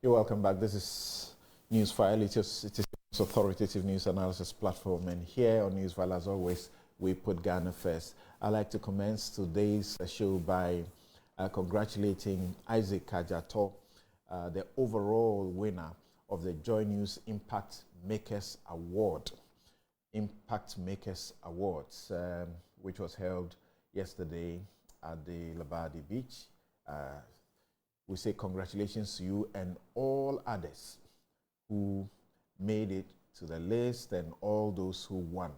You're welcome back. This is Newsfile. It is authoritative news analysis platform, and here on Newsfile, as always, we put Ghana first. I'd like to commence today's show by congratulating Isaac Kajato, the overall winner of the Joy News Impact Makers Award. Impact Makers Awards, which was held yesterday at the Labadi Beach. We say congratulations to you and all others who made it to the list and all those who won.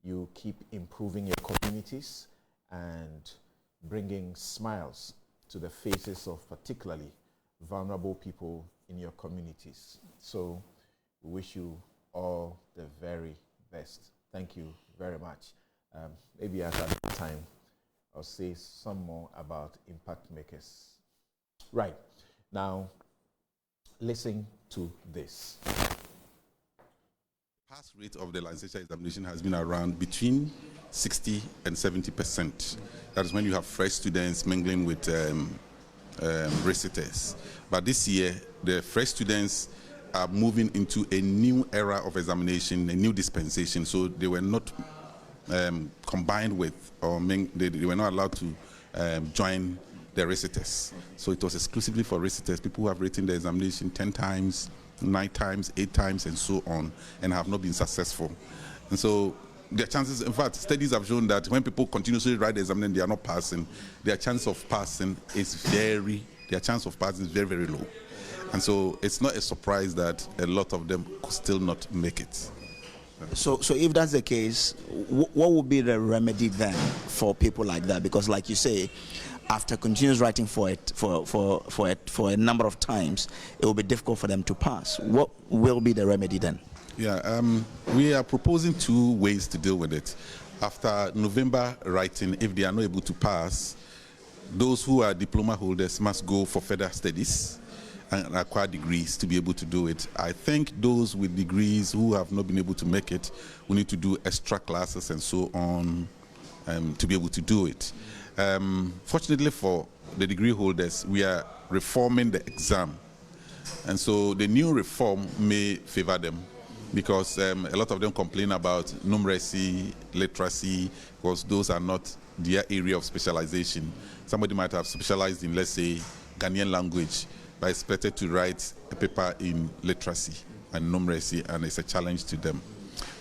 You keep improving your communities and bringing smiles to the faces of particularly vulnerable people in your communities. So we wish you all the very best. Thank you very much. Maybe at another time, I'll say some more about impact makers. Right. Now, listen to this. Pass rate of the licensure examination has been around between 60 and 70%. That is when you have fresh students mingling with reciters. But this year, the fresh students are moving into a new era of examination, a new dispensation. So they were not combined with, or they were not allowed to join the reciters. So it was exclusively for reciters, people who have written the examination 10 times, 9 times, 8 times, and so on, and have not been successful. And so their chances, in fact, studies have shown that when people continuously write the exam and they are not passing, their chance of passing is very, very low. And so it's not a surprise that a lot of them could still not make it. So if that's the case, what would be the remedy then for people like that? Because like you say, after continuous writing for a number of times, it will be difficult for them to pass. What will be the remedy then? Yeah, we are proposing 2 ways to deal with it. After November writing, if they are not able to pass, those who are diploma holders must go for further studies and acquire degrees to be able to do it. I think those with degrees who have not been able to make it will need to do extra classes and so on to be able to do it. Fortunately for the degree holders, we are reforming the exam. And so the new reform may favor them because a lot of them complain about numeracy, literacy, because those are not their area of specialization. Somebody might have specialized in, let's say, Ghanaian language, but expected to write a paper in literacy and numeracy, and it's a challenge to them.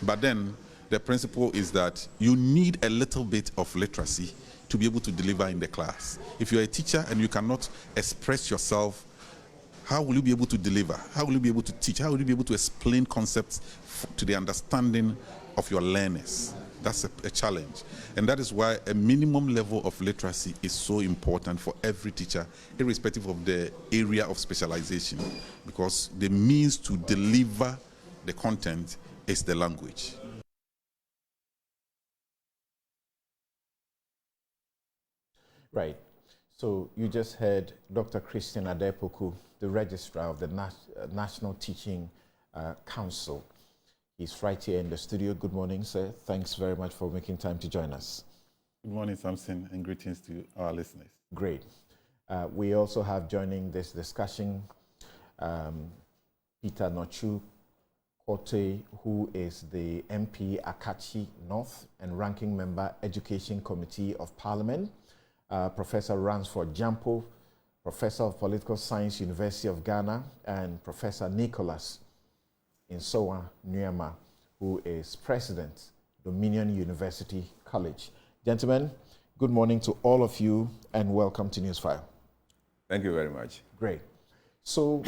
But then the principle is that you need a little bit of literacy to be able to deliver in the class. If you're a teacher and you cannot express yourself, how will you be able to deliver? How will you be able to teach? How will you be able to explain concepts to the understanding of your learners? That's a challenge. And that is why a minimum level of literacy is so important for every teacher, irrespective of the area of specialization, because the means to deliver the content is the language. Right. So you just heard Dr. Christian Adepoku, the registrar of the National Teaching Council. He's right here in the studio. Good morning, sir. Thanks very much for making time to join us. Good morning, Samson, and greetings to our listeners. Great. We also have joining this discussion Peter Nochu Kote, who is the MP Assin North and Ranking Member, Education Committee of Parliament. Professor Ransford Jampo, Professor of Political Science, University of Ghana, and Professor Nicholas Insoa Nyema, who is President, Dominion University College. Gentlemen, good morning to all of you and welcome to Newsfile. Thank you very much. Great. So,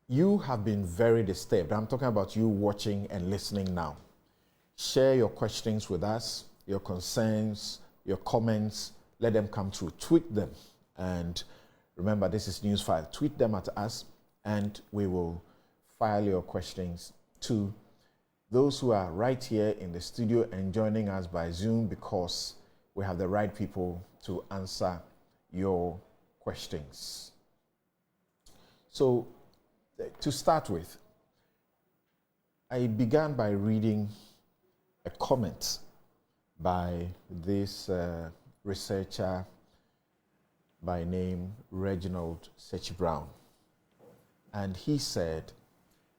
you have been very disturbed. I'm talking about you watching and listening now. Share your questions with us, your concerns, your comments, let them come through. Tweet them. And remember, this is Newsfile. Tweet them at us, and we will file your questions to those who are right here in the studio and joining us by Zoom, because we have the right people to answer your questions. So, to start with, I began by reading a comment by this researcher by name Reginald Sechi Brown. and he said,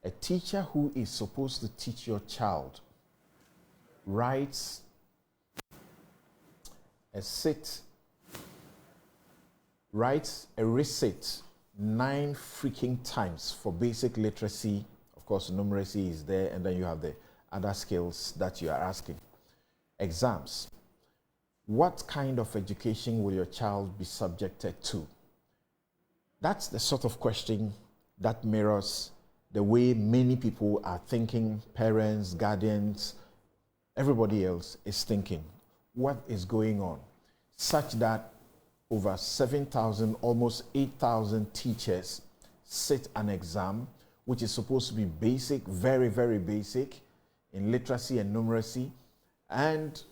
a teacher who is supposed to teach your child writes a receipt 9 freaking times for basic literacy. Of course, numeracy is there, and then you have the other skills that you are asking. Exams. What kind of education will your child be subjected to? That's the sort of question that mirrors the way many people are thinking, parents, guardians, everybody else is thinking. What is going on? Such that over 7,000, almost 8,000 teachers sit an exam, which is supposed to be basic, very, very basic in literacy and numeracy, and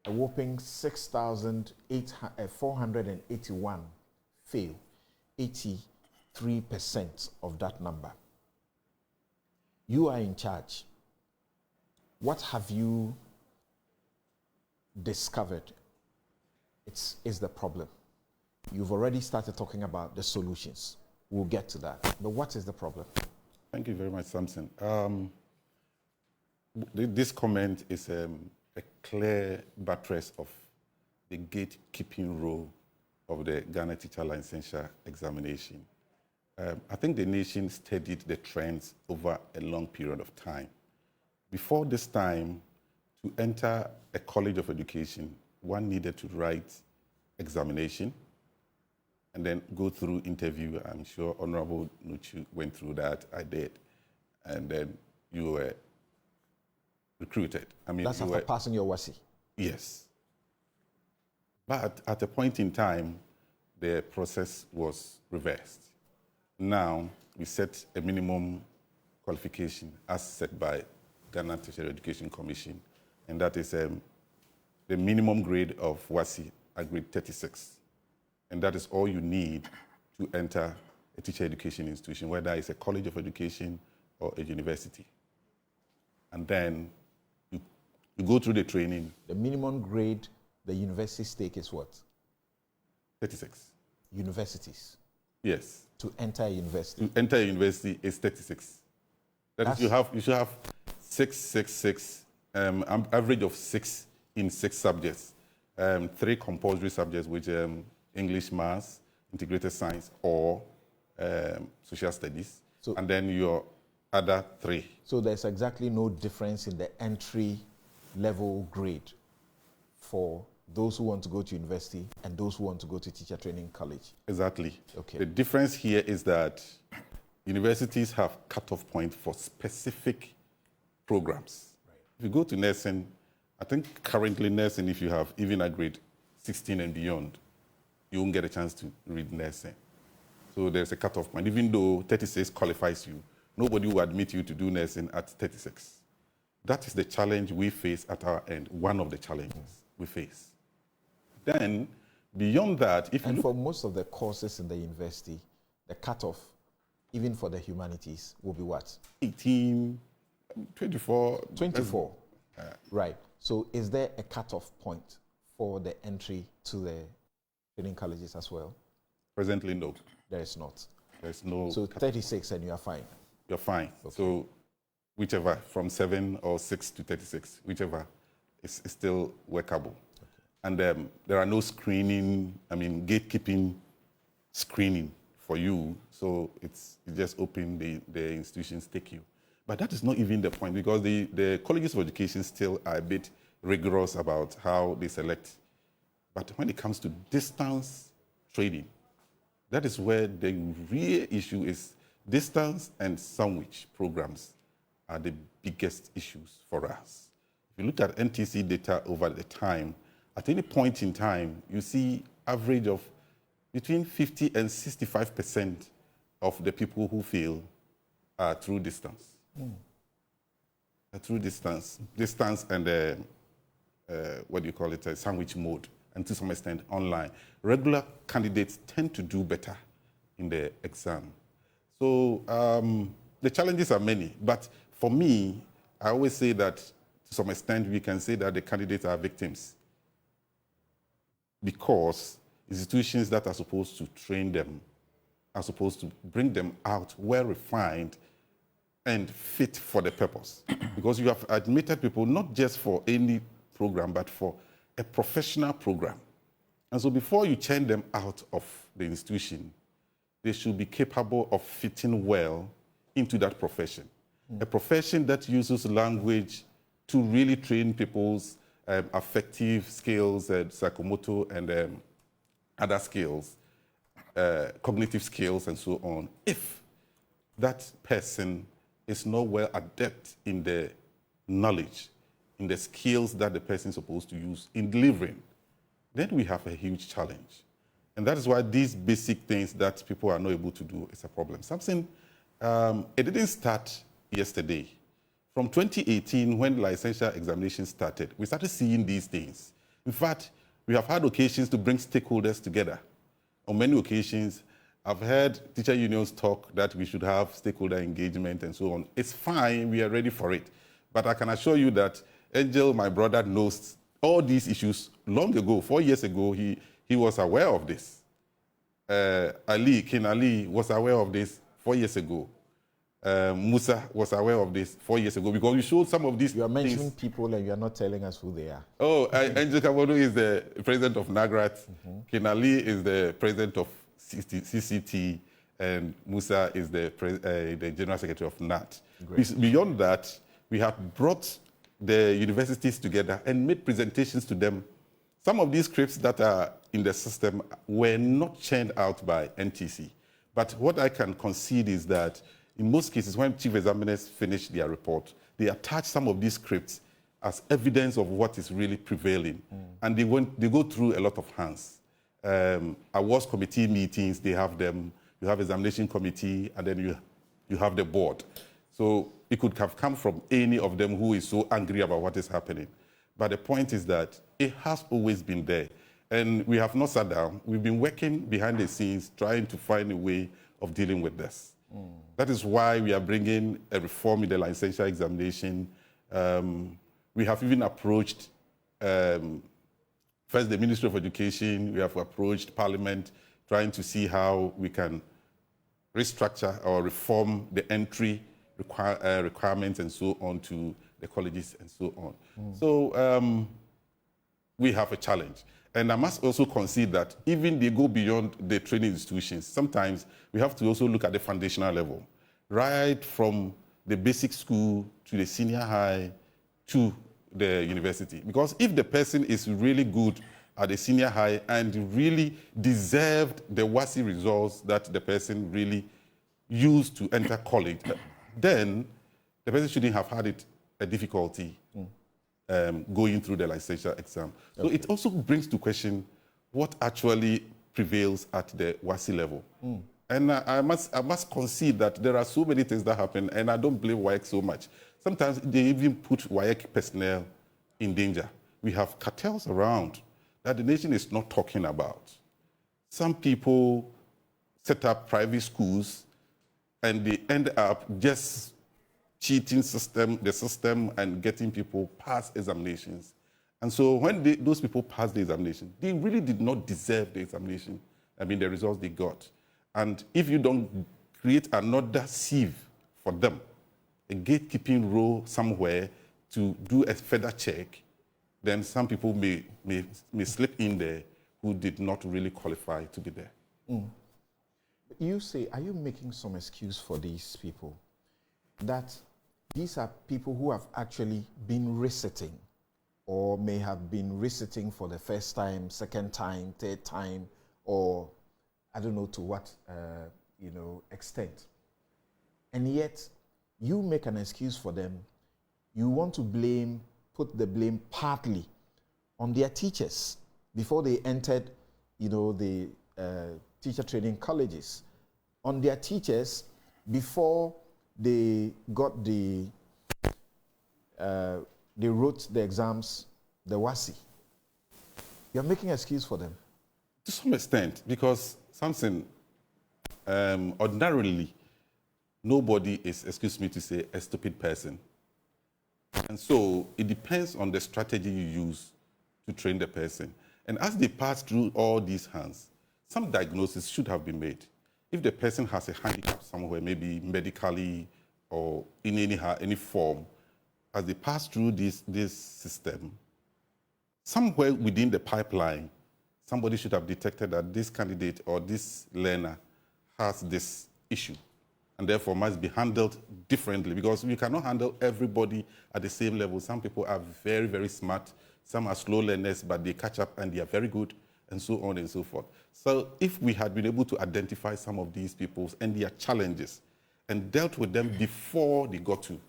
a whopping 6,481 fail, 83% of that number. You are in charge. What have you discovered is the problem? You've already started talking about the solutions. We'll get to that. But what is the problem? Thank you very much, Samson. This comment is a clear buttress of the gatekeeping role of the Ghana Teacher Licensure examination. I think the nation studied the trends over a long period of time. Before this time, to enter a college of education, one needed to write examination and then go through interview. I'm sure Honorable Nuchu went through that. I did. And then you were recruited. I mean, that's after passing your WASI? Yes. But at a point in time, the process was reversed. Now, we set a minimum qualification as set by Ghana Teacher Education Commission, and that is the minimum grade of WASI at grade 36. And that is all you need to enter a teacher education institution, whether it's a college of education or a university. And then you go through the training. The minimum grade the university stake is what? 36. Universities? Yes. To enter a university? To enter a university is 36. That is, you should have 6, average of 6 in 6 subjects. 3 compulsory subjects, which English, Maths, Integrated Science, or Social Studies, and then your other 3. So there's exactly no difference in the entry level grade for those who want to go to university and those who want to go to teacher training college? Exactly. Okay. The difference here is that universities have cutoff points for specific programs. Right. If you go to nursing, I think currently nursing, if you have even a grade 16 and beyond, you won't get a chance to read nursing. So there's a cutoff point. Even though 36 qualifies you, nobody will admit you to do nursing at 36. That is the challenge we face at our end, one of the challenges we face. Then, beyond that, if and for most of the courses in the university, the cutoff, even for the humanities, will be what? 18, 24. 24. Right. So is there a cutoff point for the entry to the training colleges as well? Presently, no. There is not. There's no. So 36 and you are fine? You're fine. Okay. So whichever, from 7 or 6 to 36, whichever is still workable. Okay. And there are no screening, gatekeeping screening for you. So it's just open, the institutions take you. But that is not even the point, because the colleges of education still are a bit rigorous about how they select. But when it comes to distance training, that is where the real issue is. Distance and sandwich programs are the biggest issues for us. If you look at NTC data over the time, at any point in time, you see average of between 50 and 65% of the people who fail are through distance. Through distance and a sandwich mode, and to some extent online. Regular candidates tend to do better in the exam. So the challenges are many, but for me, I always say that to some extent we can say that the candidates are victims, because institutions that are supposed to train them are supposed to bring them out well refined and fit for the purpose. Because you have admitted people not just for any program, but for a professional program. And so before you churn them out of the institution, they should be capable of fitting well into that profession. A profession that uses language to really train people's affective skills, psychomotor, and other skills, cognitive skills, and so on. If that person is not well adept in the knowledge, in the skills that the person is supposed to use in delivering, then we have a huge challenge. And that is why these basic things that people are not able to do is a problem. Something, it didn't start yesterday. From 2018, when licensure examinations started, we started seeing these things. In fact, we have had occasions to bring stakeholders together. On many occasions, I've heard teacher unions talk that we should have stakeholder engagement and so on. It's fine, we are ready for it. But I can assure you that Angel, my brother, knows all these issues long ago. 4 years ago, he was aware of this. King Ali was aware of this 4 years ago. Musa was aware of this 4 years ago because we showed some of these. You are mentioning people and you are not telling us who they are. Oh, Angel Kabodo is the president of NAGRAT. King Ali is the president of CCT, and Musa is the general secretary of NAT. Beyond that, we have brought the universities together and made presentations to them. Some of these scripts that are in the system were not churned out by NTC. But what I can concede is that in most cases, when chief examiners finish their report, they attach some of these scripts as evidence of what is really prevailing. And they go through a lot of hands. Awards committee meetings, they have them. You have examination committee, and then you have the board. So it could have come from any of them who is so angry about what is happening. But the point is that it has always been there. And we have not sat down. We've been working behind the scenes, trying to find a way of dealing with this. That is why we are bringing a reform in the licensure examination. We have even approached, first the Ministry of Education, we have approached Parliament, trying to see how we can restructure or reform the entry requirements and so on to the colleges and so on. So we have a challenge. And I must also concede that even they go beyond the training institutions, sometimes we have to also look at the foundational level, right from the basic school to the senior high to the university. Because if the person is really good at the senior high and really deserved the WASI results that the person really used to enter college, then the person shouldn't have had a difficulty going through the licensure exam. So it also brings to question what actually prevails at the WASI level. And I must concede that there are so many things that happen, and I don't blame WAEC so much. Sometimes they even put WAEC personnel in danger. We have cartels around that the nation is not talking about. Some people set up private schools and they end up just cheating the system and getting people past examinations. And so when those people pass the examination, they really did not deserve the examination, the results they got. And if you don't create another sieve for them, a gatekeeping role somewhere to do a further check, then some people may slip in there who did not really qualify to be there. You say, are you making some excuse for these people? That these are people who have actually been resitting or may have been resitting for the first time, second time, third time, or I don't know to what extent. And yet, you make an excuse for them. You want to put the blame partly on their teachers before they entered, the teacher training colleges, on their teachers before they got they wrote the exams, the WASI. You're making an excuse for them. To some extent, because Samson, ordinarily, nobody is, excuse me to say, a stupid person. And so it depends on the strategy you use to train the person. And as they pass through all these hands, some diagnosis should have been made. if the person has a handicap somewhere, maybe medically or in any form, as they pass through this system, somewhere within the pipeline, somebody should have detected that this candidate or this learner has this issue and therefore must be handled differently, because we cannot handle everybody at the same level. Some people are very, very smart. Some are slow learners, but they catch up and they are very good, and so on and so forth. So if we had been able to identify some of these people and their challenges and dealt with them before they got to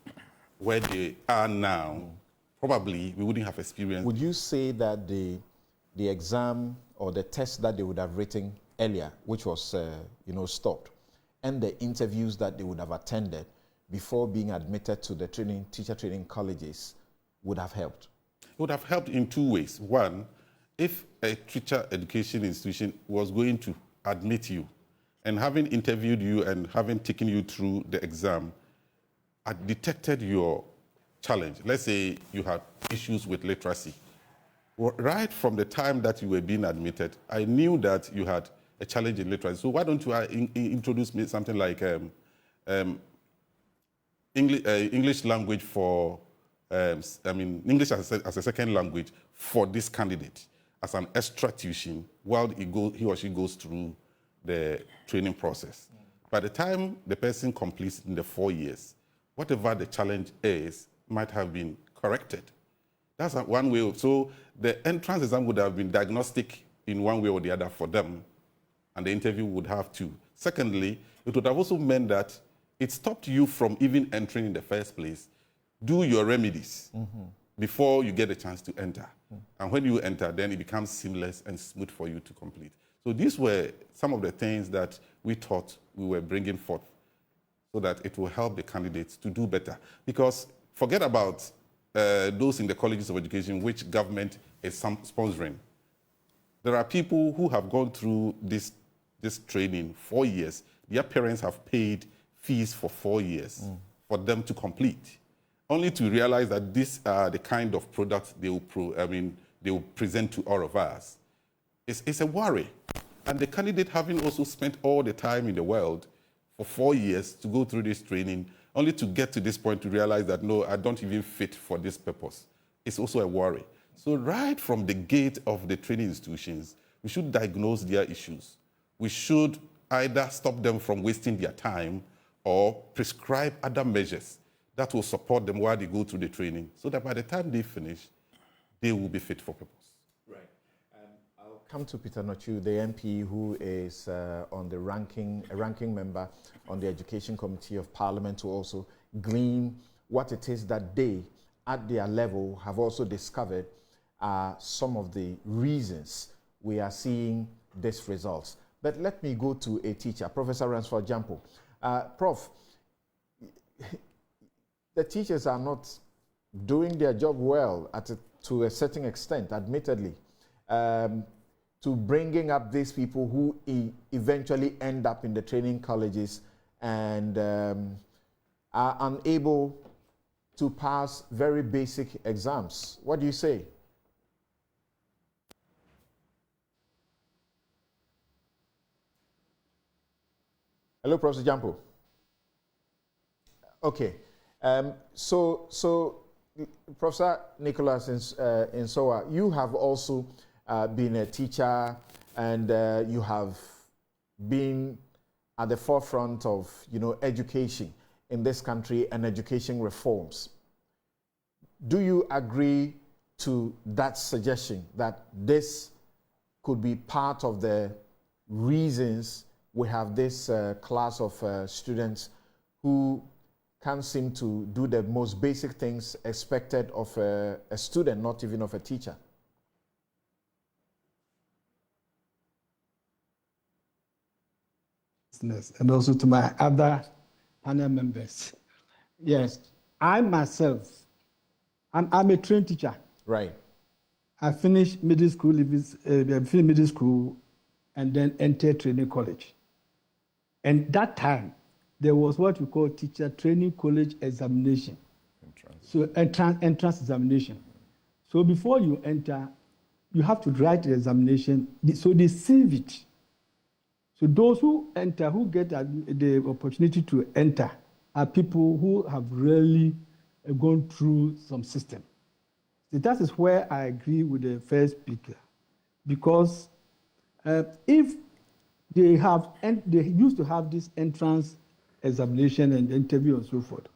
where they are now, probably we wouldn't have experienced. Would you say that the exam or the test that they would have written earlier, which was stopped, and the interviews that they would have attended before being admitted to the teacher training colleges would have helped? It would have helped in two ways. One, if a teacher education institution was going to admit you and having interviewed you and having taken you through the exam, had detected your challenge. Let's say you had issues with literacy. Right from the time that you were being admitted, I knew that you had a challenge in literacy. So why don't you introduce me something like English language for, English as a second language for this candidate as an extra tuition while he or she goes through the training process. By the time the person completes in the 4 years, whatever the challenge is might have been corrected. That's one way. So the entrance exam would have been diagnostic in one way or the other for them, and the interview would have to. Secondly, it would have also meant that it stopped you from even entering in the first place. Do your remedies before you get a chance to enter. And when you enter, then it becomes seamless and smooth for you to complete. So these were some of the things that we thought we were bringing forth so that it will help the candidates to do better. Because forget about those in the colleges of education which government is sponsoring. There are people who have gone through this training 4 years. Their parents have paid fees for 4 years for them to complete, only to realize that these are the kind of products they will present to all of us. It's a worry. And the candidate having also spent all the time in the world for 4 years to go through this training, only to get to this point to realize that, no, I don't even fit for this purpose. It's also a worry. So right from the gate of the training institutions, we should diagnose their issues. We should either stop them from wasting their time or prescribe other measures that will support them while they go through the training, so that by the time they finish, they will be fit for purpose. Right. I'll come to Peter Nochu, the MP who is on the ranking member on the Education Committee of Parliament, to also glean what it is that they, at their level, have also discovered are some of the reasons we are seeing these results. But let me go to a teacher, Professor Ransford Jampo. Prof, the teachers are not doing their job well to a certain extent, admittedly, to bringing up these people who eventually end up in the training colleges and are unable to pass very basic exams. What do you say? Hello, Professor Jampo. Okay. So Professor Nicholas Nsoa, you have also been a teacher, and you have been at the forefront of education in this country and education reforms. Do you agree to that suggestion that this could be part of the reasons we have this class of students who can't seem to do the most basic things expected of a student, not even of a teacher? And also to my other panel members. Yes, I myself, I'm a trained teacher. Right. I finished middle school, and then entered training college. And that time, there was what we call teacher training college examination. So entrance examination. So before you enter, you have to write the examination. So they sieve it. So those who enter, who get the opportunity to enter, are people who have really gone through some system. So that is where I agree with the first speaker, because if they used to have this entrance examination and interview and so forth,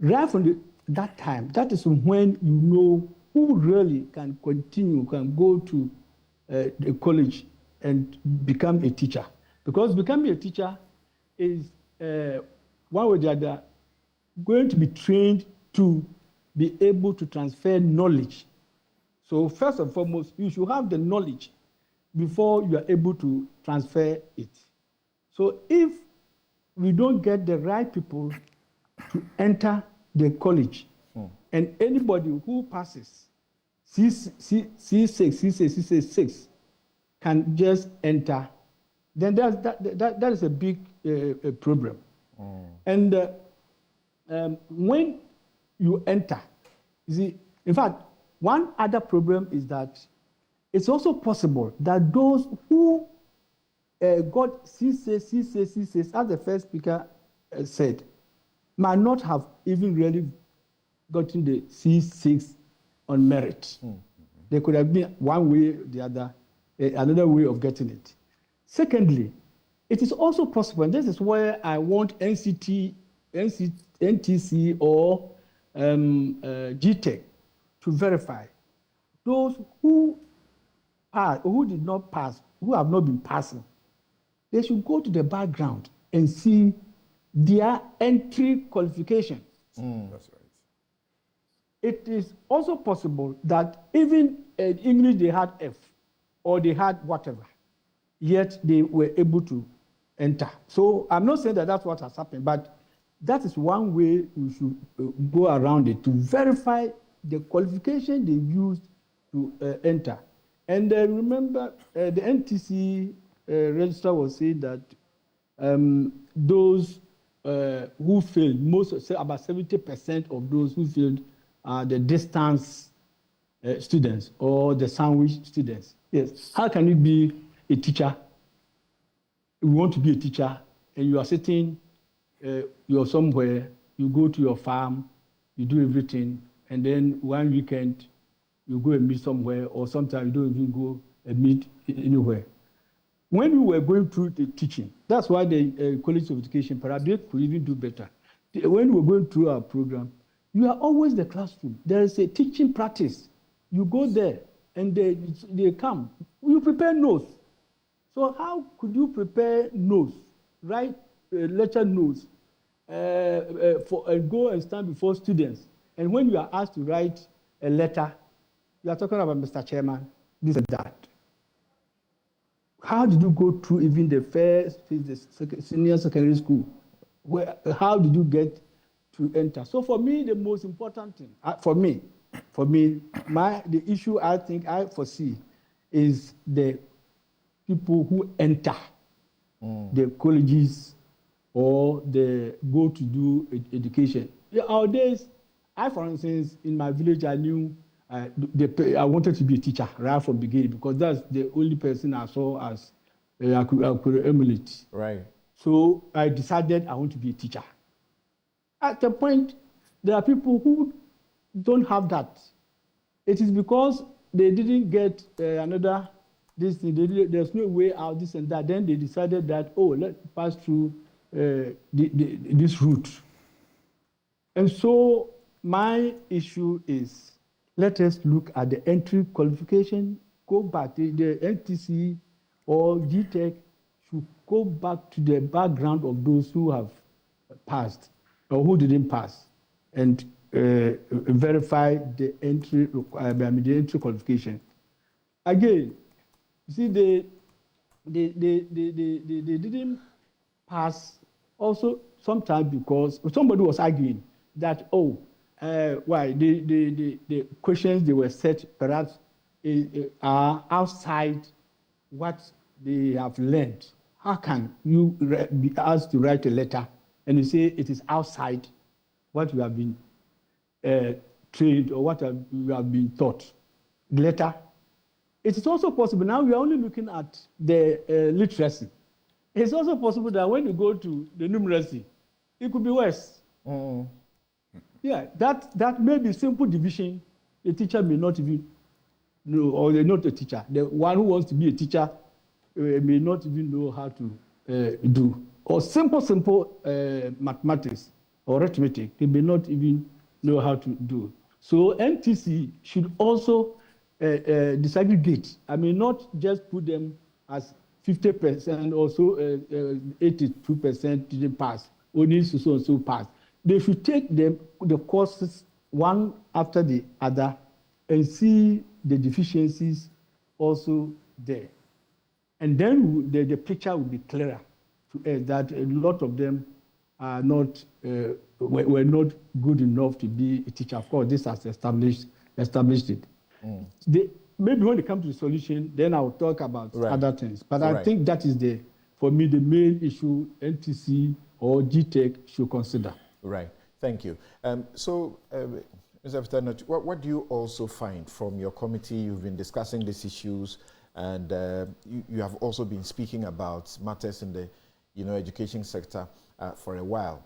right from that time, that is when you know who really can continue, can go to the college and become a teacher. Because becoming a teacher is one way or the other going to be trained to be able to transfer knowledge. So first and foremost, you should have the knowledge before you are able to transfer it. So if we don't get the right people to enter the college, and anybody who passes C6 can just enter, then that is a big problem. And when you enter, you see, in fact, one other problem is that it's also possible that those who got C6, as the first speaker said, might not have even really gotten the C6 on merit. There could have been one way or the other, another way of getting it. Secondly, it is also possible, and this is where I want NTC or GTEC to verify those who passed or who did not pass, who have not been passing. They should go to the background and see their entry qualification. That's right. It is also possible that even in English they had F or they had whatever, yet they were able to enter. So I'm not saying that that's what has happened, but that is one way we should go around it to verify the qualification they used to enter. And remember, the NTC registrar was saying that those who failed, say about 70% of those who failed are the distance students or the sandwich students. Yes. How can you be a teacher? You want to be a teacher and you are sitting, you're somewhere, you go to your farm, you do everything, and then one weekend you go and meet somewhere, or sometimes you don't even go and meet anywhere. When we were going through the teaching, that's why the College of Education, perhaps they could even do better. When we were going through our program, you are always the classroom. There is a teaching practice. You go there, and they come. You prepare notes. So how could you prepare notes, write lecture notes, and go and stand before students? And when you are asked to write a letter, you are talking about Mr. Chairman, this and that. How did you go through even the first phase, the senior secondary school? How did you get to enter? So for me, the most important thing, the issue I think I foresee is the people who enter the colleges or the go to do education. Nowadays, for instance, in my village, I knew I wanted to be a teacher right from the beginning because that's the only person I saw as I could emulate. Right. So I decided I want to be a teacher. At the point, there are people who don't have that. It is because they didn't get another this thing. There's no way out, this and that. Then they decided that, let's pass through this route. And so my issue is, let us look at the entry qualification, go back. The NTC or GTEC should go back to the background of those who have passed or who didn't pass and verify the entry qualification. Again, you see, they didn't pass also sometimes because somebody was arguing that, why the questions they were set perhaps are outside what they have learned. How can you be asked to write a letter and you say it is outside what you have been trained or what you have been taught? Letter. It is also possible. Now we are only looking at the literacy. It's also possible that when you go to the numeracy, it could be worse. Yeah, that may be simple division. The teacher may not even know, or they're not a teacher. The one who wants to be a teacher may not even know how to do. Or simple mathematics or arithmetic, they may not even know how to do. So NTC should also disaggregate. I mean, not just put them as 50% or so, 82% didn't pass, only so and so pass. They should take the courses one after the other and see the deficiencies also there. And then the picture will be clearer to us that a lot of them are not, were not good enough to be a teacher. Of course, this has established it. Maybe when it comes to the solution, then I'll talk about other things. But I think that is for me, the main issue NTC or GTech should consider. Right. Thank you. So, Mr. Peter, what do you also find from your committee? You've been discussing these issues, and you have also been speaking about matters in the education sector for a while.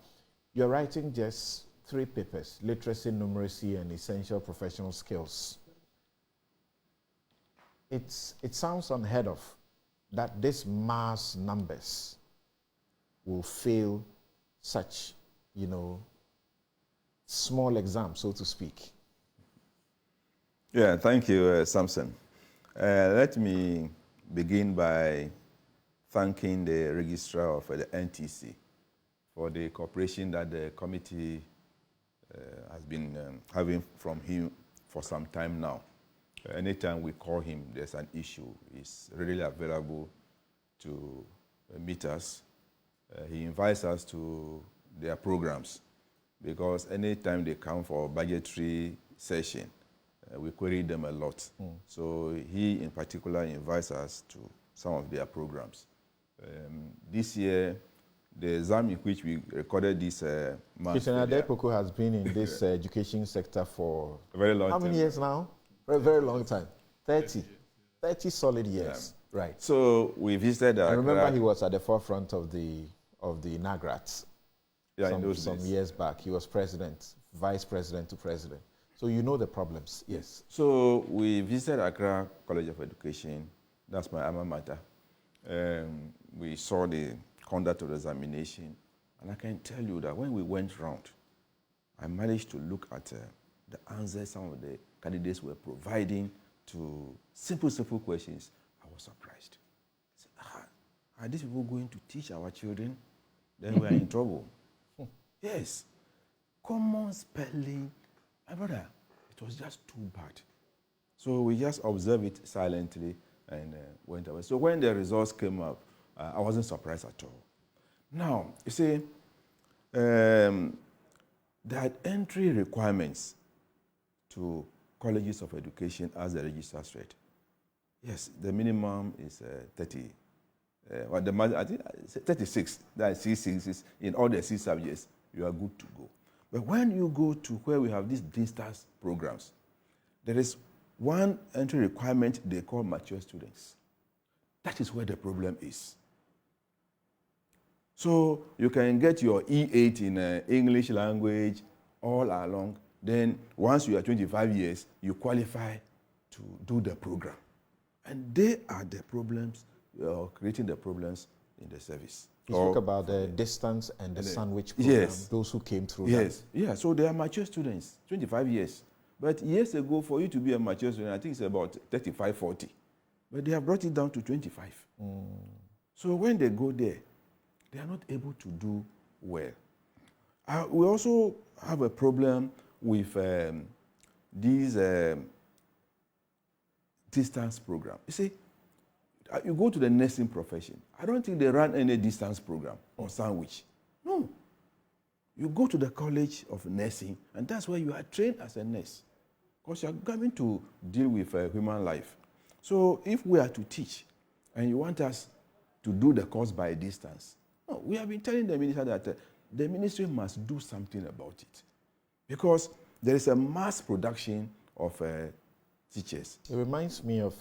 You're writing just 3 papers: literacy, numeracy, and essential professional skills. It sounds unheard of that these mass numbers will fail such, small exam, so to speak. Yeah, thank you, Samson. Let me begin by thanking the registrar of the NTC for the cooperation that the committee has been having from him for some time now. Anytime we call him, there's an issue. He's readily available to meet us. He invites us to their programs, because anytime they come for budgetary session, we query them a lot. So he in particular invites us to some of their programs. This year, the exam in which we recorded this month. Adepoku has been in this education sector for a very long time. How many years now? For a very long time. 30 solid years. Yeah. Right. So we visited. I remember he was at the forefront of the NAGRAT. Yeah, some years back. He was president, vice president to president. So you know the problems, yes. So we visited Accra College of Education. That's my alma mater. We saw the conduct of the examination. And I can tell you that when we went round, I managed to look at the answers some of the candidates were providing to simple questions. I was surprised. I said, are these people going to teach our children? Then we are in trouble. Yes. Common spelling. My brother, it was just too bad. So we just observed it silently and went away. So when the results came up, I wasn't surprised at all. Now, you see, there are entry requirements to colleges of education as the registrar said. Yes, the minimum is 30. I think 36. That is C6 in all the C subjects. You are good to go. But when you go to where we have these distance programs, there is one entry requirement they call mature students. That is where the problem is. So you can get your E8 in English language all along. Then once you are 25 years, you qualify to do the program. And they are the problems, creating the problems in the service. You spoke about the distance and the sandwich program, yes. Those who came through yes. that. Yeah, so they are mature students, 25 years. But years ago, for you to be a mature student, I think it's about 35, 40. But they have brought it down to 25. So when they go there, they are not able to do well. We also have a problem with these distance programs. You see, you go to the nursing profession. I don't think they run any distance program or sandwich. No. You go to the College of Nursing, and that's where you are trained as a nurse, because you are coming to deal with human life. So if we are to teach, and you want us to do the course by distance, no, we have been telling the minister that the ministry must do something about it, because there is a mass production of teachers. It reminds me of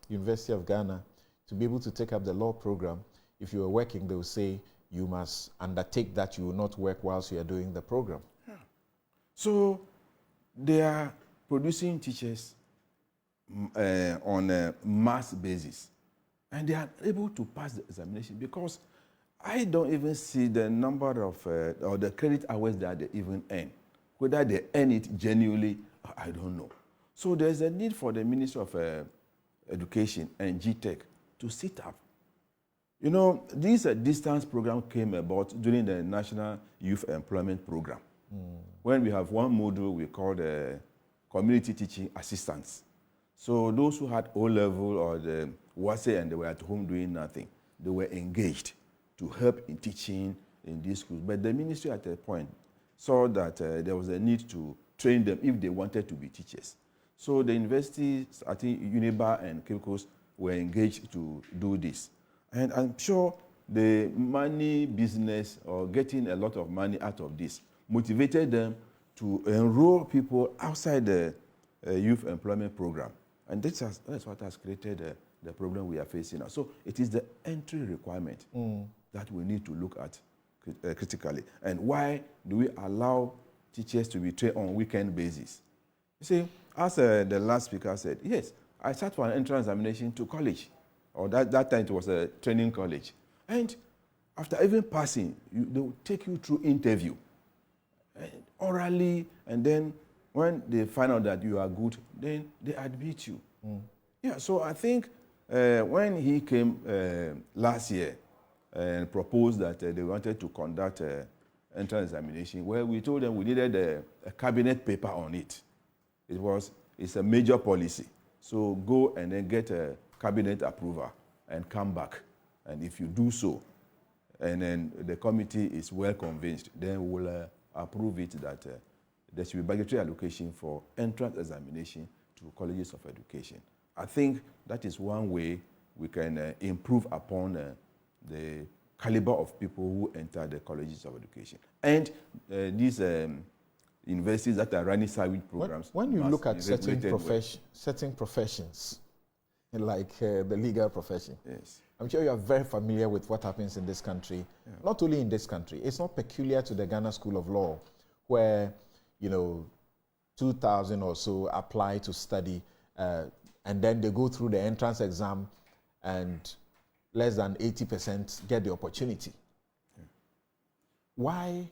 University of Ghana. To be able to take up the law program, if you are working, they will say you must undertake that you will not work whilst you are doing the program. Yeah. So they are producing teachers on a mass basis, and they are able to pass the examination because I don't even see the number of or the credit hours that they even earn. Whether they earn it genuinely, I don't know. So there's a need for the Ministry of Education and GTech to sit up. You know, this distance program came about during the National Youth Employment Program, when we have one module we call the Community Teaching Assistants. So those who had O-level or the WASE and they were at home doing nothing, they were engaged to help in teaching in these schools. But the ministry at a point saw that there was a need to train them if they wanted to be teachers. So the universities, I think Uniba and Cape Coast, were engaged to do this. And I'm sure the money business or getting a lot of money out of this motivated them to enroll people outside the youth employment program. And that's what has created the problem we are facing now. So it is the entry requirement that we need to look at critically. And why do we allow teachers to be trained on weekend basis? You see, as the last speaker said, yes, I sat for an entrance examination to college, or that time it was a training college. And after even passing, they will take you through interview, orally, and then when they find out that you are good, then they admit you. Yeah, so I think when he came last year and proposed that they wanted to conduct an entrance examination, well, we told them we needed a cabinet paper on it. It's a major policy. So go and then get a cabinet approval and come back. And if you do so, and then the committee is well convinced, then we'll approve it that there should be budgetary allocation for entrance examination to colleges of education. I think that is one way we can improve upon the caliber of people who enter the colleges of education. And these universities that are running service programs. When you look at certain professions, like the legal profession, yes, I'm sure you are very familiar with what happens in this country. Yeah. Not only in this country, it's not peculiar to the Ghana School of Law, where 2,000 or so apply to study, and then they go through the entrance exam, and less than 80% get the opportunity. Yeah. Why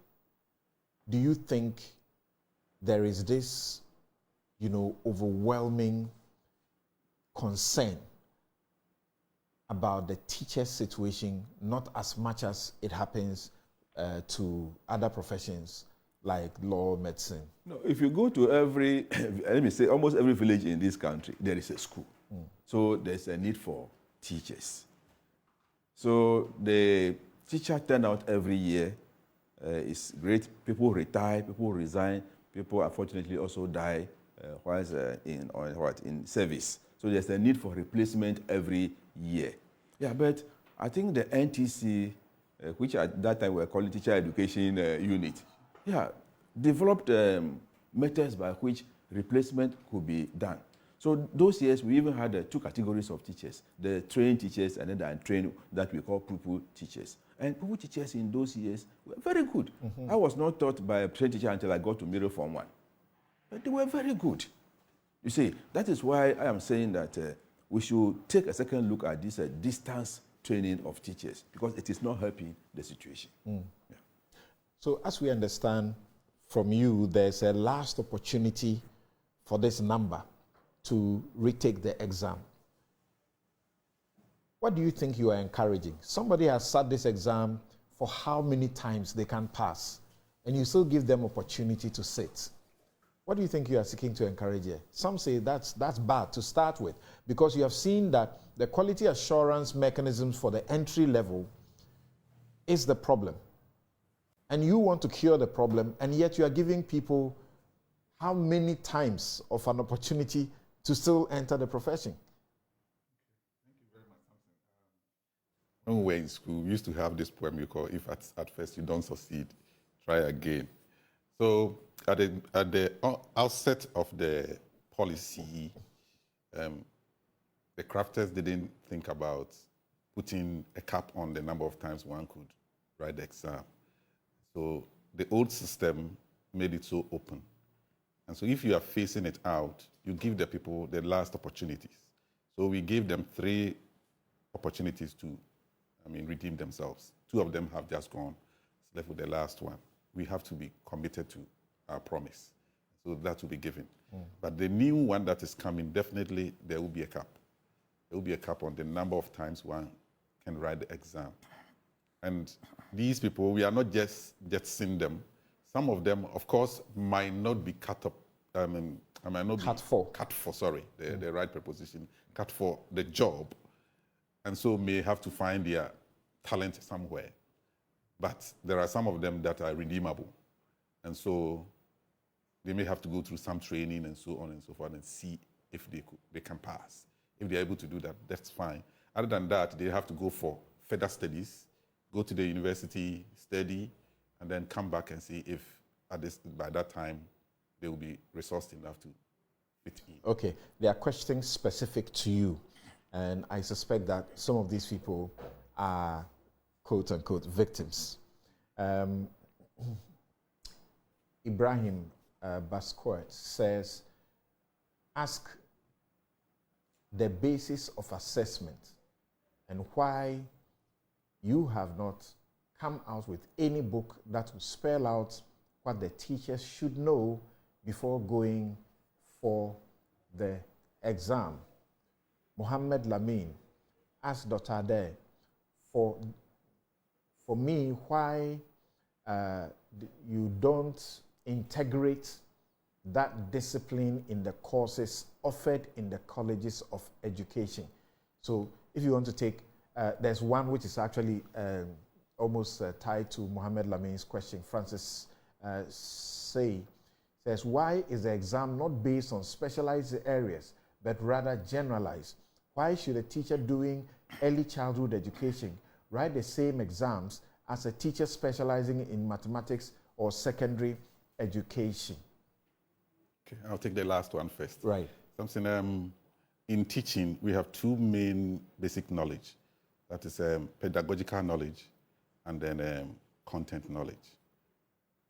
do you think there is this, overwhelming concern about the teacher's situation, not as much as it happens to other professions like law, medicine? No, if you go to almost every village in this country, there is a school. So there's a need for teachers. So the teacher turnout every year is great. People retire, people resign, people unfortunately also die whilst in service. So there's a need for replacement every year. Yeah, but I think the NTC, which at that time were called Teacher Education Unit, developed methods by which replacement could be done. So those years, we even had two categories of teachers, the trained teachers and then the untrained, that we call pupil teachers. And pupil teachers in those years were very good. I was not taught by a trained teacher until I got to middle form 1. But they were very good. You see, that is why I am saying that we should take a second look at this distance training of teachers, because it is not helping the situation. Yeah. So as we understand from you, there's a last opportunity for this number to retake the exam. What do you think you are encouraging? Somebody has sat this exam for how many times they can pass, and you still give them opportunity to sit. What do you think you are seeking to encourage here? Some say that's bad to start with, because you have seen that the quality assurance mechanisms for the entry level is the problem. And you want to cure the problem, and yet you are giving people how many times of an opportunity to still enter the profession? Thank you very much, Samson. When we were in school, we used to have this poem we call, "If at first you don't succeed, try again." So at the outset of the policy, the crafters didn't think about putting a cap on the number of times one could write the exam. So the old system made it so open. And so if you are phasing it out, you give the people the last opportunities. So we gave them 3 opportunities to, redeem themselves. 2 of them have just gone. It's left with the last one. We have to be committed to our promise. So that will be given. But the new one that is coming, definitely there will be a cap. There will be a cap on the number of times one can write the exam. And these people, we are not just seeing them. Some of them, of course, might not be cut up. I might not cut be for. Cut for, sorry, the right preposition. Cut for the job. And so may have to find their talent somewhere. But there are some of them that are redeemable. And so they may have to go through some training and so on and so forth and see if they can pass. If they're able to do that, that's fine. Other than that, they have to go for further studies, go to the university, study, and then come back and see if by that time they will be resourced enough to fit in. Okay, there are questions specific to you, and I suspect that some of these people are quote-unquote victims. Ibrahim Bascoet says, ask the basis of assessment and why you have not come out with any book that will spell out what the teachers should know before going for the exam. Mohammed Lamin asked Dr. Ade, for me, why you don't integrate that discipline in the courses offered in the colleges of education. So if you want to take, there's one which is actually almost tied to Mohammed Lamin's question. Francis says, why is the exam not based on specialized areas, but rather generalized? Why should a teacher doing early childhood education write the same exams as a teacher specializing in mathematics or secondary education? Okay, I'll take the last one first. Right. Something in teaching, we have 2 main basic knowledge. That is pedagogical knowledge and then content knowledge.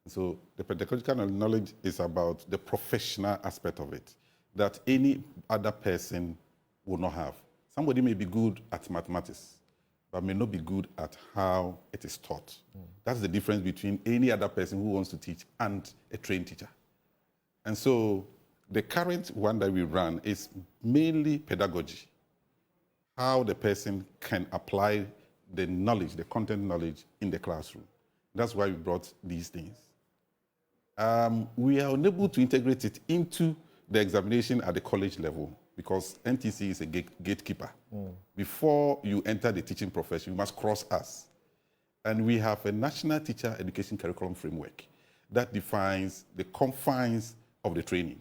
So the pedagogical knowledge is about the professional aspect of it that any other person will not have. Somebody may be good at mathematics, but may not be good at how it is taught. That's the difference between any other person who wants to teach and a trained teacher. And so the current one that we run is mainly pedagogy, how the person can apply the knowledge, the content knowledge in the classroom. That's why we brought these things. We are unable to integrate it into the examination at the college level because NTC is a gatekeeper. Before you enter the teaching profession, you must cross us. And we have a national teacher education curriculum framework that defines the confines of the training.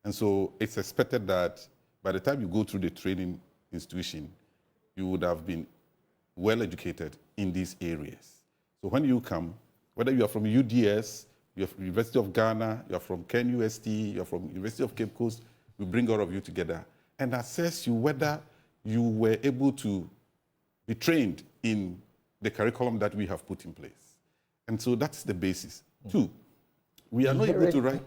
And so it's expected that by the time you go through the training institution, you would have been well educated in these areas. So when you come, whether you are from UDS, you're from University of Ghana, you're from Ken UST, you're from University of Cape Coast, we bring all of you together and assess you whether you were able to be trained in the curriculum that we have put in place. And so that's the basis. 2, we are not able to write.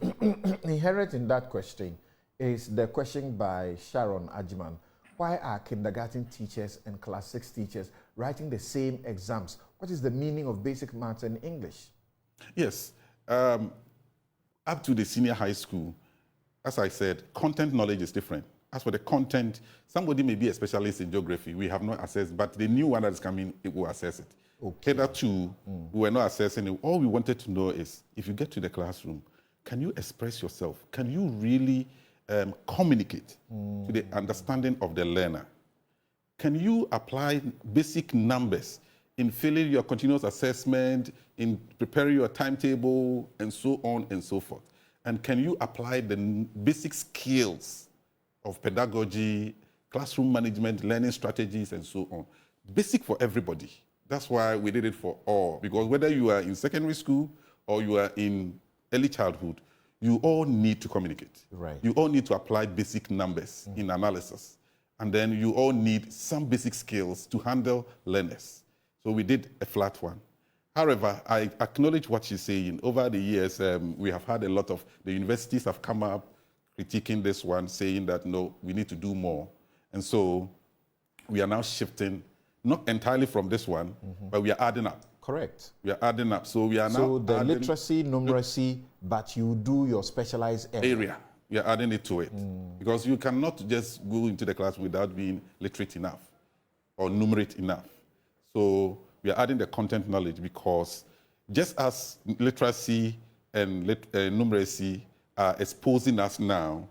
Inherent in that question is the question by Sharon Ajiman. Why are kindergarten teachers and class 6 teachers writing the same exams? What is the meaning of basic maths and English? Yes. Up to the senior high school, as I said, content knowledge is different. As for the content, somebody may be a specialist in geography. We have not assessed, but the new one that is coming, it will assess it. Okay. Hitherto, we were not assessing it. All we wanted to know is, if you get to the classroom, can you express yourself? Can you really communicate to the understanding of the learner? Can you apply basic numbers in filling your continuous assessment, in preparing your timetable, and so on and so forth? And can you apply the basic skills of pedagogy, classroom management, learning strategies, and so on? Basic for everybody. That's why we did it for all. Because whether you are in secondary school or you are in early childhood, you all need to communicate. Right. You all need to apply basic numbers in analysis. And then you all need some basic skills to handle learners. So we did a flat one. However, I acknowledge what she's saying. Over the years, we have had a lot of, the universities have come up critiquing this one, saying that, no, we need to do more. And so we are now shifting, not entirely from this one, but we are adding up. Correct. We are adding up. So we are now So the literacy, numeracy, but you do your specialized area. We are adding it to it. Because you cannot just go into the class without being literate enough or numerate enough. So we are adding the content knowledge, because just as literacy and numeracy are exposing us now,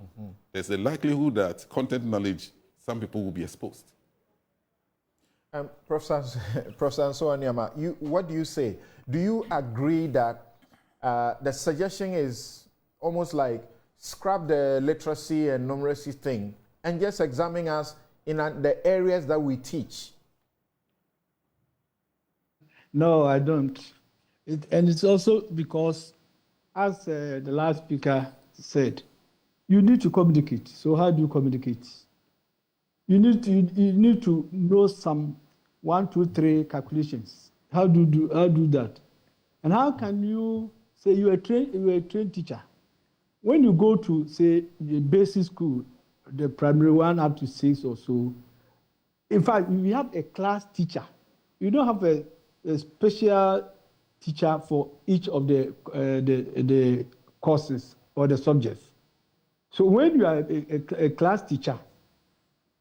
there's a likelihood that content knowledge, some people will be exposed. Professor Nsonwanyama, what do you say? Do you agree that the suggestion is almost like scrap the literacy and numeracy thing and just examine us in the areas that we teach? No, I don't. And it's also because, as the last speaker said, you need to communicate. So how do you communicate? You need to know some 1, 2, 3 calculations. How do that? And how can you say you are a trained teacher? When you go to, say, the basic school, the primary 1 up to 6 or so, in fact, we have a class teacher. You don't have a special teacher for each of the courses or the subjects. So when you are a class teacher,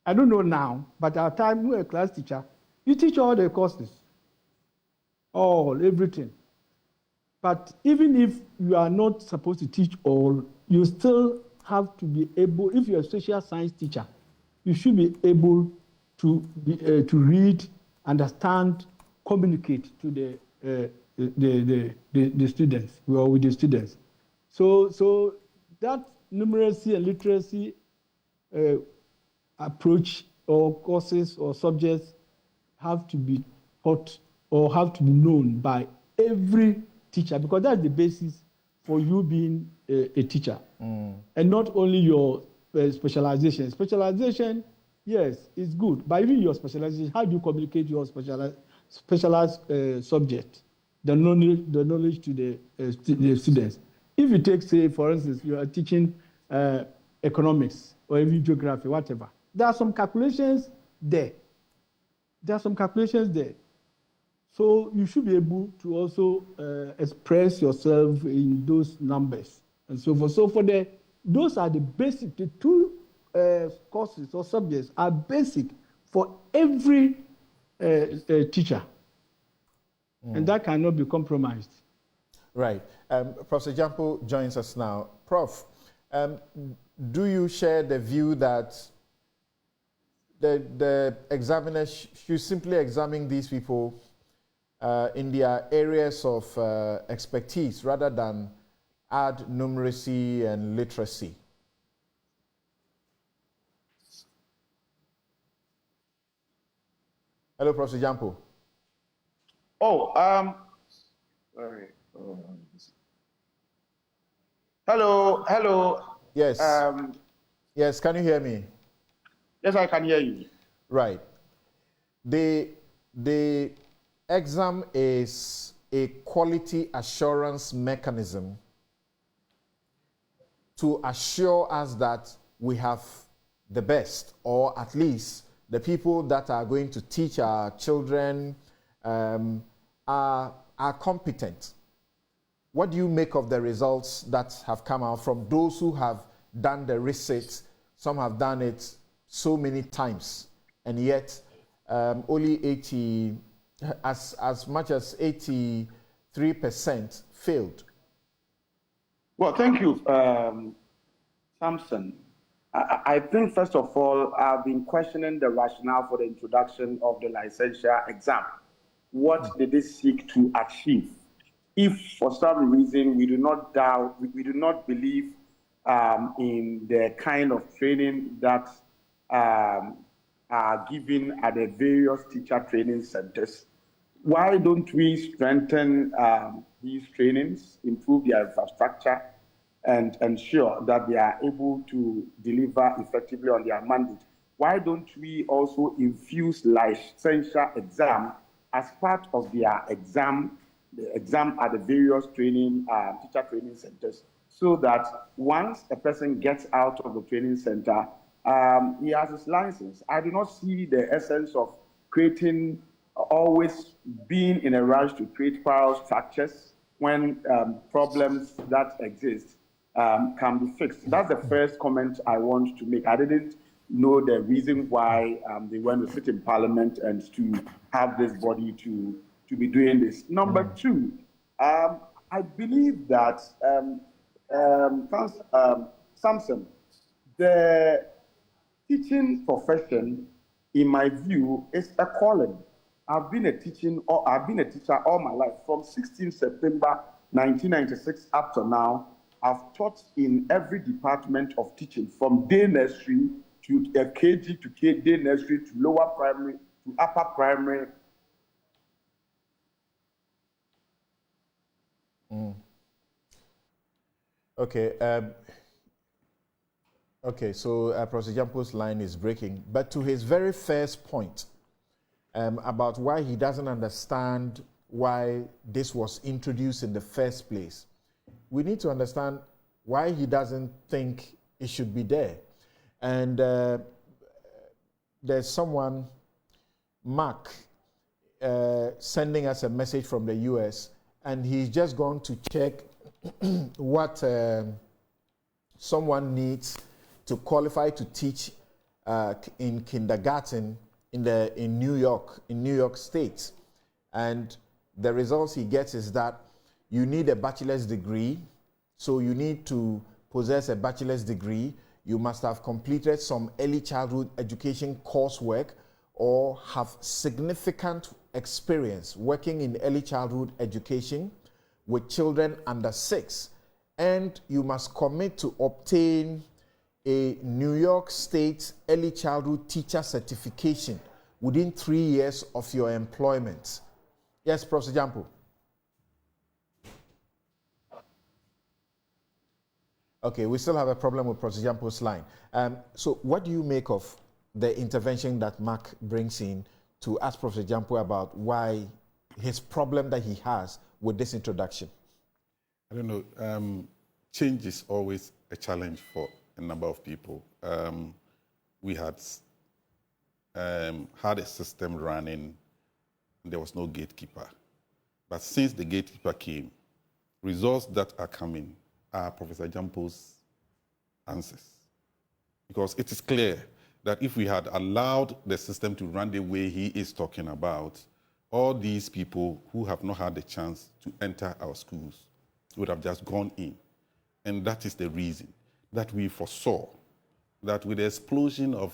I don't know now, but at the time we were a class teacher, you teach all the courses, everything. But even if you are not supposed to teach all, you still have to be able, if you're a social science teacher, you should be able to read, understand, communicate to the students, or with the students. So that numeracy and literacy approach or courses or subjects have to be taught or have to be known by every teacher, because that's the basis for you being a teacher. And not only your specialization. Specialization, yes, is good, but even your specialization, how do you communicate your specialized subject, the knowledge to the students? If you take, say, for instance, you are teaching economics or even geography, whatever, there are some calculations there. So you should be able to also express yourself in those numbers and so forth. So those are the basic, the 2 courses or subjects are basic for every teacher. And that cannot be compromised. Right. Professor Jampo joins us now. Prof, do you share the view that the examiners should simply examine these people in their areas of expertise rather than add numeracy and literacy? Hello, Professor Jampo. Sorry. Hello. Yes. Yes, can you hear me? Yes, I can hear you. Right. The exam is a quality assurance mechanism to assure us that we have the best, or at least the people that are going to teach our children are competent. What do you make of the results that have come out from those who have done the research? Some have done it so many times, and yet only 80, as much as 83% failed. Well, thank you, Samson. I think, first of all, I've been questioning the rationale for the introduction of the licensure exam. What did it seek to achieve? If for some reason we do not believe in the kind of training that are given at the various teacher training centers, why don't we strengthen these trainings, improve their infrastructure, and ensure that they are able to deliver effectively on their mandate? why don't we also infuse licensure exam as part of their exam, the exam at the various training, teacher training centers, so that once a person gets out of the training center, he has his license. I do not see the essence of creating, always being in a rush to create parallel structures when problems that exist can be fixed. That's the first comment I want to make. I didn't know the reason why they went to sit in Parliament and to have this body to be doing this. Number two, I believe that Samson, the teaching profession, in my view, is a calling. I've been a teacher all my life. From 16 September 1996 up to now, I've taught in every department of teaching, from day nursery to KG to day nursery to lower primary to upper primary. Okay. Okay, so Professor Jampo's line is breaking. But to his very first point about why he doesn't understand why this was introduced in the first place, we need to understand why he doesn't think it should be there. And there's someone, Mark, sending us a message from the US, and he's just going to check what someone needs to qualify to teach in kindergarten in New York State. And the results he gets is that you need a bachelor's degree. So you need to possess a bachelor's degree. You must have completed some early childhood education coursework or have significant experience working in early childhood education with children under 6. And you must commit to obtain a New York State early childhood teacher certification within 3 years of your employment. Yes, Professor Jampo. Okay, we still have a problem with Professor Jampo's line. So what do you make of the intervention that Mark brings in to ask Professor Jampo about why his problem that he has with this introduction? I don't know. Change is always a challenge for a number of people. We had had a system running, there was no gatekeeper. But since the gatekeeper came, results that are coming are Professor Jampo's answers. Because it is clear that if we had allowed the system to run the way he is talking about, all these people who have not had the chance to enter our schools would have just gone in. And that is the reason that we foresaw that with the explosion of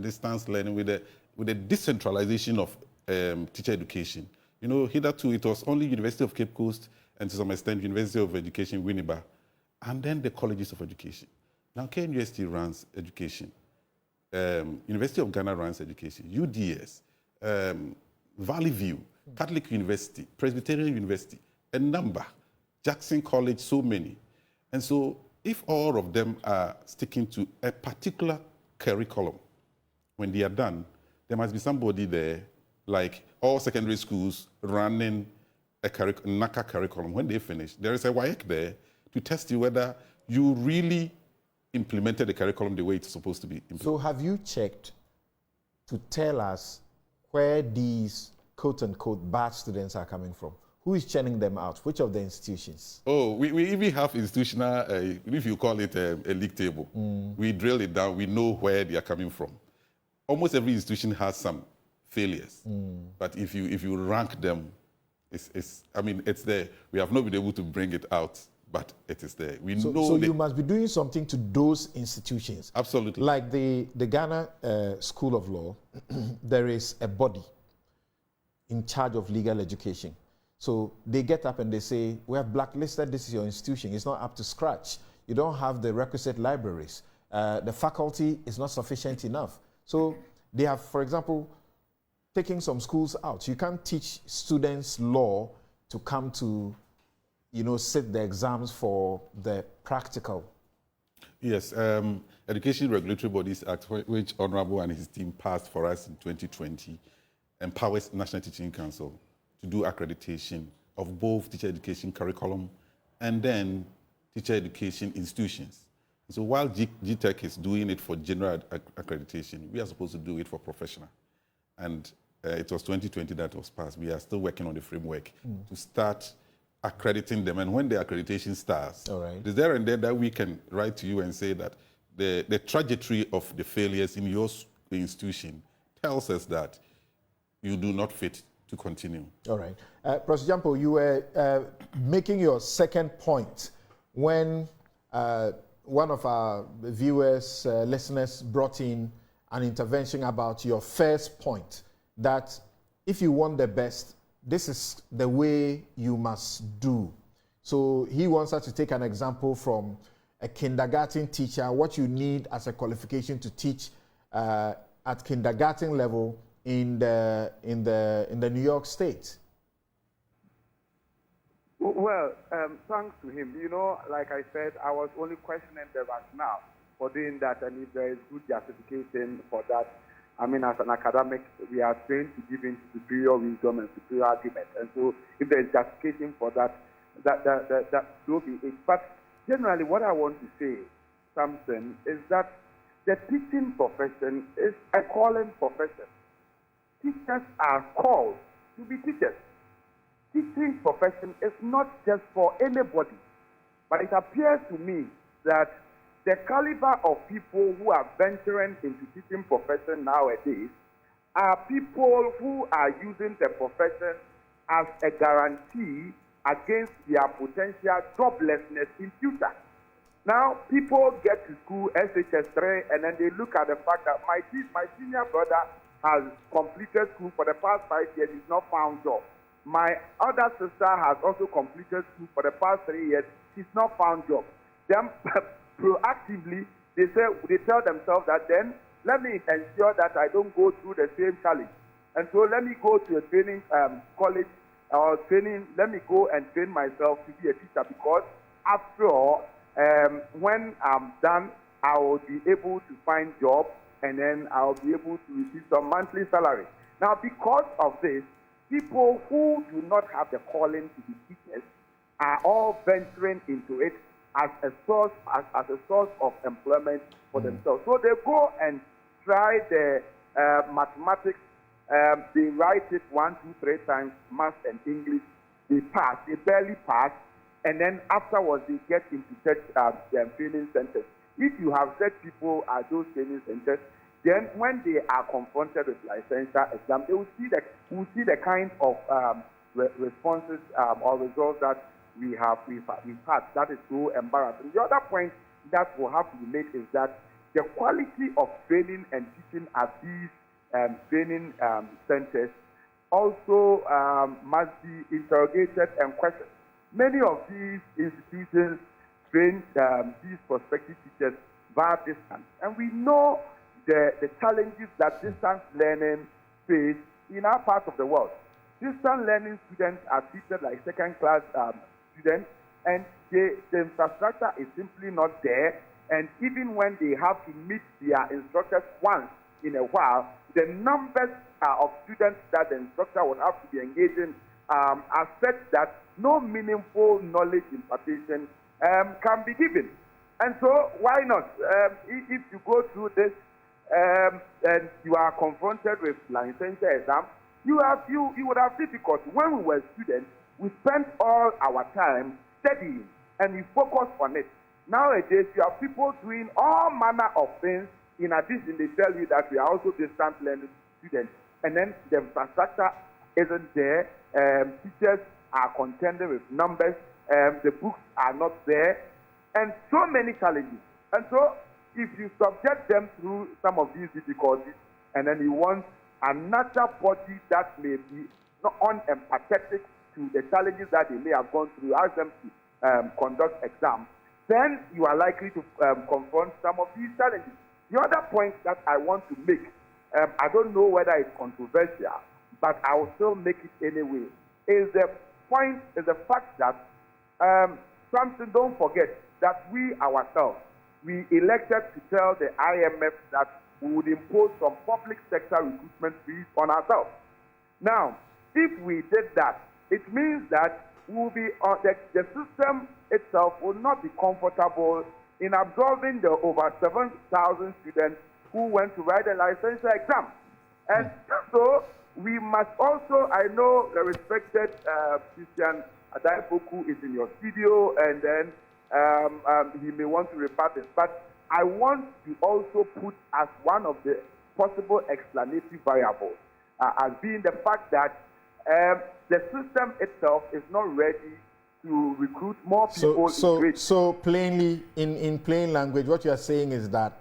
distance learning, with the decentralization of teacher education, you know, hitherto it was only University of Cape Coast and to some extent University of Education, Winneba, and then the colleges of education. Now KNUST runs education. University of Ghana runs education. UDS, Valley View, Catholic University, Presbyterian University, a number, Jackson College, so many. And so if all of them are sticking to a particular curriculum, when they are done, there must be somebody there, like all secondary schools running a NACA curriculum. When they finish, there is a WAEC there to test you whether you really implemented the curriculum the way it's supposed to be implemented. So have you checked to tell us where these quote-unquote bad students are coming from? Who is churning them out? Which of the institutions? Oh, we even have institutional, if you call it a league table. We drill it down. We know where they are coming from. Almost every institution has some failures. But if you rank them, it's there. We have not been able to bring it out, but it is there. So you must be doing something to those institutions. Absolutely. Like the Ghana School of Law, there is a body in charge of legal education. So they get up and they say, we have blacklisted, this is your institution. It's not up to scratch. You don't have the requisite libraries. The faculty is not sufficient enough. So they have, for example, taking some schools out. You can't teach students law to come to, sit the exams for the practical. Yes, Education Regulatory Bodies Act, which Honorable and his team passed for us in 2020, empowers National Teaching Council to do accreditation of both teacher education curriculum and then teacher education institutions. So while GTEC is doing it for general accreditation, we are supposed to do it for professional. And it was 2020 that was passed. We are still working on the framework to start accrediting them. And when the accreditation starts, is there and then that we can write to you and say that the trajectory of the failures in your institution tells us that you do not fit to continue. All right. Professor Jampo, you were making your second point when one of our viewers, listeners, brought in an intervention about your first point, that if you want the best, this is the way you must do. So he wants us to take an example from a kindergarten teacher, what you need as a qualification to teach at kindergarten level in the New York State. Well, thanks to him. You know, like I said, I was only questioning the rationale for doing that, and if there is good justification for that. I mean, as an academic, we are trained to give in superior wisdom and superior argument. And so if there is justification for that so be it. But generally, what I want to say, Samson, is that the teaching profession is a calling profession. Teachers are called to be teachers. Teaching profession is not just for anybody, but it appears to me that the caliber of people who are venturing into teaching profession nowadays are people who are using the profession as a guarantee against their potential joblessness in future. Now, people get to school, SHS3, and then they look at the fact that my senior brother has completed school for the past 5 years, he's not found job. My other sister has also completed school for the past 3 years, she's not found job. Then proactively, they tell themselves that then let me ensure that I don't go through the same challenge. And so let me go to a training college or training, let me go and train myself to be a teacher, because after all, when I'm done, I will be able to find job, and then I'll be able to receive some monthly salary. Now, because of this, people who do not have the calling to be teachers are all venturing into it as a source of employment for themselves. So they go and try the mathematics. They write it 1, 2, 3 times, math and English. They pass. They barely pass, and then afterwards they get into such training centers. If you have such people at those training centers, then when they are confronted with licensure exam, they will see the kind of responses or results that we've had. That is so embarrassing. The other point that will have to be made is that the quality of training and teaching at these training centers also must be interrogated and questioned. Many of these institutions train these prospective teachers via distance, and we know the challenges that distance learning face in our part of the world. Distance learning students are treated like second-class students, and the infrastructure is simply not there. And even when they have to meet their instructors once in a while, the numbers of students that the instructor would have to be engaging are such that no meaningful knowledge impartation can be given. And so why not? If you go through this and you are confronted with licensure exam, you would have difficulty. When we were students, we spent all our time studying and we focused on it. Nowadays, you have people doing all manner of things. In addition, they tell you that we are also distant learning students, and then the infrastructure isn't there. Teachers are contending with numbers. The books are not there, and so many challenges. And so, if you subject them through some of these difficulties, and then you want another body that may be not unempathetic to the challenges that they may have gone through, ask them to conduct exams, then you are likely to confront some of these challenges. The other point that I want to make, I don't know whether it's controversial, but I will still make it anyway, is the fact that, Samson, don't forget that we ourselves, we elected to tell the IMF that we would impose some public sector recruitment fees on ourselves. Now, if we did that, it means that we'll be, the system itself will not be comfortable in absorbing the over 7,000 students who went to write the licensure exam. And so we must also, I know the respected Christian Adaifoku is in your studio, and then he may want to rebut this, but I want to also put as one of the possible explanatory variables as being the fact that the system itself is not ready to recruit more people. So plainly, in plain language, what you are saying is that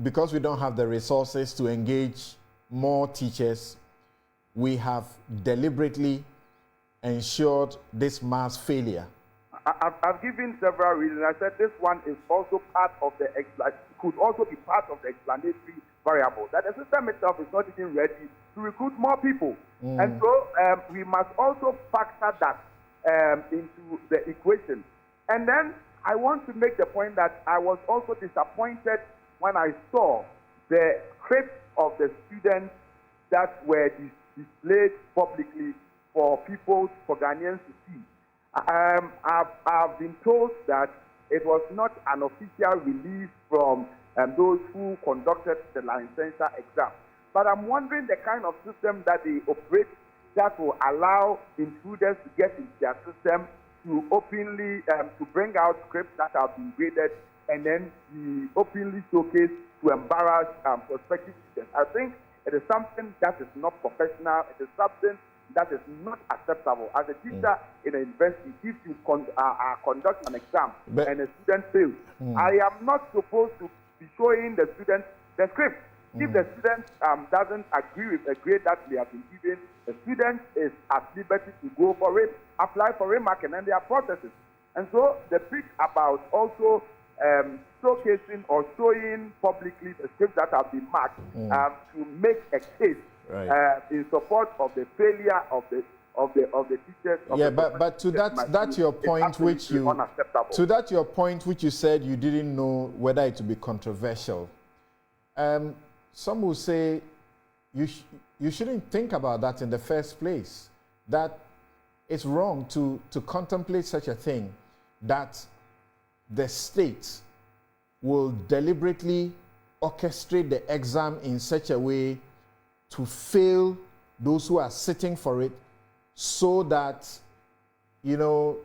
because we don't have the resources to engage more teachers, we have deliberately ensured this mass failure. I've given several reasons. I said this one is also part of the could also be part of the explanatory variable, that the system itself is not even ready to recruit more people. And so we must also factor that into the equation. And then I want to make the point that I was also disappointed when I saw the scripts of the students that were displayed publicly for Ghanaians to see. I've been told that it was not an official release from those who conducted the licensure exam. But I'm wondering the kind of system that they operate that will allow intruders to get into their system to openly to bring out scripts that have been graded and then be openly showcased to embarrass prospective students. I think it is something that is not professional. It is something that is not acceptable. As a teacher in a university, if you conduct an exam and a student fails, I am not supposed to be showing the student the script. If the student doesn't agree with the grade that they have been given, the student is at liberty to go for it, apply for remarking, and there are processes. And so the bit about also showcasing or showing publicly the scripts that have been marked to make a case in support of the failure of the teachers. But to that your point, which you said you didn't know whether it would be controversial. Some will say you shouldn't think about that in the first place. That it's wrong to contemplate such a thing, that the state will deliberately orchestrate the exam in such a way to fail those who are sitting for it, so that, you know,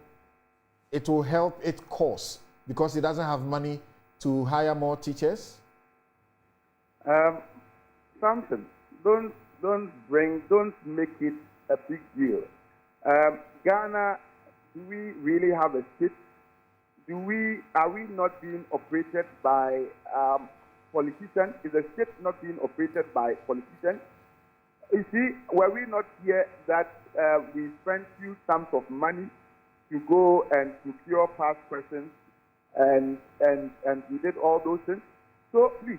it will help its cause because it doesn't have money to hire more teachers? Samson, don't make it a big deal. Ghana, do we really have a state? Are we not being operated by politicians? Is the state not being operated by politicians? You see, were we not here that we spent huge sums of money to go and procure past questions, and we did all those things? So please,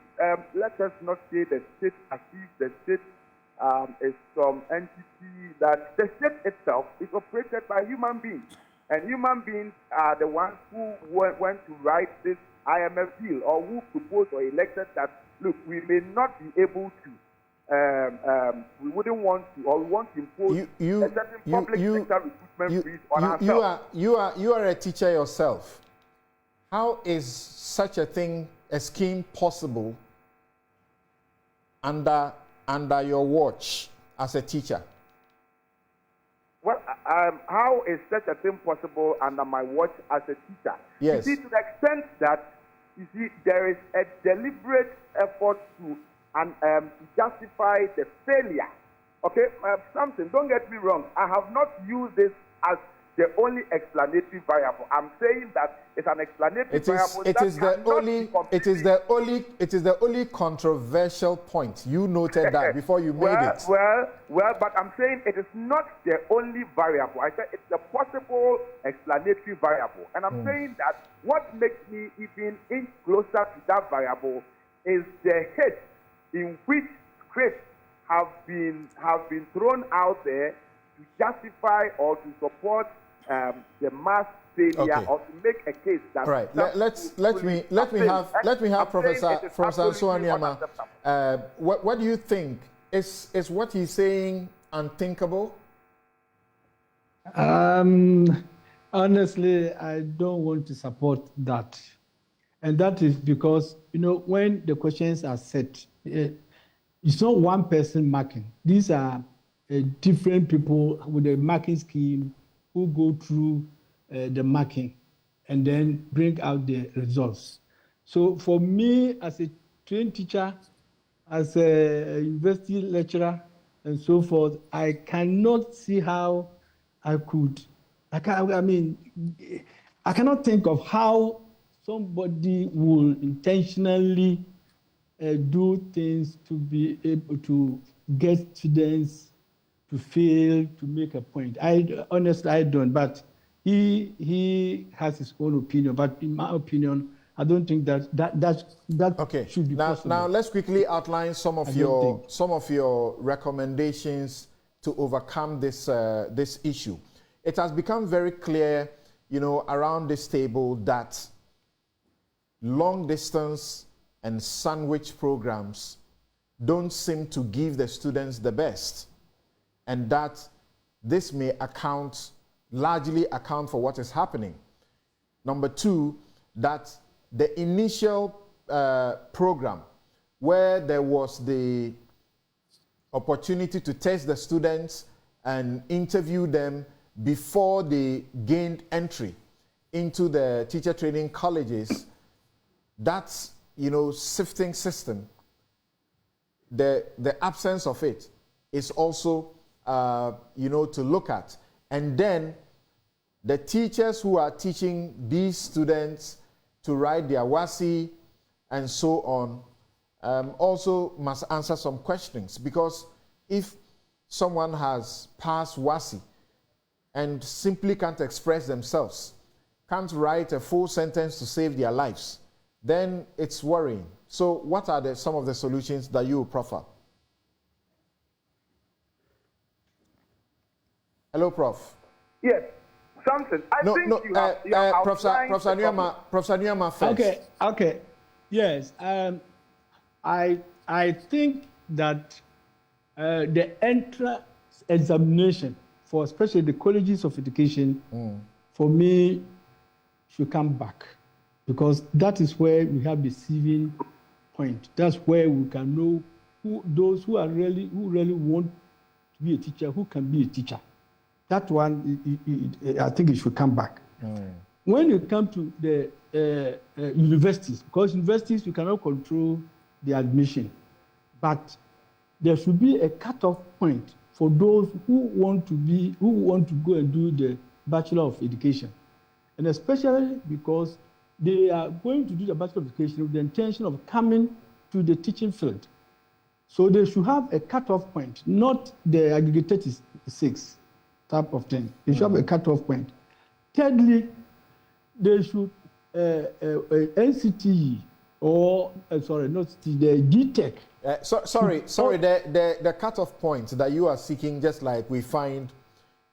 let us not say the state as if the state is some entity that the state itself is operated by human beings. And human beings are the ones who went to write this IMF deal, or who proposed or elected that, look, we may not be able to, we wouldn't want to, or we want to impose a certain public sector recruitment fees on ourselves. You are a teacher yourself. How is such a thing, a scheme, possible under your watch as a teacher? Well, how is such a thing possible under my watch as a teacher? Yes. You see, to the extent that, you see, there is a deliberate effort to justify the failure. Okay, Samson, don't get me wrong. I have not used this as the only explanatory variable. I'm saying that it's an explanatory variable. It is the only controversial point. You noted that before you made it. Well, but I'm saying it is not the only variable. I said it's a possible explanatory variable. And I'm saying that what makes me even inch closer to that variable is the hate in which scripts have been thrown out there to justify or to support the mass failure or to make a case that. All right. Let me have Professor Nsuaniama. What do you think? Is what he's saying unthinkable? Honestly, I don't want to support that. And that is because, when the questions are set, it's not one person marking. These are different people with a marking scheme who go through the marking and then bring out the results. So for me, as a trained teacher, as a university lecturer, and so forth, I cannot see how I cannot think of how somebody will intentionally do things to be able to get students to fail, to make a point. Honestly, I don't, but he has his own opinion. But in my opinion, I don't think that okay. should be possible. Now let's quickly outline some of your recommendations to overcome this this issue. It has become very clear, around this table that long distance and sandwich programs don't seem to give the students the best, and that this may largely account for what is happening. Number two, that the initial program where there was the opportunity to test the students and interview them before they gained entry into the teacher training colleges, that's, sifting system, the absence of it is also, to look at. And then the teachers who are teaching these students to write their WASI and so on also must answer some questions, because if someone has passed WASI and simply can't express themselves, can't write a full sentence to save their lives, then it's worrying. So what are some of the solutions that you proffer? Hello, Prof. Yes, Samson. Professor Newama first. Okay. Yes. I think that the entrance examination for especially the colleges of education, for me, should come back, because that is where we have the receiving point. That's where we can know those who really want to be a teacher, who can be a teacher. That one, I think it should come back. When you come to the universities, because universities, you cannot control the admission, but there should be a cutoff point for those who want to go and do the Bachelor of Education. And especially because they are going to do the Bachelor of Education with the intention of coming to the teaching field. So they should have a cutoff point, not the aggregate 36 type of thing. They should have a cutoff point. Thirdly, they should NCTE or the GTEC. The cutoff point that you are seeking, just like we find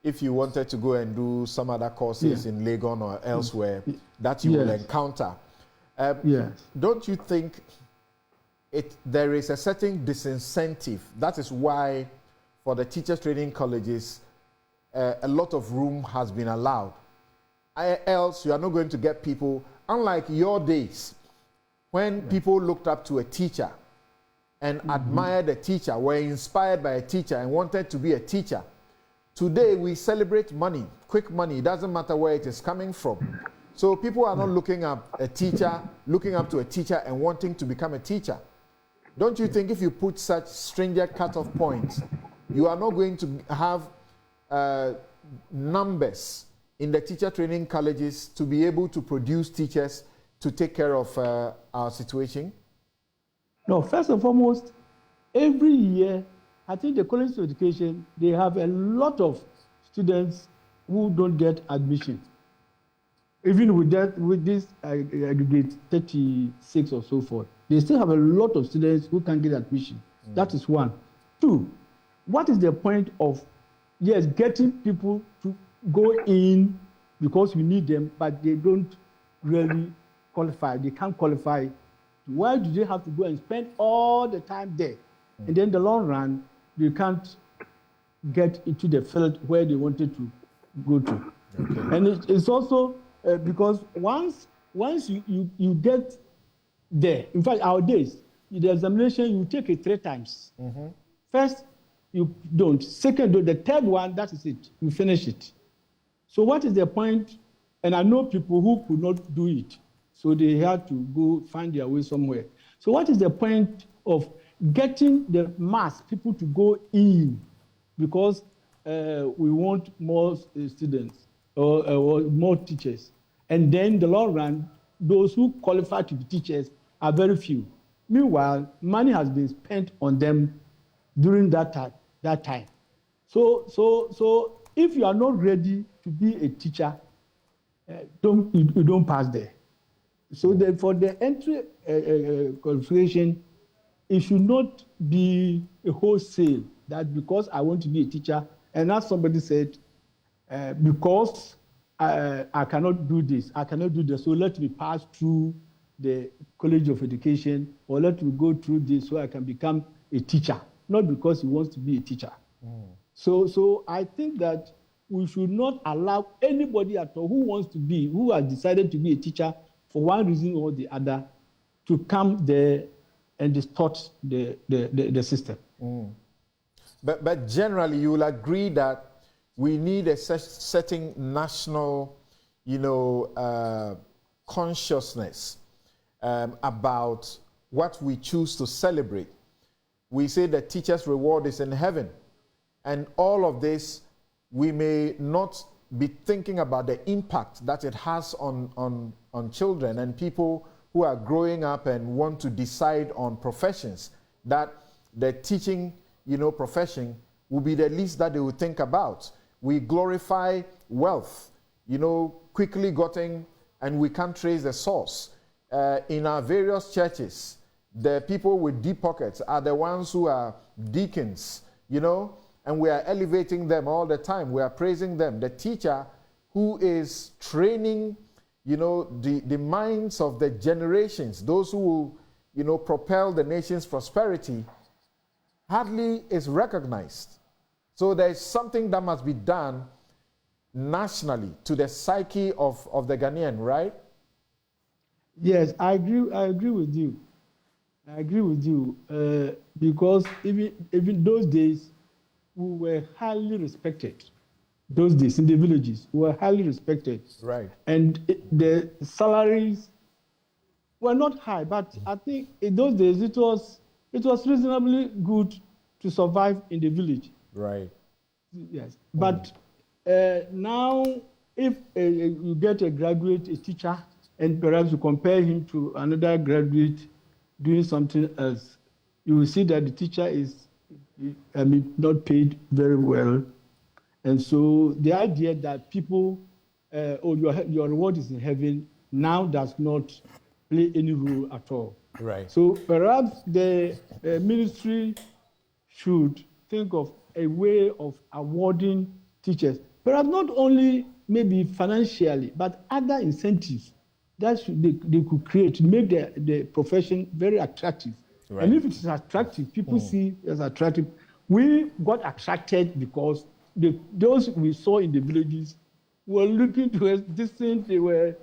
if you wanted to go and do some other courses in Legon or elsewhere, that you will encounter. Don't you think there is a certain disincentive? That is why for the teacher training colleges, a lot of room has been allowed. Else you are not going to get people, unlike your days, when people looked up to a teacher and admired a teacher, were inspired by a teacher and wanted to be a teacher. Today we celebrate money, quick money. It doesn't matter where it is coming from. So people are not looking up to a teacher and wanting to become a teacher. Don't you think if you put such stringent cutoff points, you are not going to have numbers in the teacher training colleges to be able to produce teachers to take care of our situation? No, first and foremost, every year, I think the colleges of education, they have a lot of students who don't get admission. Even with this aggregate 36 or so forth, they still have a lot of students who can't get admission. That is one. Two, what is the point of getting people to go in because we need them, but they don't really qualify. They can't qualify. Why do they have to go and spend all the time there? And then in the long run, they can't get into the field where they wanted to go to. Okay. And it's also because once you get there, in fact, our days, the examination, you take it 3 times. Mm-hmm. First, you don't. Second, the third one, that is it. You finish it. So what is the point? And I know people who could not do it, so they had to go find their way somewhere. So what is the point of getting the mass people to go in? Because we want more students or more teachers. And then in the long run, those who qualify to be teachers are very few. Meanwhile, money has been spent on them during that time. So if you are not ready to be a teacher, you don't pass there. So for the entry qualification, it should not be a wholesale that because I want to be a teacher, and as somebody said, because I cannot do this, so let me pass through the College of Education, or let me go through this so I can become a teacher, not because he wants to be a teacher. Mm. So I think that we should not allow anybody at all who has decided to be a teacher for one reason or the other, to come there and distort the system. Mm. But generally, you will agree that we need a certain national, consciousness about what we choose to celebrate. We say the teacher's reward is in heaven, and all of this, we may not be thinking about the impact that it has on children and people who are growing up and want to decide on professions, that the teaching, profession will be the least that they will think about. We glorify wealth, quickly gotten, and we can't trace the source. In our various churches, the people with deep pockets are the ones who are deacons, and we are elevating them all the time. We are praising them. The teacher who is training, the minds of the generations, those who will, propel the nation's prosperity, hardly is recognized. So there is something that must be done nationally to the psyche of the Ghanaian, right? Yes, I agree with you. Because even those days, we were highly respected. Those days in the villages, we were highly respected. Right. And the salaries were not high, but I think in those days it was reasonably good to survive in the village. Right. Yes. But now, if you get a graduate, a teacher, and perhaps you compare him to another graduate doing something else, you will see that the teacher is not paid very well. And so the idea that people, your reward is in heaven, now does not play any role at all. Right. So perhaps the ministry should think of a way of awarding teachers, perhaps not only maybe financially, but other incentives that they could create to make the profession very attractive. Right. And if it is attractive, people see it as attractive. We got attracted because those we saw in the villages were looking to us distant. They were,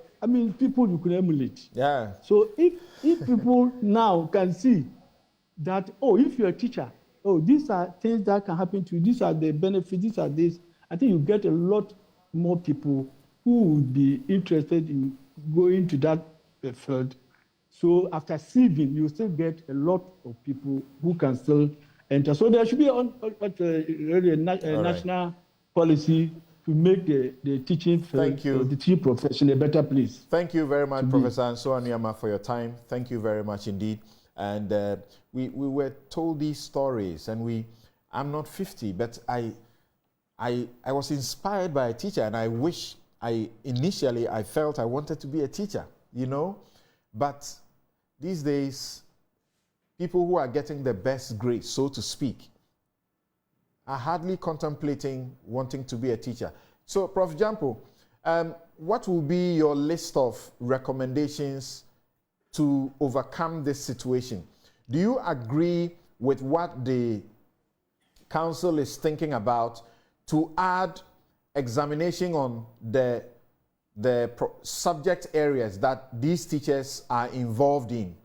people you could emulate. Yeah. So if people now can see that, if you're a teacher, these are things that can happen to you, these are the benefits, these are this, I think you get a lot more people who would be interested in going to that field. So after sieving, you still get a lot of people who can still enter. So there should be a national policy to make the teaching field, the teaching profession a better place. Thank you very much, Professor Anso Anyama, for your time. Thank you very much indeed. And we were told these stories, and I'm not 50, but I was inspired by a teacher, and I wish initially I felt I wanted to be a teacher, but these days, people who are getting the best grades, so to speak, are hardly contemplating wanting to be a teacher. So, Prof. Jampo, what will be your list of recommendations to overcome this situation? Do you agree with what the council is thinking about to add examination on the subject areas that these teachers are involved in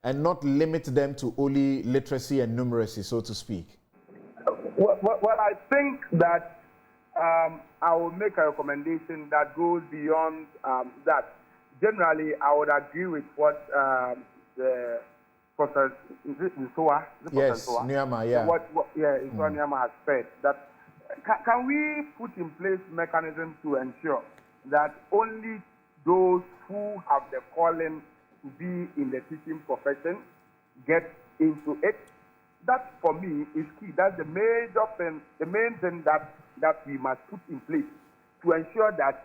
and not limit them to only literacy and numeracy, so to speak? Well, I think that I will make a recommendation that goes beyond that. Generally, I would agree with what the Professor Nsoa, yes, Nyama, yeah. Nyama has said, that can we put in place mechanisms to ensure that only those who have the calling to be in the teaching profession get into it? That, for me, is key. That's the major thing, the main thing that we must put in place to ensure that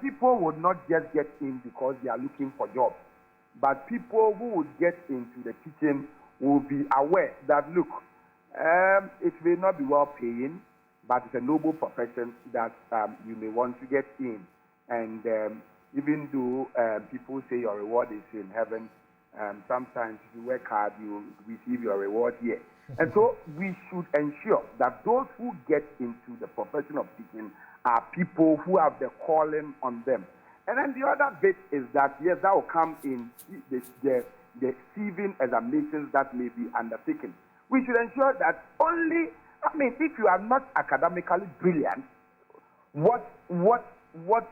people would not just get in because they are looking for jobs, but people who would get into the teaching will be aware that, look, it may not be well paying, but it's a noble profession that you may want to get in. And even though people say your reward is in heaven, sometimes if you work hard, you receive your reward here. And so we should ensure that those who get into the profession of teaching are people who have the calling on them. And then the other bit is that, yes, that will come in the receiving examinations that may be undertaken. We should ensure that only, if you are not academically brilliant, what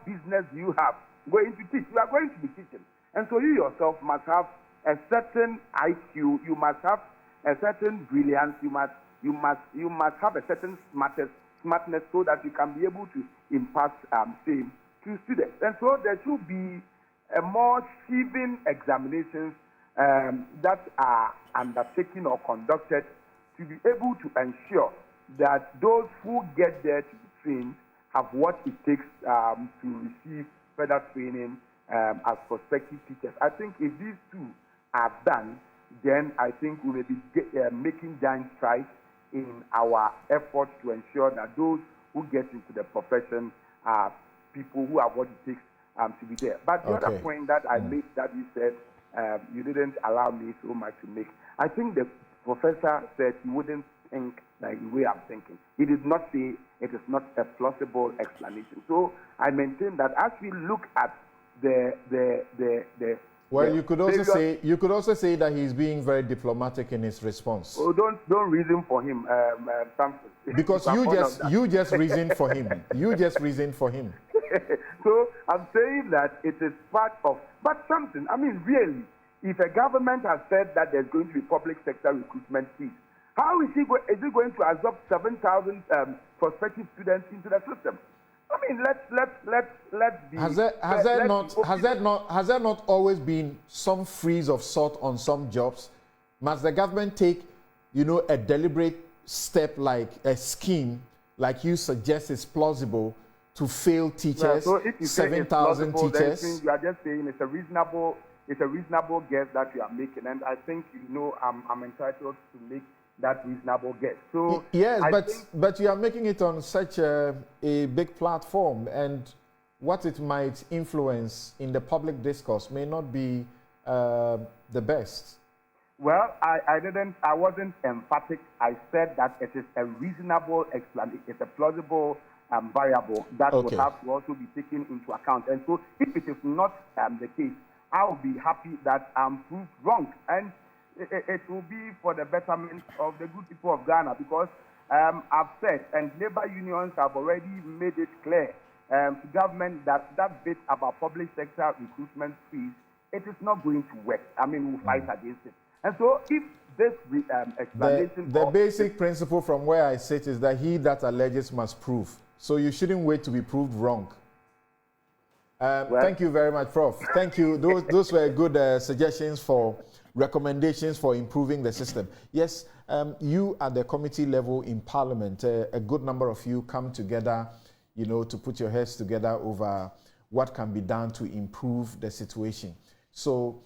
business do you have going to teach? You are going to be teaching. And so you yourself must have a certain IQ, you must have a certain brilliance, you must have a certain smartness so that you can be able to impart same to students. And so there should be more receiving examinations that are undertaken or conducted to be able to ensure that those who get there to be trained have what it takes to receive further training as prospective teachers. I think if these two are done, then I think we may be making giant strides in our efforts to ensure that those who get into the profession are people who have what it takes to be there. But the other point that I made, that you said, you didn't allow me so much to make. I think the professor said he wouldn't think like the way I'm thinking. He did not say it is not a plausible explanation. So I maintain that as we look at you could also say that he's being very diplomatic in his response. Oh, don't reason for him, Samson. Because you just reasoned for him. You just reasoned for him. So I'm saying that it is part of, but something. Really, if a government has said that there's going to be public sector recruitment fees, how is it going to absorb 7,000 prospective students into the system? Let's be. Has there not always been some freeze of sort on some jobs? Must the government take, a deliberate step like a scheme, like you suggest is plausible, to fail teachers? So if you 7,000 teachers. You are just saying it's a reasonable guess that you are making, and I think I'm entitled to make that reasonable guess. So yes, but you are making it on such a big platform, and what it might influence in the public discourse may not be the best. Well, I wasn't emphatic. I said that it is a reasonable explanation. It's a plausible variable that will have to also be taken into account. And so if it is not the case, I will be happy that I'm proved wrong. And it will be for the betterment of the good people of Ghana, because I've said, and labor unions have already made it clear to government that bit about public sector recruitment fees, it is not going to work. We'll fight against it. And so if this explanation... The basic principle from where I sit is that he that alleges must prove. So you shouldn't wait to be proved wrong. Thank you very much, Prof. Thank you. Those were good suggestions for recommendations for improving the system. Yes, you at the committee level in Parliament, a good number of you come together, to put your heads together over what can be done to improve the situation. So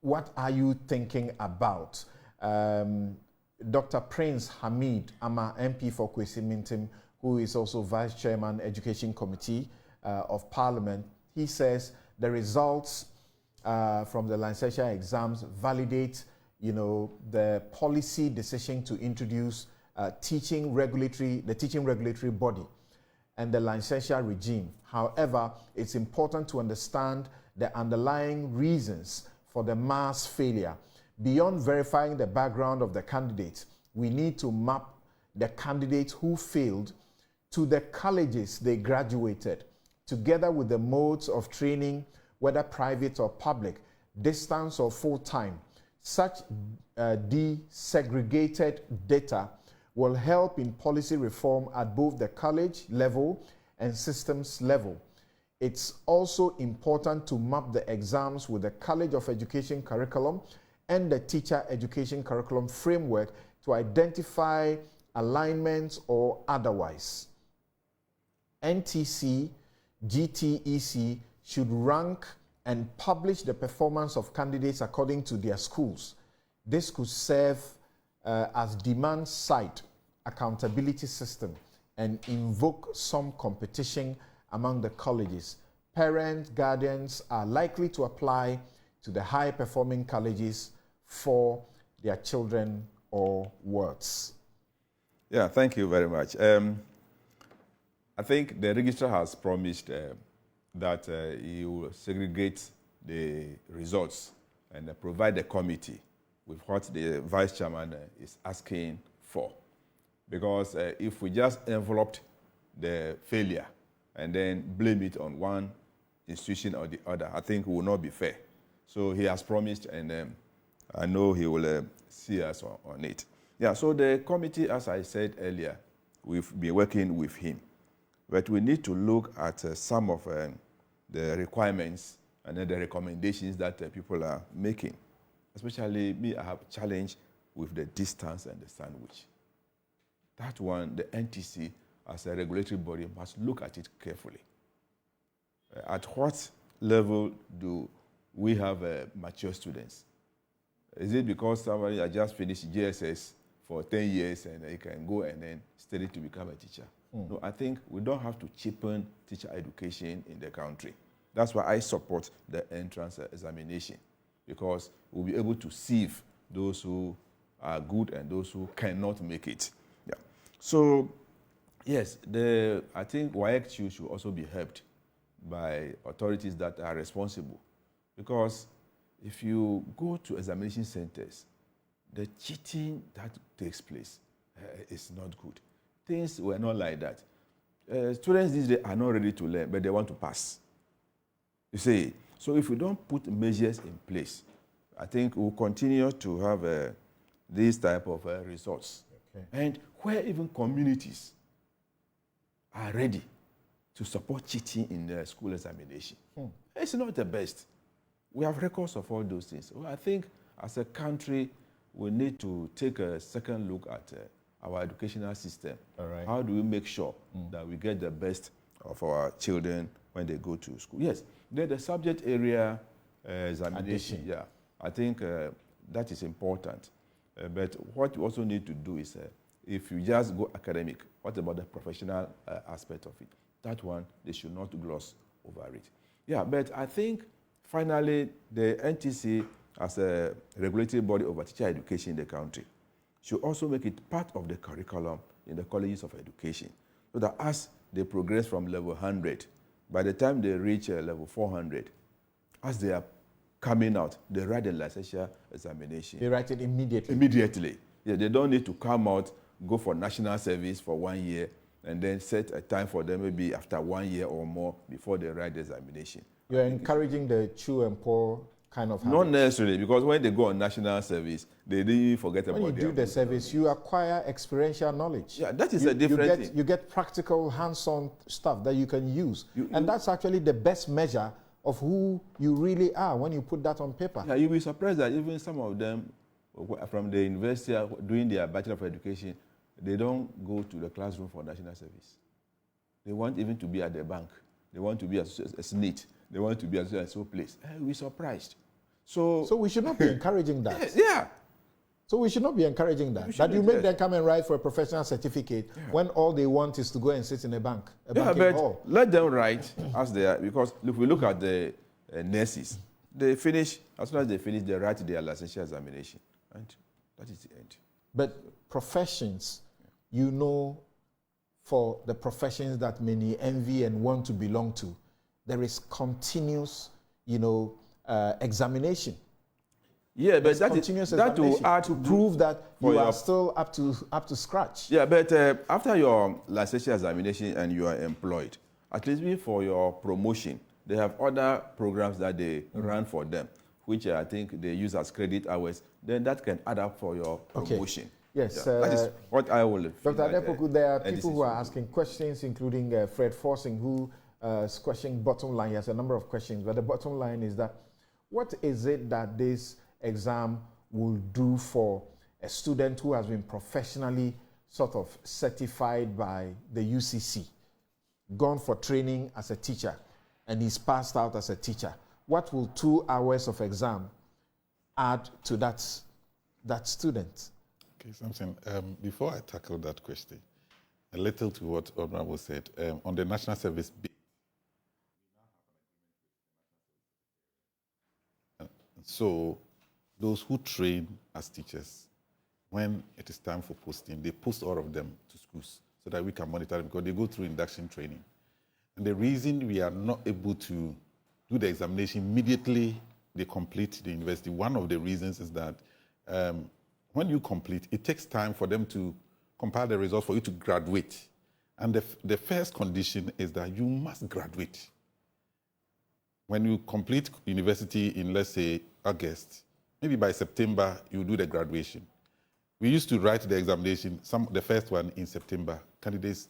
what are you thinking about? Dr. Prince Hamid Ama, MP for Kwesi Mintim, who is also Vice Chairman, Education Committee, of Parliament, he says the results from the licensure exams validate, the policy decision to introduce the teaching regulatory body and the licensure regime. However, it's important to understand the underlying reasons for the mass failure. Beyond verifying the background of the candidates, we need to map the candidates who failed to the colleges they graduated, together with the modes of training, whether private or public, distance or full-time. Such desegregated data will help in policy reform at both the college level and systems level. It's also important to map the exams with the College of Education curriculum and the Teacher Education curriculum framework to identify alignments or otherwise. NTC, GTEC should rank and publish the performance of candidates according to their schools. This could serve as demand-side accountability system and invoke some competition among the colleges. Parents, guardians are likely to apply to the high-performing colleges for their children or wards. Yeah, thank you very much. I think the registrar has promised that he will segregate the results and provide the committee with what the vice chairman is asking for. Because if we just enveloped the failure and then blame it on one institution or the other, I think it will not be fair. So he has promised, and I know he will see us on it. Yeah, so the committee, as I said earlier, we've been working with him. But we need to look at some of the requirements and then the recommendations that people are making. Especially me, I have a challenge with the distance and the sandwich. That one, the NTC, as a regulatory body, must look at it carefully. At what level do we have mature students? Is it because somebody has just finished JSS for 10 years and he can go and then study to become a teacher? No, I think we don't have to cheapen teacher education in the country. That's why I support the entrance examination, because we'll be able to sieve those who are good and those who cannot make it. Yeah. So, yes, I think WAEC should also be helped by authorities that are responsible, because if you go to examination centers, the cheating that takes place is not good. Things were not like that. Students these days are not ready to learn, but they want to pass. You see, so if we don't put measures in place, I think we'll continue to have these type of results. Okay. And where even communities are ready to support cheating in the school examination, it's not the best. We have records of all those things. Well, I think as a country, we need to take a second look at our educational system. All right. How do we make sure that we get the best of our children when they go to school? Yes, then the subject area examination. Yeah, I think that is important. But what you also need to do is, if you just go academic, what about the professional aspect of it? That one, they should not gloss over it. Yeah, but I think finally, the NTC, as a regulatory body over teacher education in the country, should also make it part of the curriculum in the colleges of education, so that as they progress from level 100, by the time they reach level 400, as they are coming out, they write the licensure examination. They write it immediately? Immediately. Yeah, they don't need to come out, go for national service for 1 year, and then set a time for them maybe after 1 year or more before they write the examination. You're encouraging the chew and pour kind of habit? Not necessarily, because when they go on national service, they didn't forget about it. When you do the service, you acquire experiential knowledge. Yeah, that is a different thing. You get practical, hands-on stuff that you can use. And that's actually the best measure of who you really are when you put that on paper. Yeah, you'll be surprised that even some of them from the university doing their Bachelor of Education, they don't go to the classroom for national service. They want even to be at the bank. They want to be at a SNIT. They want to be at so place. We're surprised. So we should not be encouraging that. Yeah. So we should not be encouraging that. That you make them come and write for a professional certificate when all they want is to go and sit in a bank, banking hall. Let them write as they are, because if we look at the nurses, they finish, as soon as they finish, they write their licensure examination. And that is the end. But professions, you know, for the professions that many envy and want to belong to, there is continuous, you know, examination. Yeah, but that will add to prove that you are still up to scratch. Yeah, but after your licensure examination and you are employed, at least for your promotion, they have other programs that they run for them, which I think they use as credit hours. Then that can add up for your promotion. Okay. Yes. Yeah, that is what I will. Dr. Adepoku, there are people who are asking questions, including Fred Forsing, who is questioning bottom line. He has a number of questions, but the bottom line is that what is it that this exam will do for a student who has been professionally sort of certified by the UCC, gone for training as a teacher, and he's passed out as a teacher? What will 2 hours of exam add to that student? Okay, Samson, before I tackle that question, a little to what Honorable said, on the National Service bill, so those who train as teachers, when it is time for posting, they post all of them to schools so that we can monitor them, because they go through induction training. And the reason we are not able to do the examination immediately they complete the university, one of the reasons is that when you complete, it takes time for them to compile the results for you to graduate. And the first condition is that you must graduate. When you complete university in, let's say, August, maybe by September, you do the graduation. We used to write the examination, the first one in September. Candidates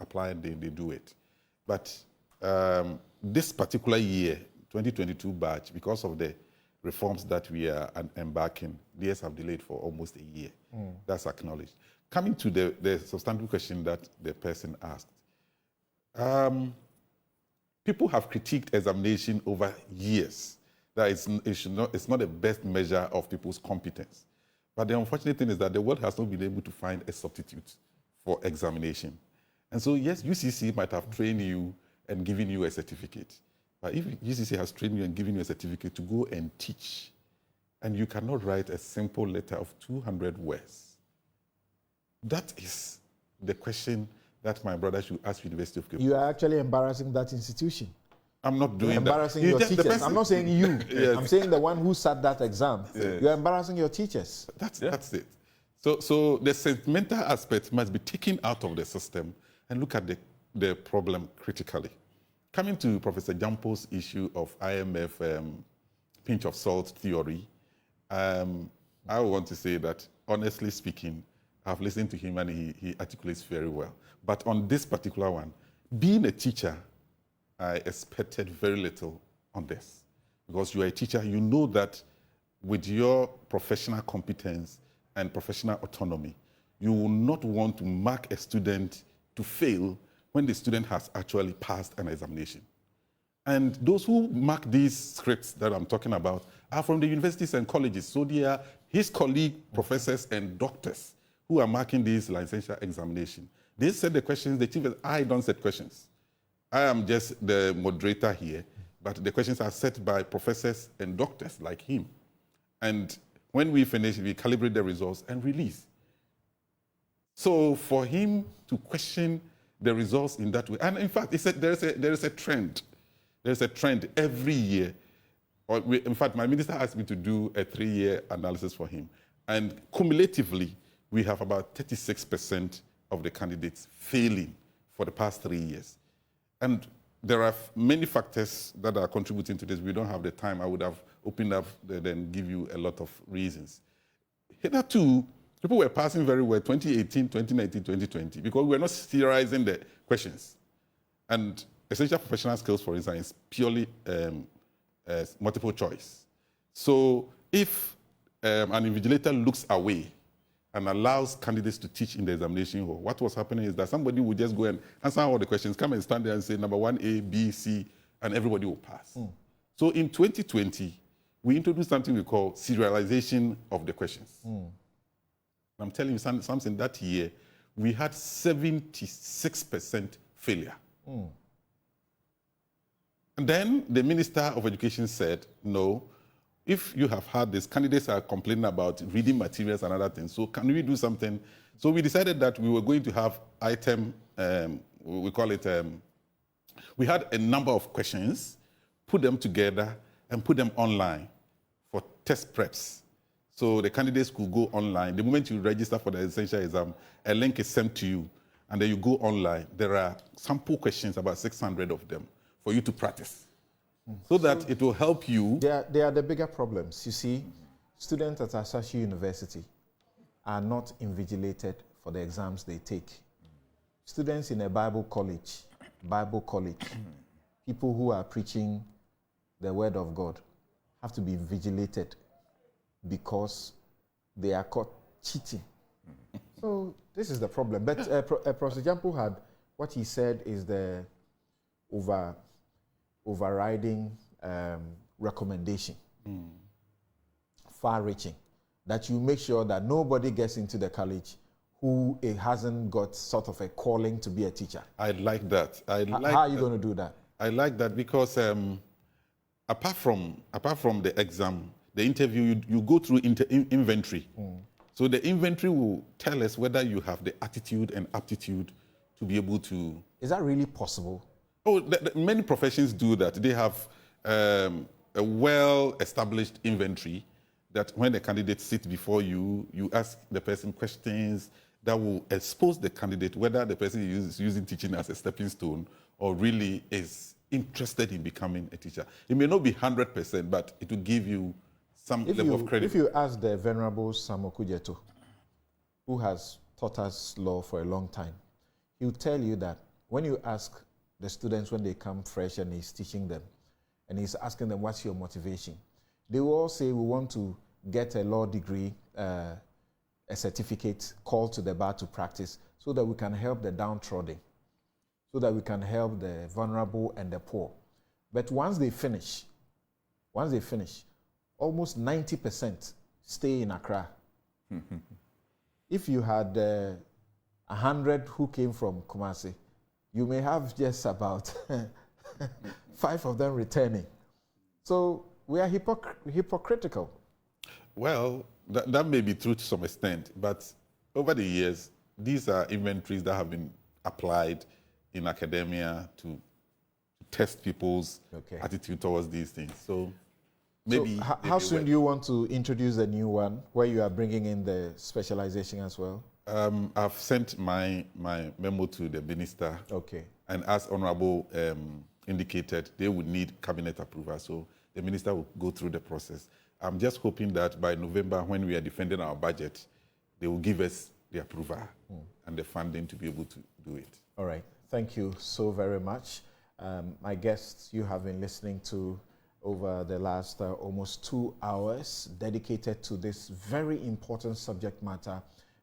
apply and they do it. But this particular year, 2022 batch, because of the reforms that we are embarking, DS have delayed for almost a year. That's acknowledged. Coming to the substantive question that the person asked, people have critiqued examination over years. That it's not the best measure of people's competence. But the unfortunate thing is that the world has not been able to find a substitute for examination. And so, yes, UCC might have trained you and given you a certificate. But if UCC has trained you and given you a certificate to go and teach, and you cannot write a simple letter of 200 words, that is the question that my brother should ask University of Cape Town. You are actually embarrassing that institution. I'm not doing embarrassing that. Your teachers. I'm not saying you. Yes. I'm saying the one who sat that exam. Yes. You're embarrassing your teachers. That's it. So the sentimental aspect must be taken out of the system and look at the problem critically. Coming to Professor Jampo's issue of IMF pinch of salt theory, I want to say that, honestly speaking, I've listened to him and he articulates very well. But on this particular one, being a teacher, I expected very little on this. Because you are a teacher, you know that with your professional competence and professional autonomy, you will not want to mark a student to fail when the student has actually passed an examination. And those who mark these scripts that I'm talking about are from the universities and colleges. So they are his colleague professors and doctors who are marking these licensure examination. They set the questions, the chief says, I don't set questions. I am just the moderator here, but the questions are set by professors and doctors like him. And when we finish, we calibrate the results and release. So for him to question the results in that way, and in fact, there is a trend. There's a trend every year. In fact, my minister asked me to do a 3-year analysis for him. And cumulatively, we have about 36% of the candidates failing for the past 3 years. And there are many factors that are contributing to this. We don't have the time. I would have opened up and give you a lot of reasons. Hitherto, people were passing very well 2018, 2019, 2020, because we were not serializing the questions. And essential professional skills, for instance, is purely multiple choice. So if an invigilator looks away and allows candidates to teach in the examination hall, what was happening is that somebody would just go and answer all the questions, come and stand there and say number 1, A, B, C, and everybody will pass. So in 2020, we introduced something we call serialization of the questions. I'm telling you something, that year, we had 76% failure. And then the Minister of Education said, no, if you have had this, candidates are complaining about reading materials and other things, so can we do something? So we decided that we were going to have we call it, we had a number of questions, put them together and put them online for test preps. So the candidates could go online. The moment you register for the Licensure exam, a link is sent to you, and then you go online. There are sample questions, about 600 of them, for you to practice, so that it will help you. They are the bigger problems. You see, students at Ashin University are not invigilated for the exams they take. Students in a Bible college, people who are preaching the word of God have to be invigilated because they are caught cheating. So this is the problem. But Professor Jampo had, what he said is the overriding recommendation, far-reaching, that you make sure that nobody gets into the college who hasn't got sort of a calling to be a teacher. I like that. How are you going to do that? I like that because apart from the exam, the interview, you go through inventory. So the inventory will tell us whether you have the attitude and aptitude to be able to... Is that really possible? Oh, many professions do that. They have a well-established inventory that when the candidate sits before you, you ask the person questions that will expose the candidate whether the person is using teaching as a stepping stone or really is interested in becoming a teacher. It may not be 100%, but it will give you some level of credit. If you ask the Venerable Sam Okujeto, who has taught us law for a long time, he will tell you that when you ask the students when they come fresh and he's teaching them, and he's asking them, what's your motivation? They will all say, we want to get a law degree, a certificate, called to the bar to practice, so that we can help the downtrodden, so that we can help the vulnerable and the poor. But once they finish, almost 90% stay in Accra. If you had 100 who came from Kumasi, you may have just about 5 of them returning. So we are hypocritical. Well, that may be true to some extent, but over the years, these are inventories that have been applied in academia to test people's attitude towards these things. So maybe... So how soon do you want to introduce a new one where you are bringing in the specialization as well? I've sent my memo to the minister. Okay. And as Honorable indicated, they would need cabinet approval. So the minister will go through the process. I'm just hoping that by November, when we are defending our budget, they will give us the approval and the funding to be able to do it. All right. Thank you so very much. My guests you have been listening to over the last almost 2 hours dedicated to this very important subject matter.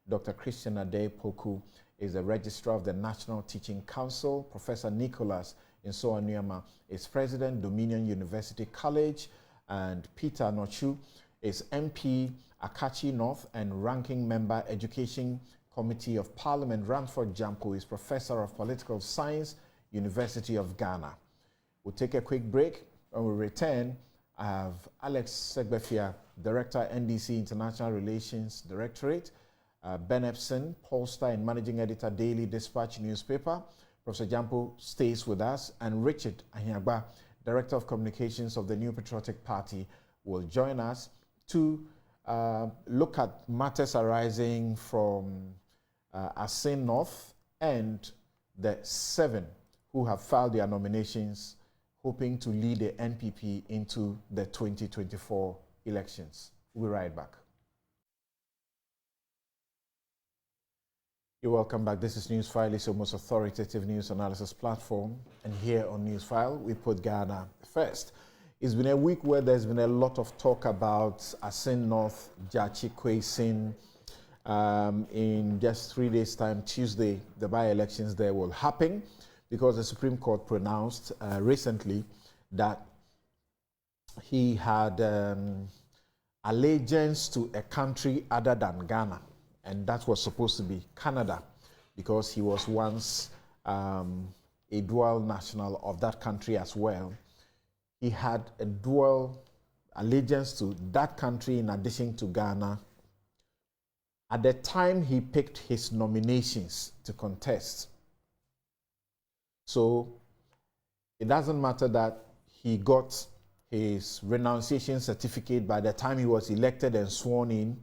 Dr. Christian Ade-Poku is the Registrar of the National Teaching Council. Professor Nicholas Nsoa-Nuyama is President, Dominion University College. And Peter Nochu is MP, Assin North, and Ranking Member, Education Committee of Parliament. Ramford Jampo is Professor of Political Science, University of Ghana. We'll take a quick break. When we return, I have Alex Segbefia, Director, NDC International Relations Directorate, Ben Epson, pollster and Managing Editor, Daily Dispatch newspaper. Professor Jampo stays with us, and Richard Ahiagba, Director of Communications of the New Patriotic Party, will join us to look at matters arising from Assin North and the 7 who have filed their nominations, hoping to lead the NPP into the 2024 elections. We'll be right back. You're welcome back. This is Newsfile. It's your most authoritative news analysis platform. And here on Newsfile, we put Ghana first. It's been a week where there's been a lot of talk about Assin North, Jachi Kwesin. In just 3 days' time, Tuesday, the by-elections there will happen because the Supreme Court pronounced recently that he had allegiance to a country other than Ghana, and that was supposed to be Canada, because he was once a dual national of that country as well. He had a dual allegiance to that country in addition to Ghana. At the time he picked his nominations to contest. So it doesn't matter that he got his renunciation certificate by the time he was elected and sworn in.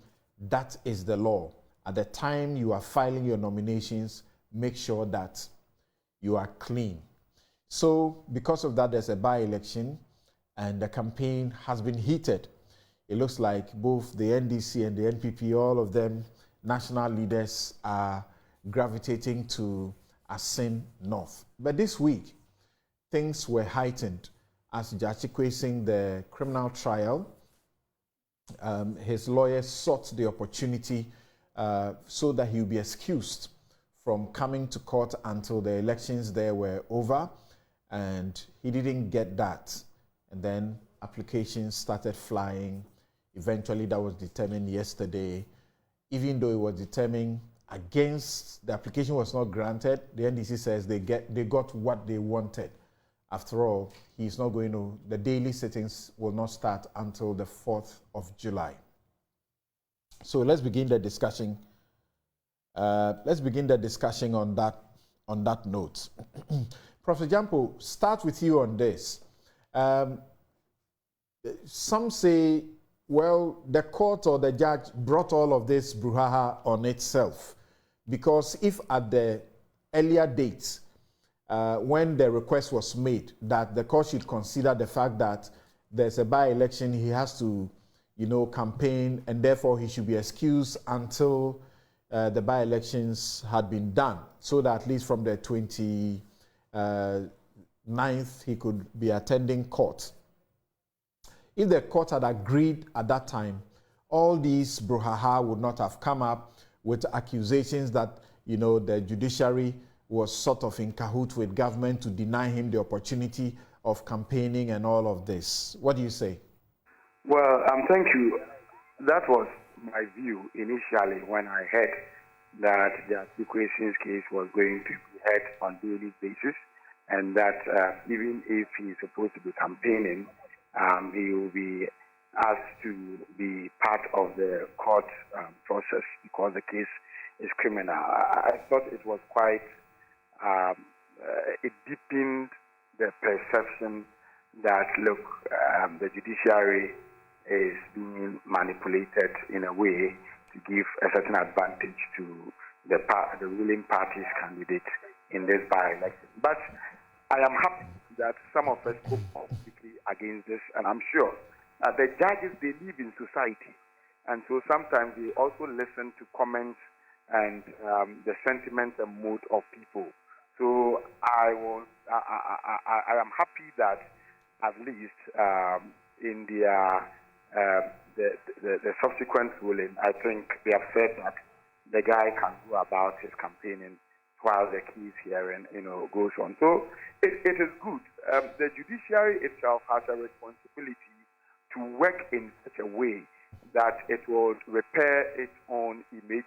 That is the law. At the time you are filing your nominations, make sure that you are clean. So because of that, there's a by-election, and the campaign has been heated. It looks like both the NDC and the NPP, all of them, national leaders, are gravitating to Assin North. But this week, things were heightened as Judge Ikwesing, the criminal trial, his lawyers sought the opportunity so that he would be excused from coming to court until the elections there were over, and he didn't get that. And then applications started flying. Eventually that was determined yesterday. Even though it was determined against, the application was not granted, the NDC says they got what they wanted. After all, he's not going to, the daily sittings will not start until the 4th of July. So let's begin the discussion. On that note. Professor Jampo, start with you on this. Some say, well, the court or the judge brought all of this brouhaha on itself, because if at the earlier date, when the request was made that the court should consider the fact that there's a by-election, he has to, campaign, and therefore he should be excused until the by-elections had been done, so that at least from the 29th he could be attending court. If the court had agreed at that time, all these brouhaha would not have come up with accusations that, the judiciary was sort of in cahoots with government to deny him the opportunity of campaigning and all of this. What do you say? Well, thank you. That was my view initially when I heard that Judge Ikwesing's case was going to be heard on a daily basis, and that even if he's supposed to be campaigning, he will be asked to be part of the court process because the case is criminal. I thought it was quite, it deepened the perception that, look, the judiciary is being manipulated in a way to give a certain advantage to the ruling party's candidate in this by-election. But I am happy that some of us spoke publicly against this, and I'm sure that the judges, they live in society, and so sometimes they also listen to comments and the sentiments and mood of people. So I am happy that at least in the subsequent ruling, I think they have said that the guy can go about his campaigning while the case hearing, goes on. So it is good. The judiciary itself has a responsibility to work in such a way that it will repair its own image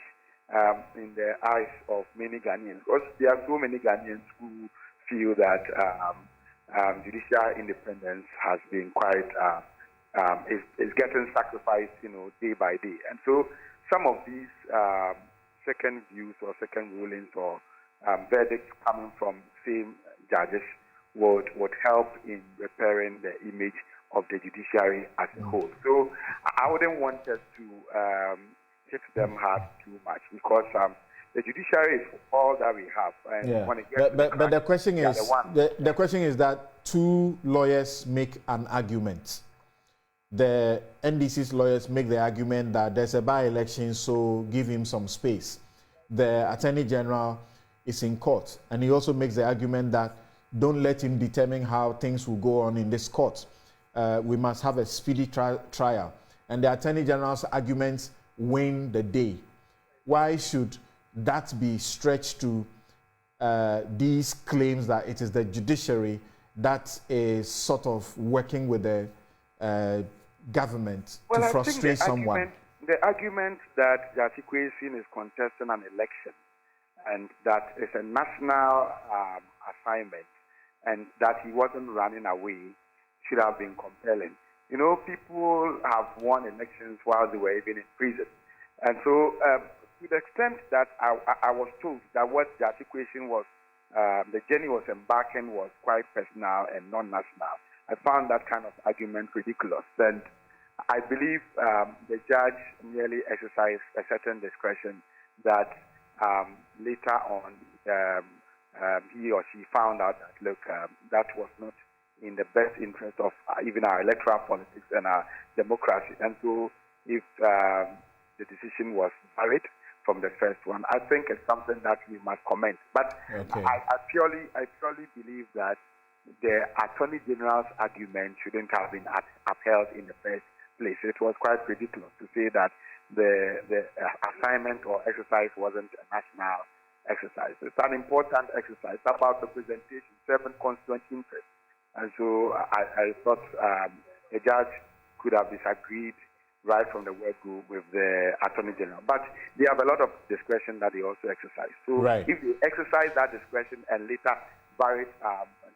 in the eyes of many Ghanaians. Because there are so many Ghanaians who feel that judicial independence has been quite, is getting sacrificed, day by day. And so some of these second views or second rulings or verdicts coming from same judges would help in repairing the image of the judiciary as a whole. So I wouldn't want us to hit them hard too much, because the judiciary is all that we have. And when it gets but the question is, the question is that two lawyers make an argument. The NDC's lawyers make the argument that there's a by-election, so give him some space. The Attorney General is in court, and he also makes the argument that don't let him determine how things will go on in this court. We must have a speedy trial. And the Attorney General's arguments win the day. Why should that be stretched to these claims that it is the judiciary that is sort of working with the government well, to I frustrate think someone? The argument that Gatekeeping is contesting an election and that it's a national assignment and that he wasn't running away should have been compelling. You know, people have won elections while they were even in prison. And so to the extent that I was told that what the articulation was, the journey was embarking was quite personal and non-national, I found that kind of argument ridiculous. And I believe the judge merely exercised a certain discretion that later on he or she found out that, look, that was not in the best interest of even our electoral politics and our democracy. And so if the decision was valid from the first one, I think it's something that we must comment. But okay. I purely believe that the Attorney General's argument shouldn't have been upheld in the first place. It was quite ridiculous to say that the assignment or exercise wasn't a national exercise. It's an important exercise about representation, 7 constituent interests. And so I thought the judge could have disagreed right from the word go with the Attorney General. But they have a lot of discretion that they also exercise. So right. If they exercise that discretion and later vary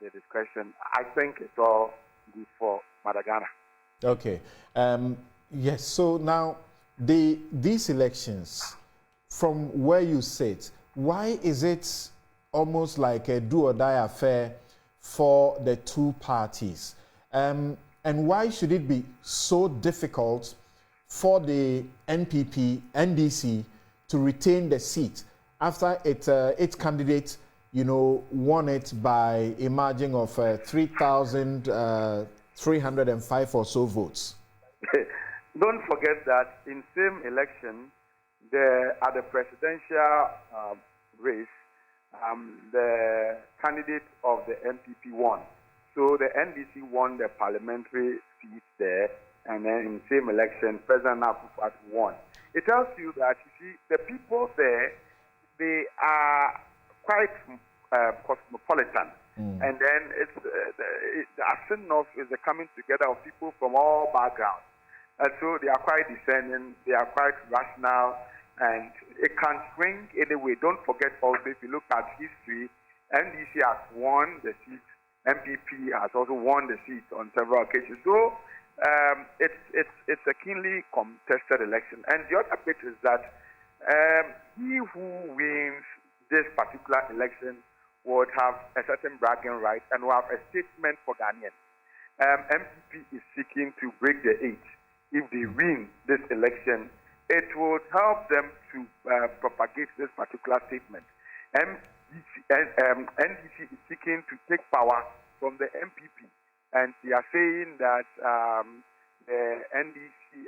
the discretion, I think it's all good for Madagascar. Okay. Yes, so now these elections, from where you sit, why is it almost like a do-or-die affair for the two parties? And why should it be so difficult for the NPP, NDC, to retain the seat after its candidate, won it by a margin of 3,305 or so votes? Don't forget that in same election, at the presidential race, the candidate of the NPP won. So the NDC won the parliamentary seat there, and then in the same election, President Akufo-Addo won. It tells you that, you see, the people there, they are quite cosmopolitan. And then the Assin North is the coming together of people from all backgrounds. And so they are quite discerning, they are quite rational, and it can swing anyway. Don't forget also, if you look at history, NDC has won the seat, NPP has also won the seat on several occasions. So it's a keenly contested election. And the other bit is that he who wins this particular election would have a certain bragging right and will have a statement for Ghanaians. NPP is seeking to break the 8. If they win this election, it would help them to propagate this particular statement. NDC is seeking to take power from the NPP, and they are saying that the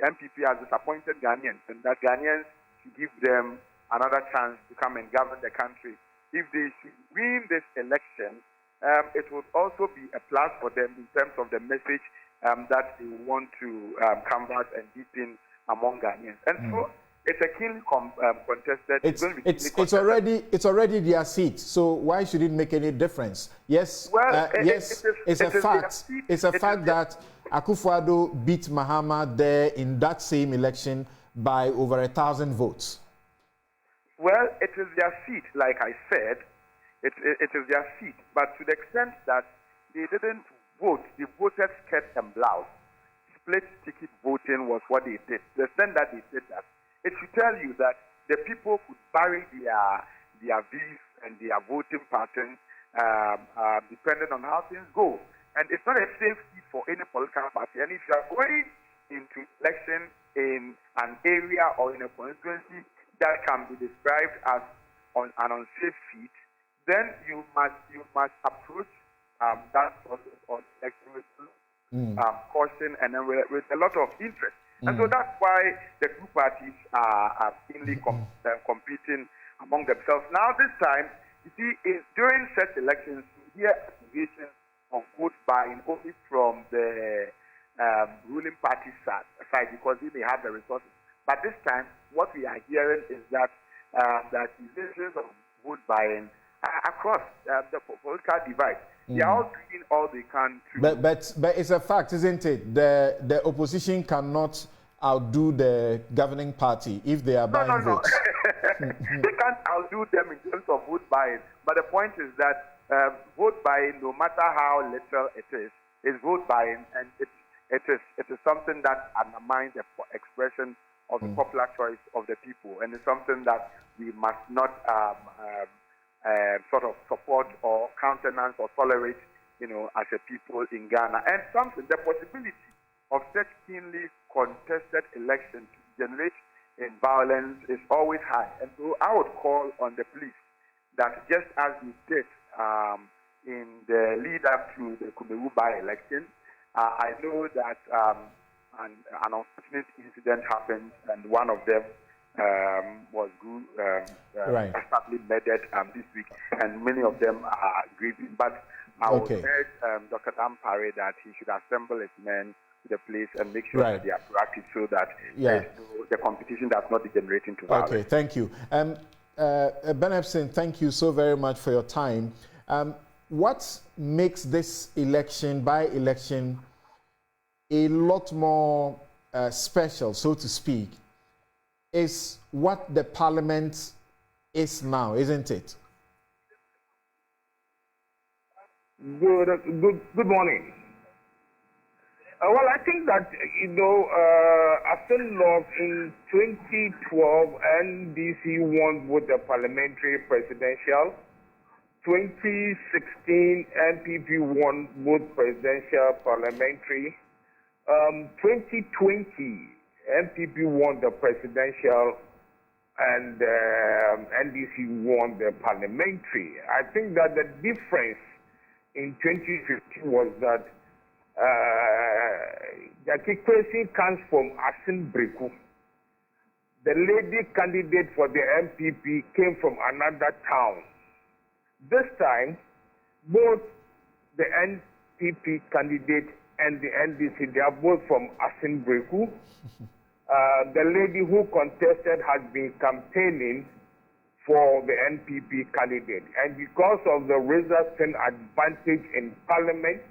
NPP has disappointed Ghanaians, and that Ghanaians should give them another chance to come and govern the country. If they should win this election, it would also be a plus for them in terms of the message that they want to canvass and deepen among Ghanaians. And so it's a keenly contested. It's already their seat. So why should it make any difference? Yes, well, it's a fact. It's a fact that Akufo-Addo beat Mahama there in that same election by over 1,000 votes. Well, it is their seat, like I said. It is their seat. But to the extent that they didn't vote, they voted skirt and blouse. Split ticket voting was what they did. The extent that they did that, it should tell you that the people could vary their views and their voting patterns depending on how things go. And it's not a safe seat for any political party. And if you are going into election in an area or in a constituency that can be described as an unsafe seat, then you must approach that sort of election with caution and then with a lot of interest. And so that's why the two parties are keenly competing among themselves. Now this time, you see, during such elections, you hear accusations of vote buying only from the ruling party side because they may have the resources. But this time, what we are hearing is that the accusations of vote buying across, political divide. They are all doing all they can to... But it's a fact, isn't it? The opposition cannot outdo the governing party if they are buying votes. They can't outdo them in terms of vote buying. But the point is that vote buying, no matter how little it is vote buying, and it is something that undermines the expression of the popular choice of the people, and it's something that we must not sort of support or countenance or tolerate, as a people in Ghana. And something, the possibility of such keenly contested elections to generate in violence is always high. And so I would call on the police that just as we did in the lead up to the Kumeru by-election, I know that an unfortunate incident happened, and one of them was sadly murdered this week, and many of them are grieving. But I would urge Dr. Dampare that he should assemble his men to the place and make sure that they are proactive, so that the competition does not degenerate into violence. Okay, thank you. Ben Epson, thank you so very much for your time. What makes this by-election, a lot more special, so to speak, is what the parliament is now, isn't it? Good morning. Well, I think that, Assin North in 2012, NDC won with the parliamentary presidential. 2016, NPP won both presidential parliamentary. 2020, NPP won the presidential, and NDC won the parliamentary. I think that the difference in 2015 was that the accreditation comes from Assin Breku. The lady candidate for the NPP came from another town. This time, both the NPP candidate and the NDC, they are both from Assin Breku. The lady who contested has been campaigning for the NPP candidate. And because of the resultant advantage in Parliament,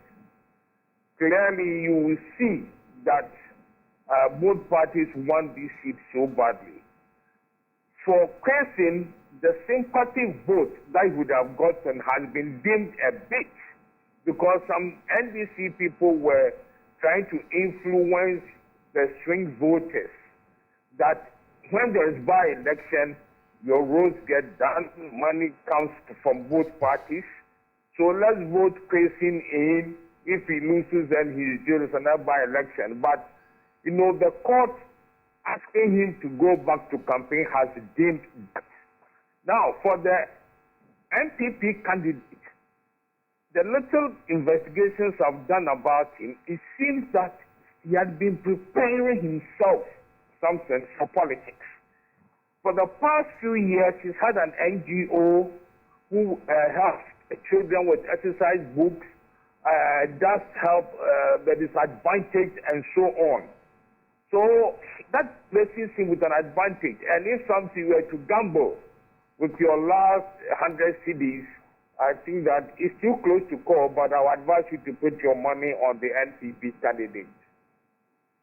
clearly you will see that both parties won this seat so badly. For Crescent, the sympathy vote that he would have gotten has been dimmed a bit, because some NDC people were trying to influence the swing voters that when there is by-election, your roads get done, money comes from both parties. So let's vote Crescent in. If he loses, then he is jailed for another by-election. But, the court asking him to go back to campaign has dimmed that. Now, for the NPP candidate, the little investigations I've done about him, it seems that he had been preparing himself something for politics. For the past few years, he's had an NGO who helps children with exercise books, does help the disadvantaged, and so on. So that places him with an advantage. And if something were to gamble with your last 100 CDs, I think that it's too close to call, but I would advise you to put your money on the NPP candidate.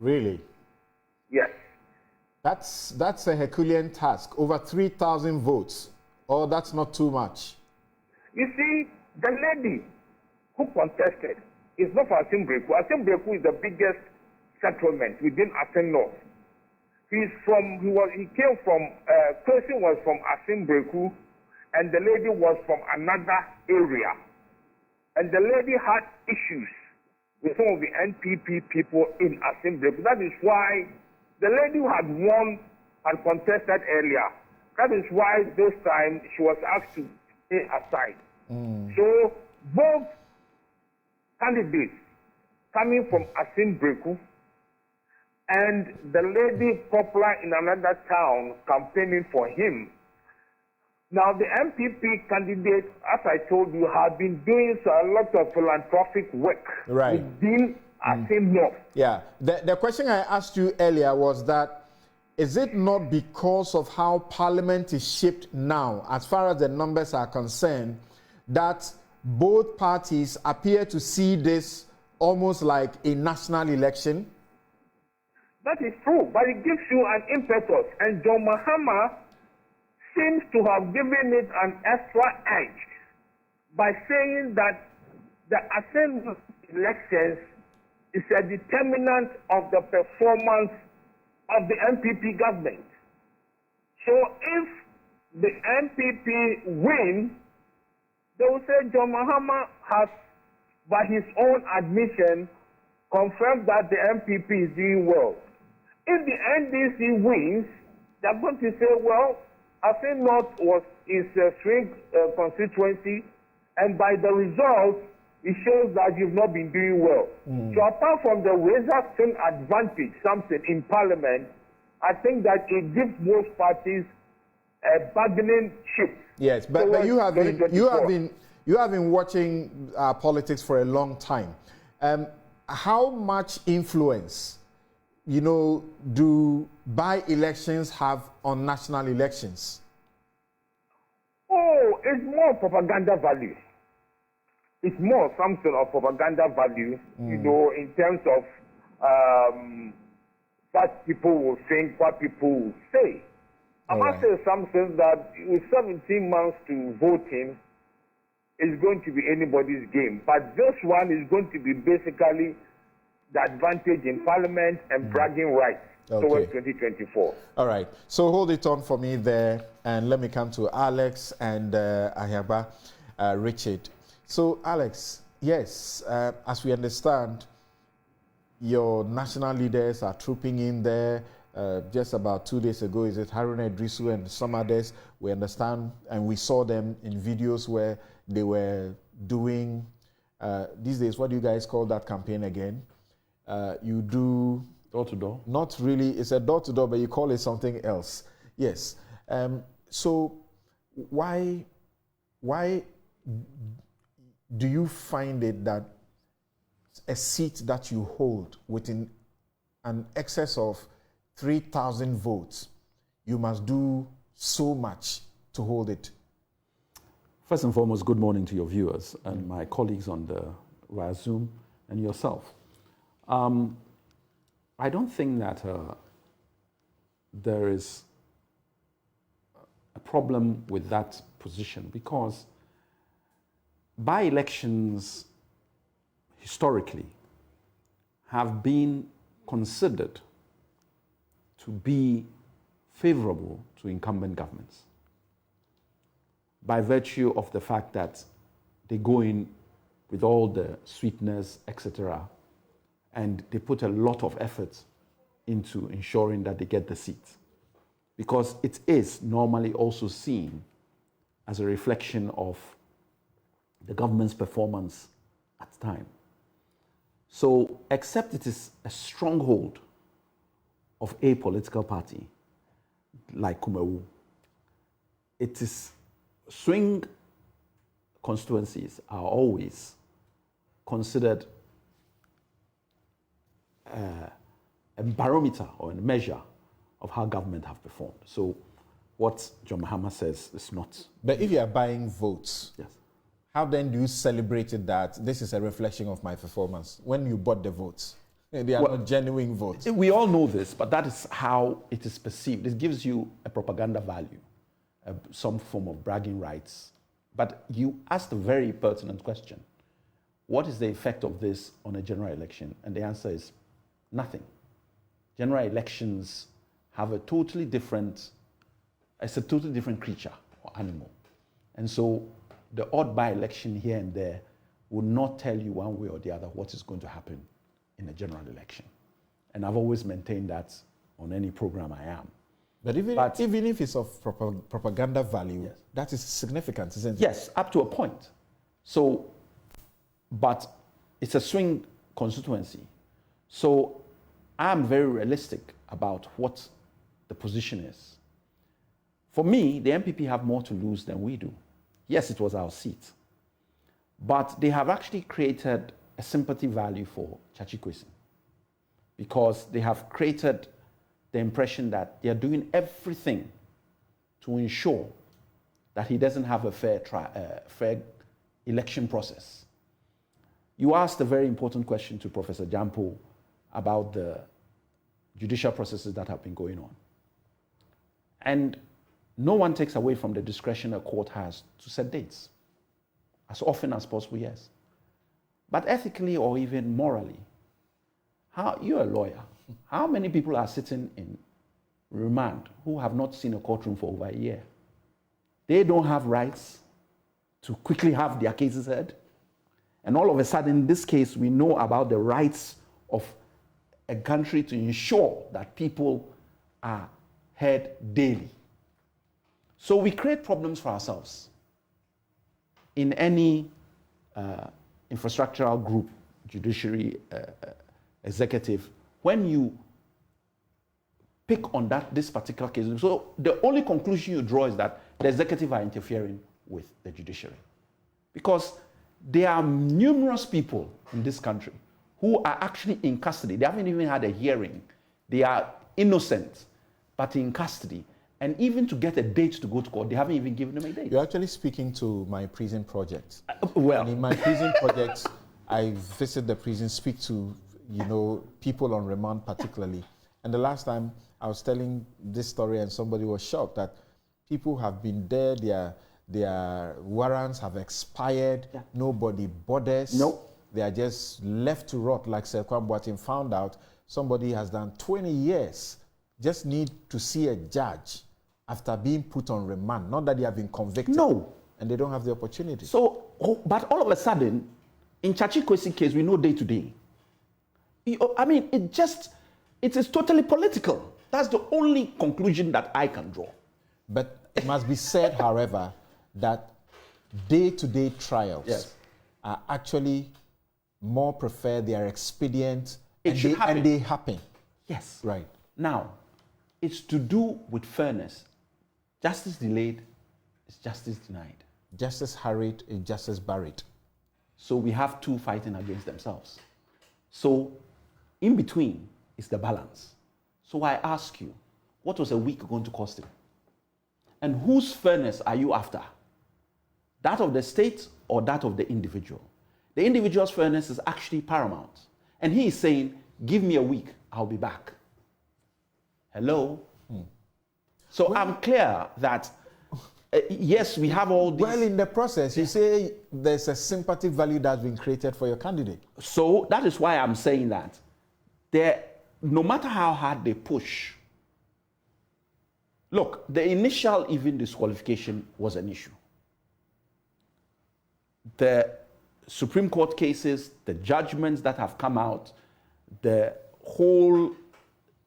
Really? Yes. That's a Herculean task. Over 3,000 votes. Oh, that's not too much. You see, the lady who contested is not for Assin Breku. Assin Breku is the biggest settlement within Assin North. He came from, person was from Assin Breku, and the lady was from another area. And the lady had issues with some of the NPP people in Assin Breku. That is why the lady who had won and contested earlier, that is why this time she was asked to stay aside. So both candidates coming from Assin Breku and the lady popular in another town campaigning for him. Now, the MPP candidate, as I told you, have been doing a lot of philanthropic work within Assin North. Yeah. The question I asked you earlier was that, is it not because of how Parliament is shaped now, as far as the numbers are concerned, that both parties appear to see this almost like a national election. That is true, but it gives you an impetus. And John Mahama seems to have given it an extra edge by saying that the Assin North elections is a determinant of the performance of the NPP government. So if the NPP win, they will say John Mahama has, by his own admission, confirmed that the NPP is doing well. If the NDC wins, they're going to say, well, Assin North is a swing constituency, and by the results, it shows that you've not been doing well. So apart from the razor-thin advantage, something in Parliament, I think that it gives most parties a bargaining chip. Yes, but you have been watching politics for a long time. How much influence, do by-elections have on national elections? Oh, it's more propaganda value. It's more something of propaganda value, in terms of what people will think, what people will say. I must say something that with 17 months to voting, it's going to be anybody's game. But this one is going to be basically the advantage in Parliament and bragging rights towards 2024. All right. So hold it on for me there, and let me come to Alex and Ahaba, Richard. So, Alex, yes, as we understand, your national leaders are trooping in there. Just about 2 days ago, is it Haruna Idrisu and some others? We understand, and we saw them in videos where they were doing, these days, what do you guys call that campaign again? You do... Door-to-door? Not really, it's a door-to-door, but you call it something else. Yes. So, why do you find it that a seat that you hold within an excess of 3,000 votes, you must do so much to hold it? First and foremost, good morning to your viewers and my colleagues on via Zoom and yourself. I don't think that there is a problem with that position, because by-elections historically have been considered to be favorable to incumbent governments by virtue of the fact that they go in with all the sweetness, etc., and they put a lot of effort into ensuring that they get the seat, because it is normally also seen as a reflection of the government's performance at the time. So, except it is a stronghold of a political party like Kumawu, it is swing constituencies are always considered a barometer or a measure of how government have performed. So what John Mahama says is not. But if you are buying votes, yes, how then do you celebrate it that this is a reflection of my performance when you bought the votes? They are not genuine votes. We all know this, but that is how it is perceived. It gives you a propaganda value, some form of bragging rights. But you asked a very pertinent question. What is the effect of this on a general election? And the answer is nothing. General elections have a totally different, it's a totally different creature or animal. And so the odd by-election here and there will not tell you one way or the other what is going to happen in a general election. And I've always maintained that on any program I am. But even if it's of propaganda value, yes, that is significant, isn't it? Yes, up to a point. So, but it's a swing constituency. So I'm very realistic about what the position is. For me, the NPP have more to lose than we do. Yes, it was our seat. But they have actually created a sympathy value for Chachi Kwesi, because they have created the impression that they are doing everything to ensure that he doesn't have a fair election process. You asked a very important question to Professor Jampo about the judicial processes that have been going on. And no one takes away from the discretion a court has to set dates, as often as possible, yes. But ethically or even morally, you're a lawyer. How many people are sitting in remand who have not seen a courtroom for over a year? They don't have rights to quickly have their cases heard. And all of a sudden, in this case, we know about the rights of a country to ensure that people are heard daily. So we create problems for ourselves in any infrastructural group, judiciary, executive, when you pick on this particular case. So the only conclusion you draw is that the executive are interfering with the judiciary. Because there are numerous people in this country who are actually in custody. They haven't even had a hearing. They are innocent, but in custody. And even to get a date to go to court, they haven't even given them a date. You're actually speaking to my prison project. Well, and in my prison project, I visit the prison, speak to people on remand particularly. And the last time I was telling this story, and somebody was shocked that people have been there. Their warrants have expired. Yeah. Nobody bothers. Nope. They are just left to rot, like Sir Kwame Boateng found out. Somebody has done 20 years. Just need to see a judge after being put on remand. Not that they have been convicted. No. And they don't have the opportunity. So, but all of a sudden, in Chachi Kwesi case, we know day to day. I mean, it is totally political. That's the only conclusion that I can draw. But it must be said, however, that day-to-day trials are actually more preferred. They are expedient. And they happen. Yes. Right. Now, it's to do with fairness. Justice delayed is justice denied. Justice hurried is justice buried. So we have two fighting against themselves. So in between is the balance. So I ask you, what was a week going to cost him? And whose fairness are you after? That of the state or that of the individual? The individual's fairness is actually paramount. And he is saying, give me a week, I'll be back. Hello? So I'm clear that, yes, we have all these... Well, in the process, you say there's a sympathy value that's been created for your candidate. So that is why I'm saying that no matter how hard they push, look, the initial even disqualification was an issue. The Supreme Court cases, the judgments that have come out, the whole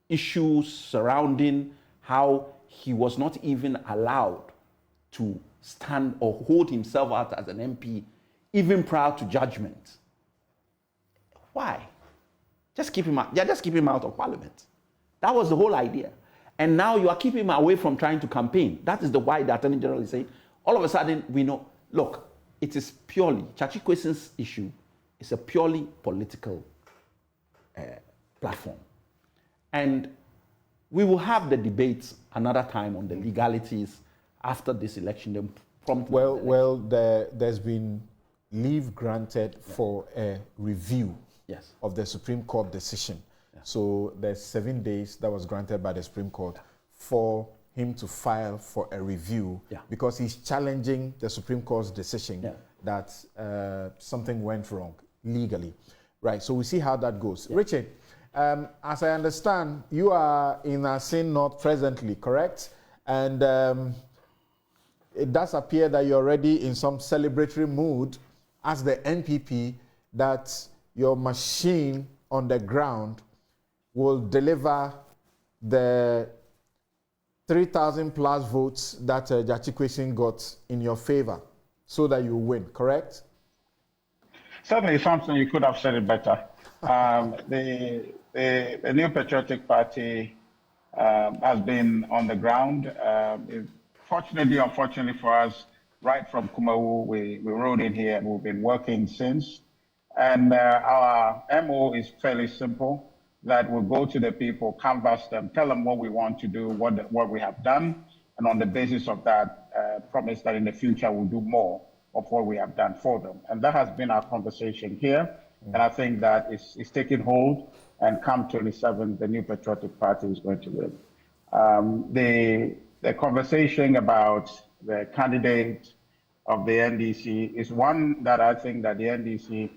issues surrounding how he was not even allowed to stand or hold himself out as an MP, even prior to judgment. Why? Just keep him out. Yeah, just keep him out of Parliament. That was the whole idea. And now you are keeping him away from trying to campaign. That is why the Attorney General is saying, all of a sudden we know, look, it is purely, Chachi Kwesi's issue is a purely political platform. And we will have the debates another time on the legalities after this election. There's been leave granted for a review of the Supreme Court decision. Yeah. So there's 7 days that was granted by the Supreme Court for him to file for a review because he's challenging the Supreme Court's decision that something went wrong legally. Right, so we see how that goes. Yeah. Richard, as I understand, you are in Assin North presently, correct? And it does appear that you're already in some celebratory mood as the NPP that your machine on the ground will deliver the 3,000 plus votes that Chachi Kwesi got in your favor so that you win, correct? Certainly, Samson, you could have said it better. The New Patriotic Party has been on the ground. Fortunately, unfortunately for us, right from Kumawu, we rode in here and we've been working since. And our MO is fairly simple, that we'll go to the people, canvass them, tell them what we want to do, what we have done, and on the basis of that, promise that in the future we'll do more of what we have done for them. And that has been our conversation here. And I think that it's taking hold, and come 27, the new patriotic party is going to win. The conversation about the candidate of the NDC is one that I think that the NDC,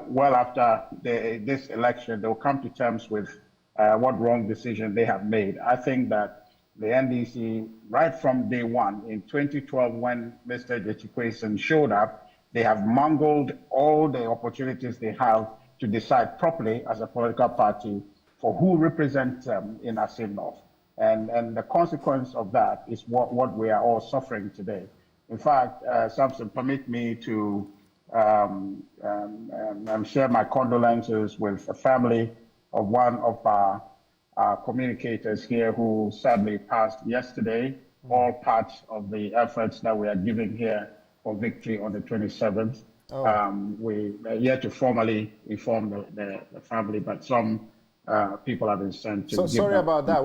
well after this election, they'll come to terms with what wrong decision they have made. I think that the NDC, right from day one, in 2012, when Mr. Gatekeeping showed up, they have mangled all the opportunities they have to decide properly as a political party for who represents them in Assin North. And the consequence of that is what we are all suffering today. In fact, Samson, permit me to share my condolences with the family of one of our communicators here who sadly passed yesterday, all parts of the efforts that we are giving here for victory on the 27th. We are yet to formally inform the family, but some people have been sent to. So sorry about that.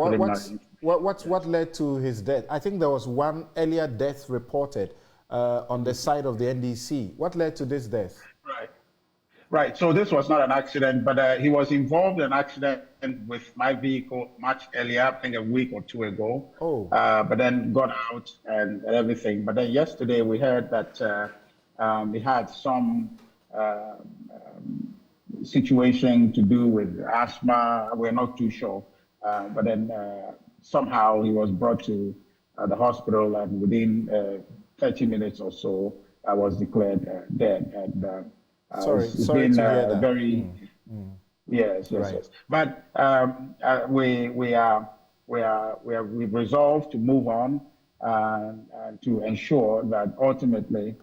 What led to his death? I think there was one earlier death reported on the side of the NDC. What led to this death? Right. So this was not an accident, but he was involved in an accident with my vehicle much earlier, I think a week or two ago. But then got out and everything. But then yesterday we heard that he had some situation to do with asthma. We're not too sure. But then somehow he was brought to the hospital, and within 30 minutes or so, I was declared dead. And sorry it's to been hear that. very yes. But we've resolved to move on and to ensure that ultimately,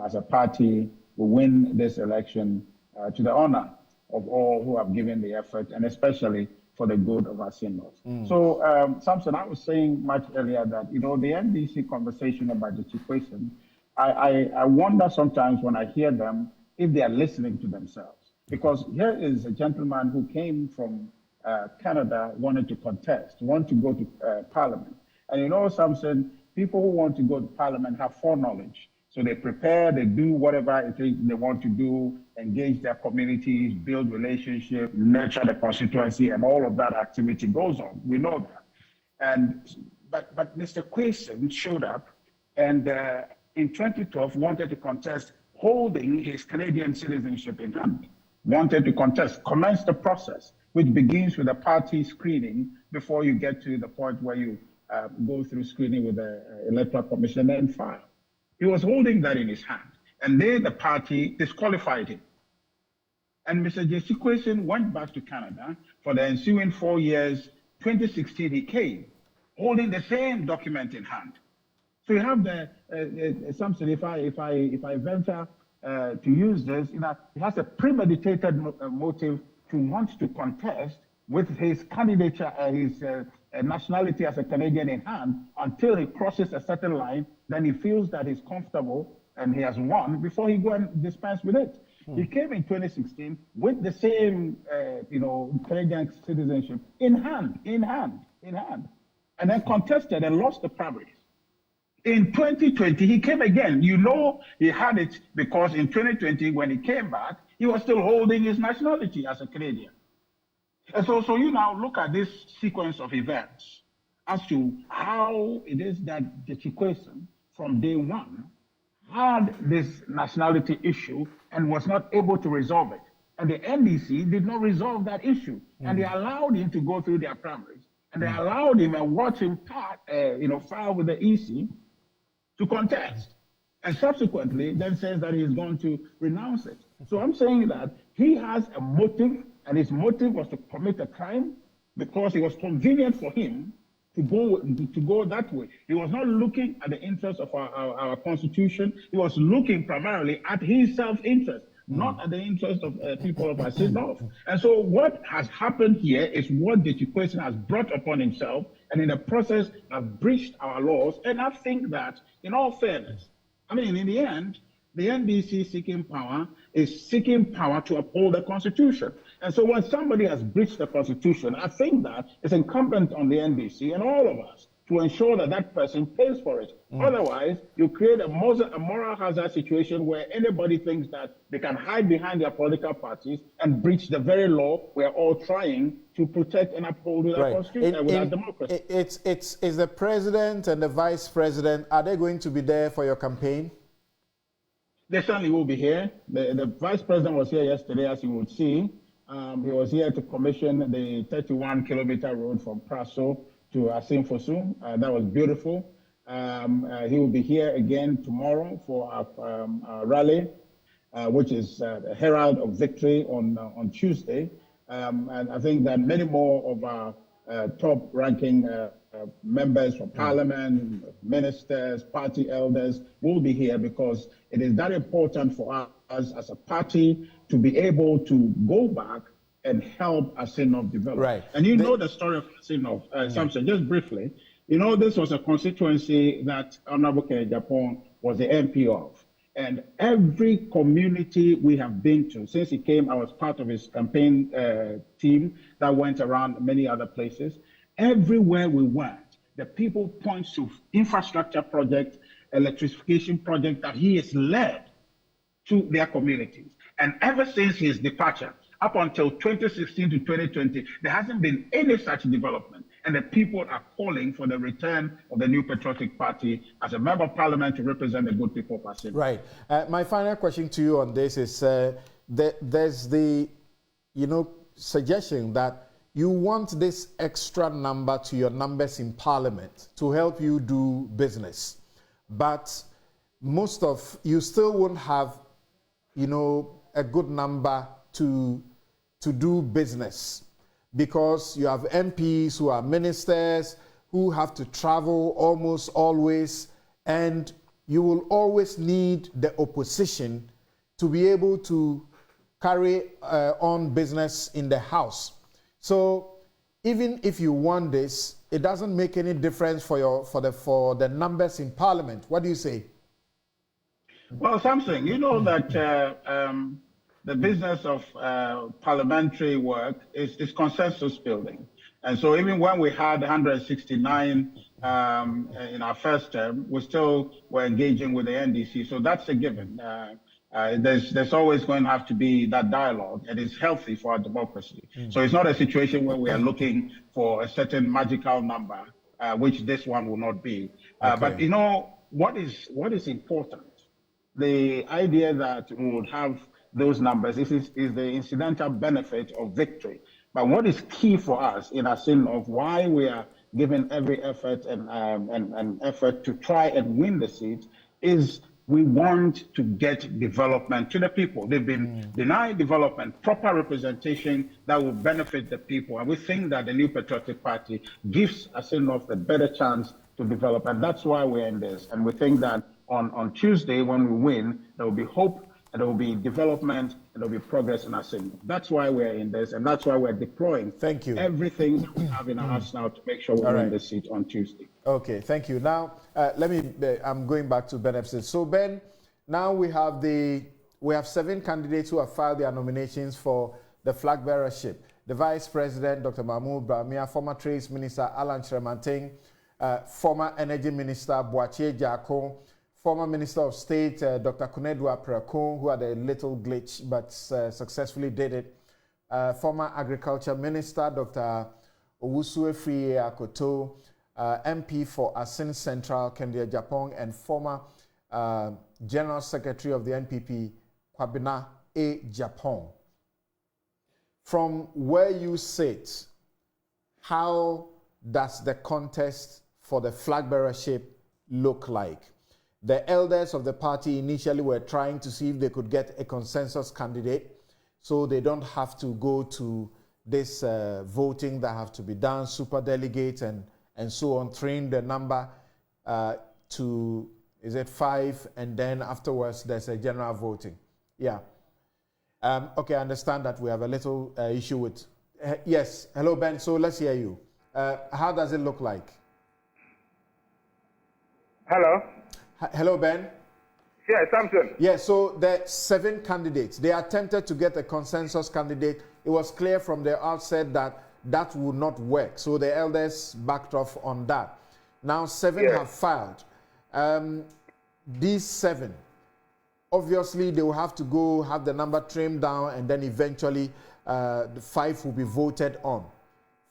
as a party, we win this election to the honor of all who have given the effort, and especially for the good of Assin North. So, Samson, I was saying much earlier that, the NDC conversation about the situation, I wonder sometimes when I hear them if they are listening to themselves. Because here is a gentleman who came from Canada, wanted to contest, want to go to Parliament. And Samson, people who want to go to Parliament have foreknowledge. So they prepare, they do whatever it is they want to do, engage their communities, build relationships, nurture the constituency, and all of that activity goes on. We know that. But Mr. Quayson showed up and in 2012 wanted to contest holding his Canadian citizenship in hand, wanted to contest, commence the process, which begins with a party screening before you get to the point where you go through screening with the Electoral Commission and file. He was holding that in his hand, and the party disqualified him. And Mr. Gatekeeping went back to Canada for the ensuing 4 years. 2016, he came, holding the same document in hand. So you have Samson, if I venture to use this, he has a premeditated motive to want to contest with his candidature, his nationality as a Canadian in hand, until he crosses a certain line. Then he feels that he's comfortable and he has won before he go and dispense with it. He came in 2016 with the same, Canadian citizenship in hand, and then contested and lost the primaries. In 2020, he came again. He had it because in 2020, when he came back, he was still holding his nationality as a Canadian. And so you now look at this sequence of events as to how it is that the Gatekeeping from day one had this nationality issue and was not able to resolve it. And the NDC did not resolve that issue. And they allowed him to go through their primaries. And they allowed him and watched him file with the EC to contest. And subsequently then says that he is going to renounce it. So I'm saying that he has a motive, and his motive was to commit a crime because it was convenient for him to go that way. He was not looking at the interests of our Constitution. He was looking primarily at his self-interest, not at the interest of people of Assin North. And so what has happened here is what the Gatekeeping has brought upon himself, and in the process have breached our laws. And I think that, in all fairness, in the end, the NDC seeking power is seeking power to uphold the Constitution. And so when somebody has breached the Constitution, I think that it's incumbent on the NDC and all of us to ensure that that person pays for it. Otherwise, you create a moral hazard situation where anybody thinks that they can hide behind their political parties and breach the very law we're all trying to protect and uphold with our constitution, with our democracy. Is the president and the vice president, are they going to be there for your campaign? They certainly will be here. The vice president was here yesterday, as you would see. He was here to commission the 31-kilometer road from Praso to Assin North. That was beautiful. He will be here again tomorrow for our rally, which is the Herald of Victory on Tuesday. And I think that many more of our top-ranking members from Parliament, ministers, party elders will be here, because it is that important for us as a party to be able to go back and help Assin North develop. Right. And you know the story of Assin North, Samson, just briefly. You know, this was a constituency that Honorable Kenneth Japan was the MP of. And every community we have been to, since he came, I was part of his campaign team that went around many other places. Everywhere we went, the people point to infrastructure project, electrification project that he has led to their communities. And ever since his departure, up until 2016 to 2020, there hasn't been any such development. And the people are calling for the return of the New Patriotic Party as a member of parliament to represent the good people of Assin. Right. My final question to you on this is, there's the, suggestion that you want this extra number to your numbers in parliament to help you do business. But you still won't have, a good number to do business, because you have MPs who are ministers who have to travel almost always, and you will always need the opposition to be able to carry on business in the House. So even if you want this, it doesn't make any difference for the numbers in Parliament. What do you say? Well, Samson, you know that the business of parliamentary work is consensus building. And so even when we had 169 in our first term, we still were engaging with the NDC. So that's a given. There's always going to have to be that dialogue, and it's healthy for our democracy. So it's not a situation where we are looking for a certain magical number, which this one will not be. But what is important? The idea that we would have those numbers is the incidental benefit of victory. But what is key for us in Assin North, why we are giving every effort and effort to try and win the seat, is we want to get development to the people. They've been denied development, proper representation that will benefit the people. And we think that the New Patriotic Party gives Assin North a better chance to develop. And that's why we're in this. And we think that on Tuesday, when we win, there will be hope, and there will be development, and there will be progress in Assin North. That's why we're in this, and that's why we're deploying everything that we have in our arsenal to make sure we win the seat on Tuesday. Okay, thank you. Now, I'm going back to Ben Epson. So Ben, now we have 7 candidates who have filed their nominations for the flag bearership. The Vice President, Dr. Mahmoud Bramia, former Trades Minister Alan Chremanting, former Energy Minister Boakye Jako, former Minister of State Dr. Kunedua Prakon, who had a little glitch but successfully did it, former Agriculture Minister Dr. Owusu Efriye Akoto, MP for Assin Central, Kendia Japong, and former General Secretary of the NPP, Kwabena A. Japong. From where you sit, how does the contest for the flag bearership look like? The elders of the party initially were trying to see if they could get a consensus candidate so they don't have to go to this voting that have to be done, super delegates and so on, train the number to, is it 5? And then afterwards, there's a general voting. Yeah. Okay, I understand that we have a little issue with... yes, hello, Ben. So let's hear you. How does it look like? Hello? Hello, Ben. Yeah, Samson. Yeah, so the 7 candidates, they attempted to get a consensus candidate. It was clear from the outset that that would not work. So the elders backed off on that. Now 7 have filed. These 7, obviously they will have to go have the number trimmed down, and then eventually the 5 will be voted on.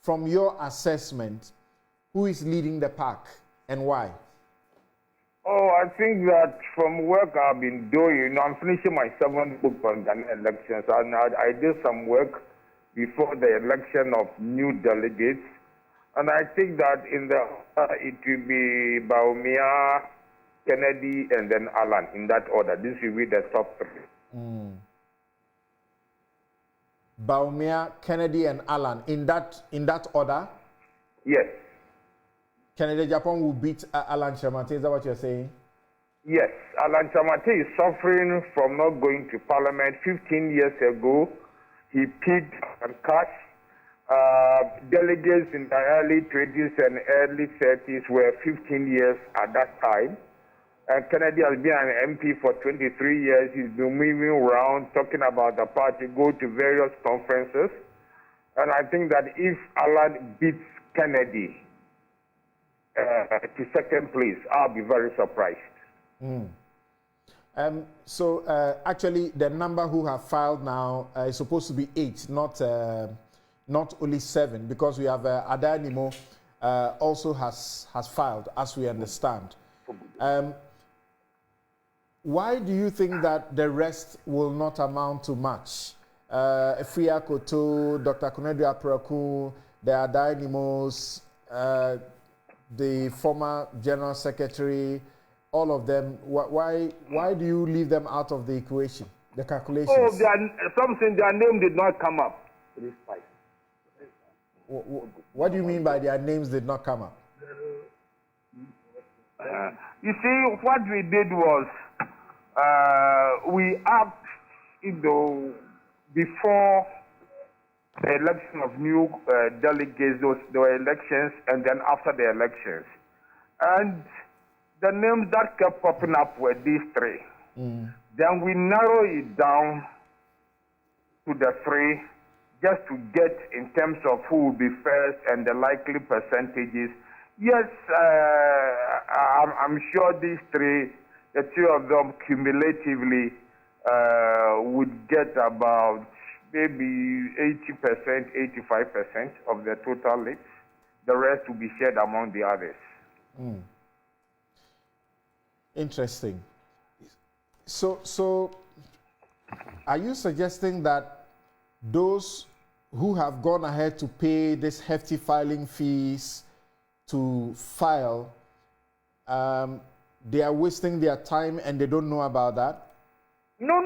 From your assessment, who is leading the pack and why? Oh, I think that from work I've been doing, I'm finishing my 7th book on Ghana elections, and I did some work before the election of new delegates, and I think that in the it will be Baumia, Kennedy, and then Alan in that order. This will be the top 3. Baumia, Kennedy, and Alan in that order. Yes. Kennedy Japan will beat Alan Chamate. Is that what you're saying? Yes. Alan Chamate is suffering from not going to Parliament. 15 years ago, he picked and cash. Delegates in the early 20s and early 30s were 15 years at that time. Kennedy has been an MP for 23 years. He's been moving around, talking about the party, go to various conferences. And I think that if Alan beats Kennedy to second place, I'll be very surprised. Actually, the number who have filed now is supposed to be 8, not only 7, because we have Adanimo also has filed, as we understand. Why do you think that the rest will not amount to much? Efria Koto, Dr. Kunedu Apraku, the Adanimos, the former General Secretary, all of them, why do you leave them out of the equation, the calculations? Oh, something, their name did not come up. What do you mean by their names did not come up? You see, what we did was, we asked, before the election of new delegates, there were elections, and then after the elections. And the names that kept popping up were these 3. Then we narrow it down to the 3, just to get in terms of who will be first and the likely percentages. Yes, I'm sure these 3, the 2 of them cumulatively would get about maybe 80%, 85% of the total leads. The rest will be shared among the others. Interesting. So are you suggesting that those who have gone ahead to pay this hefty filing fees to file, they are wasting their time and they don't know about that? No,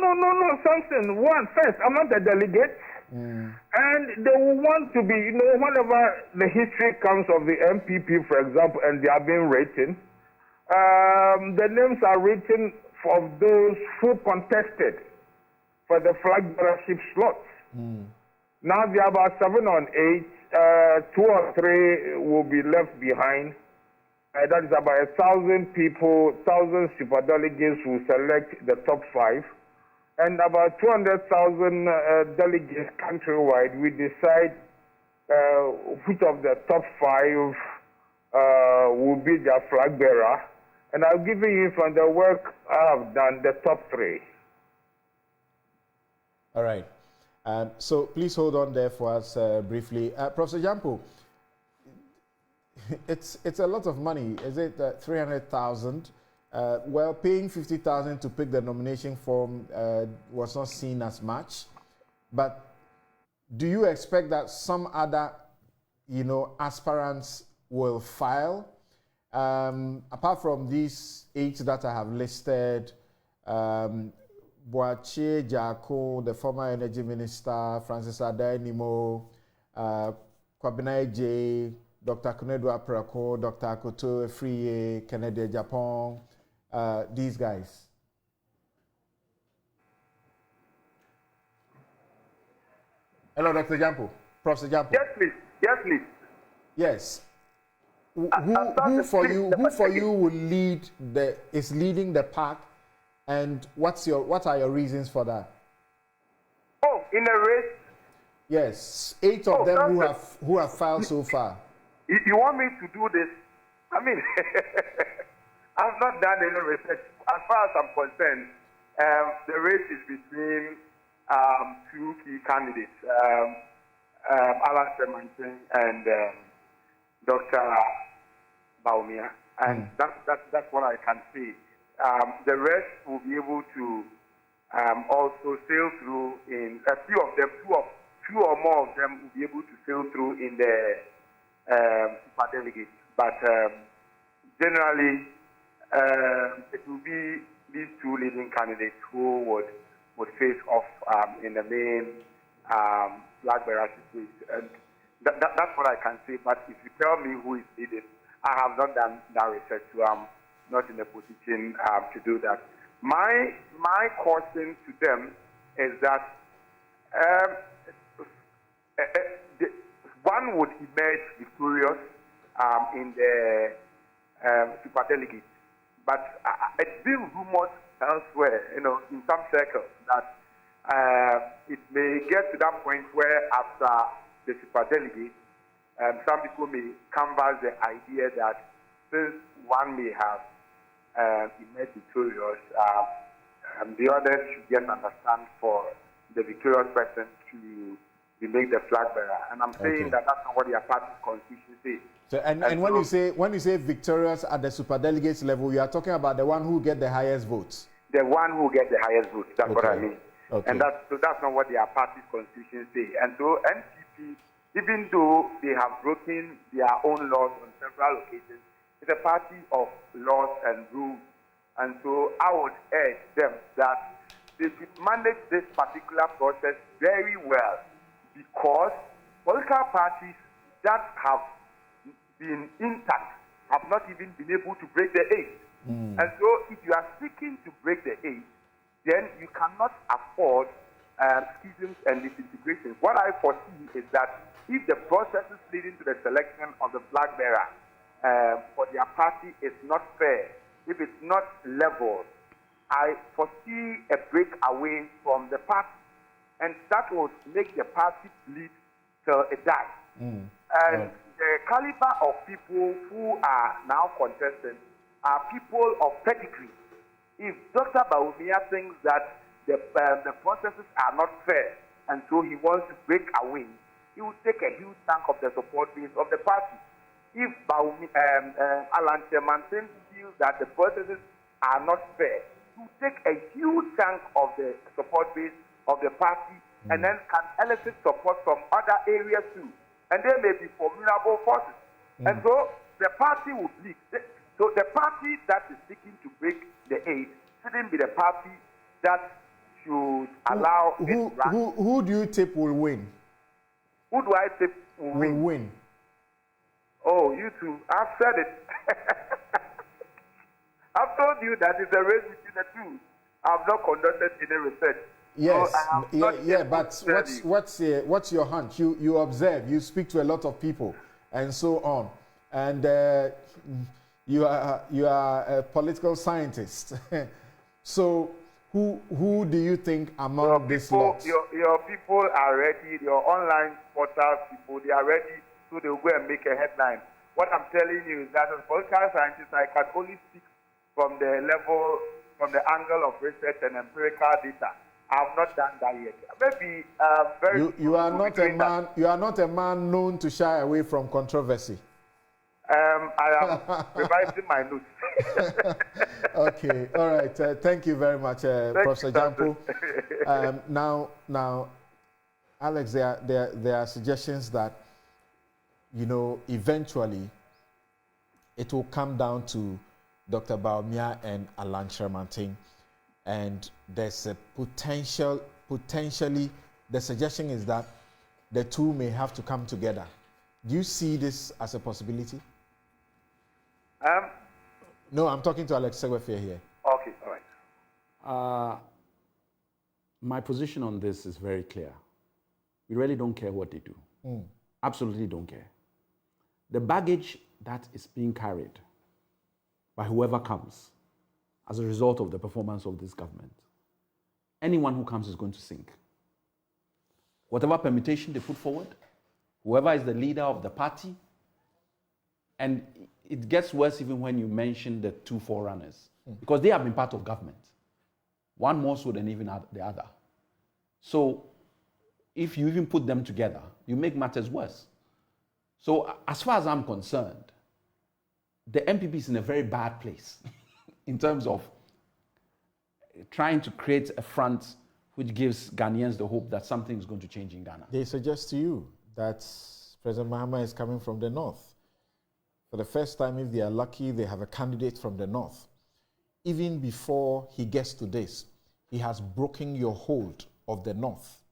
Samson. First, I'm not a delegate. And they will want to be, whenever the history comes of the NPP, for example, and they are being written, the names are written for those who contested for the flag bearership slots. Now there are about 7 or 8, 2 or 3 will be left behind. That is about 1,000 people, 1,000 superdelegates will select the top 5. And about 200,000 delegates countrywide, we decide which of the top 5 will be their flag bearer. And I'll give you from the work I have done, the top 3. All right. So please hold on there for us briefly. Professor Jampo, it's a lot of money. Is it 300,000? Well, paying 50,000 to pick the nomination form was not seen as much. But do you expect that some other, aspirants will file? Apart from these 8 that I have listed, Boache Jako, the former energy minister, Francis Adanimo, Kwabena J, Dr. Kunedu Aprako, Dr. Akoto Efriye, Kennedy Japan, these guys. Hello, Dr. Jampo. Professor Jampo. Yes, please. Yes, please. Yes. Who for you will is leading the pack, and what are your reasons for that? Oh, in a race? Yes, 8 of them who have filed so far. You want me to do this? I mean, I've not done any research. As far as I'm concerned, the race is between two key candidates, Alan Semantin and Dr. Baumia, and that's what I can say. The rest will be able to also sail through in a few of them, two or more of them will be able to sail through in the super delegates. But generally, it will be these two leading candidates who would face off in the main flagbearer situation. And that's what I can say. But if you tell me who is leading, I have not done that research, so I'm not in a position to do that. My caution to them is that one would emerge victorious in the superdelegate, but it's been rumored elsewhere, in some circles, that it may get to that point where after the superdelegate, some people may canvass the idea that since one may have emerged victorious, the others should just understand for the victorious person to make the flag bearer. And I'm saying that that's not what their party's constitution says. So, and when you say victorious at the superdelegates level, you are talking about the one who get the highest votes. The one who gets the highest votes. That's what I mean. And that's not what their party's constitution says. And so NPP, even though they have broken their own laws on several occasions, it's a party of laws and rules. And so I would urge them that they should manage this particular process very well, because political parties that have been intact have not even been able to break the 8. And so if you are seeking to break the 8, then you cannot afford schisms and disintegrations. What I foresee is that if the processes leading to the selection of the flag bearer for their party is not fair, if it's not level, I foresee a breakaway from the party, and that will make the party bleed till it dies. And the caliber of people who are now contesting are people of pedigree. If Dr. Baumia thinks that the processes are not fair, and so he wants to break away, he will take a huge chunk of the support base of the party. If Alan Semantin feels that the processes are not fair, he will take a huge chunk of the support base of the party, and then can elicit support from other areas too. And they may be formidable forces. And so the party will bleed. So the party that is seeking to break the 8 shouldn't be the party that should allow it to run. Who do you tip will win? Who do I tip will win? Oh, you two. I've said it. I've told you that it's a race between the two. I've not conducted any research. Yes, so but what's your hunch? You observe, you speak to a lot of people, and so on, and you are a political scientist. So who do you think among these lots? Your people are ready. Your online portal people, they are ready, so they will go and make a headline. What I'm telling you is that as a political scientist, I can only speak from the angle of research and empirical data. I have not done that yet. Maybe you are not a man. You are not a man known to shy away from controversy. I am revising my notes. Okay, all right. Thank you very much, Professor Jampo. Now, Alex, there are suggestions that eventually it will come down to Dr. Baumia and Alan Semantin. And there's a potentially, the suggestion is that the two may have to come together. Do you see this as a possibility? No, I'm talking to Alex Segwefia here. Okay, all right. My position on this is very clear. We really don't care what they do. Absolutely don't care. The baggage that is being carried by whoever comes as a result of the performance of this government, anyone who comes is going to sink. Whatever permutation they put forward, whoever is the leader of the party, and it gets worse even when you mention the two forerunners, because they have been part of government, one more so than even the other. So if you even put them together, you make matters worse. So as far as I'm concerned, the NPP is in a very bad place in terms of trying to create a front which gives Ghanaians the hope that something is going to change in Ghana. They suggest to you that President Mahama is coming from the north. For the first time, if they are lucky, they have a candidate from the north. Even before he gets to this, he has broken your hold of the north.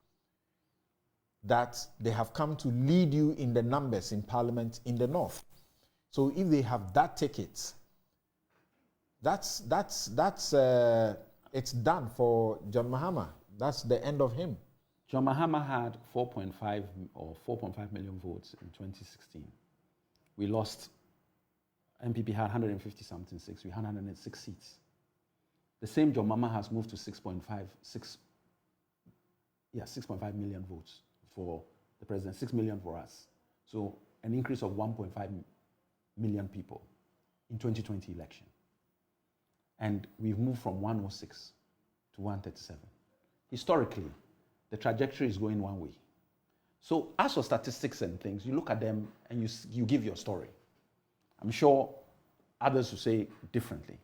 That they have come to lead you in the numbers in parliament in the north. So if they have that ticket, it's done for John Mahama. That's the end of him. John Mahama had 4.5 million votes in 2016. We lost. NPP had 150 something seats. We had 106 seats. The same John Mahama has moved to 6.5 million votes for the president, 6 million for us. So an increase of 1.5 million people in 2020 election. And we've moved from 106 to 137. Historically, the trajectory is going one way. So as for statistics and things, you look at them and you give your story. I'm sure others will say differently.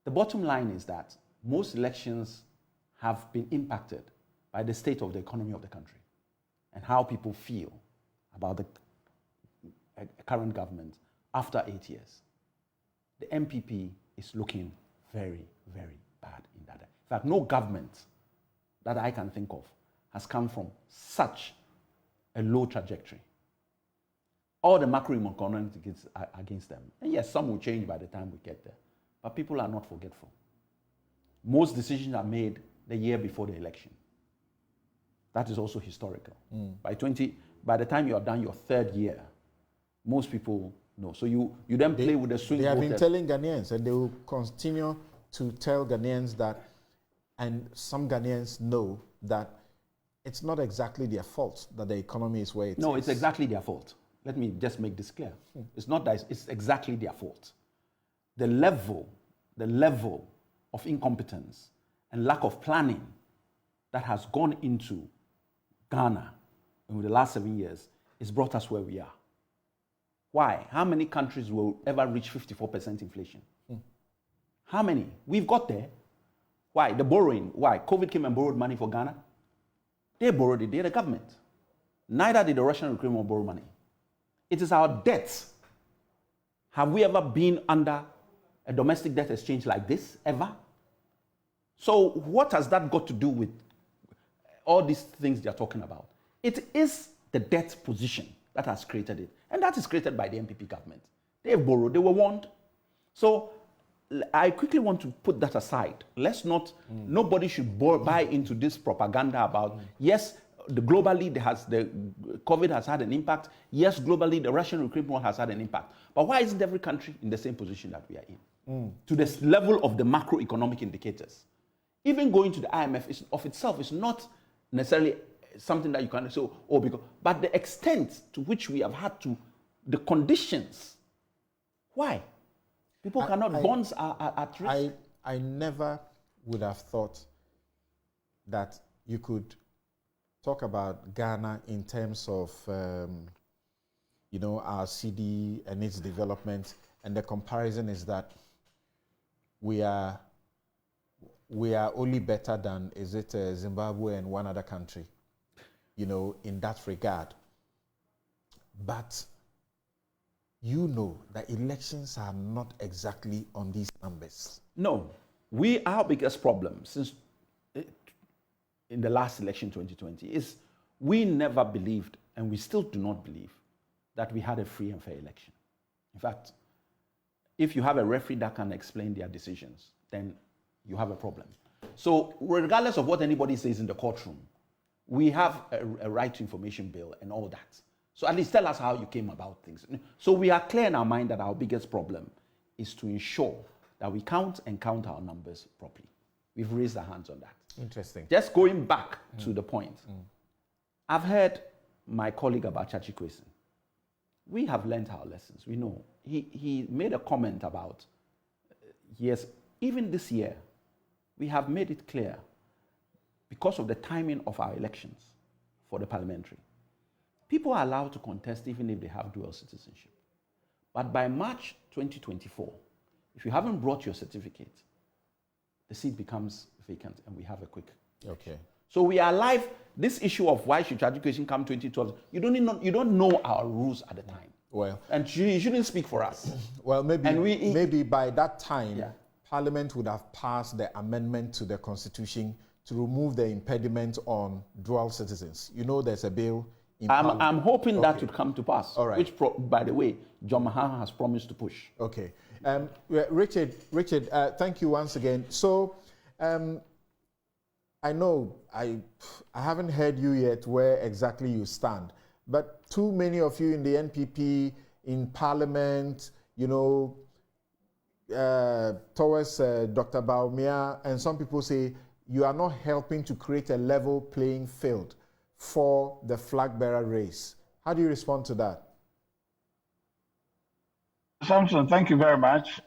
The bottom line is that most elections have been impacted by the state of the economy of the country and how people feel about the current government after 8 years. The NPP is looking very, very bad in that. In fact, no government that I can think of has come from such a low trajectory. All the macroeconomic are against them. And yes, some will change by the time we get there. But people are not forgetful. Most decisions are made the year before the election. That is also historical. By the time you are done your third year, most people know. So you then play with the swing voters. They have been telling Ghanaians, and they will continue to tell Ghanaians that, and some Ghanaians know that it's not exactly their fault that the economy is where it is. No, it's exactly their fault. Let me just make this clear. It's not that it's exactly their fault. The level of incompetence and lack of planning that has gone into Ghana in the last 7 years has brought us where we are. Why? How many countries will ever reach 54% inflation? How many? We've got there. Why? The borrowing. Why? COVID came and borrowed money for Ghana. They borrowed it. They're the government. Neither did the Russian recruitment borrow money. It is our debts. Have we ever been under a domestic debt exchange like this, ever? So what has that got to do with all these things they're talking about? It is the debt position that has created it. And that is created by the NPP government. They've borrowed, they were warned. So I quickly want to put that aside. Let's not, nobody should buy into this propaganda about, yes, globally the COVID has had an impact. Yes, globally the Russian recruitment war has had an impact. But why isn't every country in the same position that we are in? To this level of the macroeconomic indicators. Even going to the IMF of itself is not necessarily something that you can say, but the extent to which we have had to, the conditions. Why? People bonds are at risk. I never would have thought that you could talk about Ghana in terms of, our CD and its development, and the comparison is that we are only better than, Zimbabwe and one other country, in that regard. But that elections are not exactly on these numbers. No, our biggest problem since in the last election 2020 is we never believed, and we still do not believe, that we had a free and fair election. In fact, if you have a referee that can explain their decisions, then you have a problem. So regardless of what anybody says in the courtroom, we have a right to information bill and all that. So at least tell us how you came about things. So we are clear in our mind that our biggest problem is to ensure that we count our numbers properly. We've raised our hands on that. Interesting. Just going back to the point. I've heard my colleague Abacha Chikwesen we have learned our lessons. We know. He made a comment about, yes, even this year, we have made it clear, because of the timing of our elections for the parliamentary, people are allowed to contest even if they have dual citizenship. But by March 2024, if you haven't brought your certificate, the seat becomes vacant and we have a quick election. Okay. So we are live. This issue of why should education come 2012, you don't know our rules at the time. Well, and you shouldn't speak for us. Well, maybe by that time, yeah, Parliament would have passed the amendment to the Constitution to remove the impediment on dual citizens. You know, there's a bill in Parliament. I'm hoping that would come to pass. All right. Which, by the way, John Mahama has promised to push. Okay. Richard, thank you once again. So, I know I haven't heard you yet where exactly you stand, but too many of you in the NPP, in Parliament, you know, towards Dr. Bawumia, and some people say you are not helping to create a level playing field for the flag bearer race. How do you respond to that? Samson, thank you very much.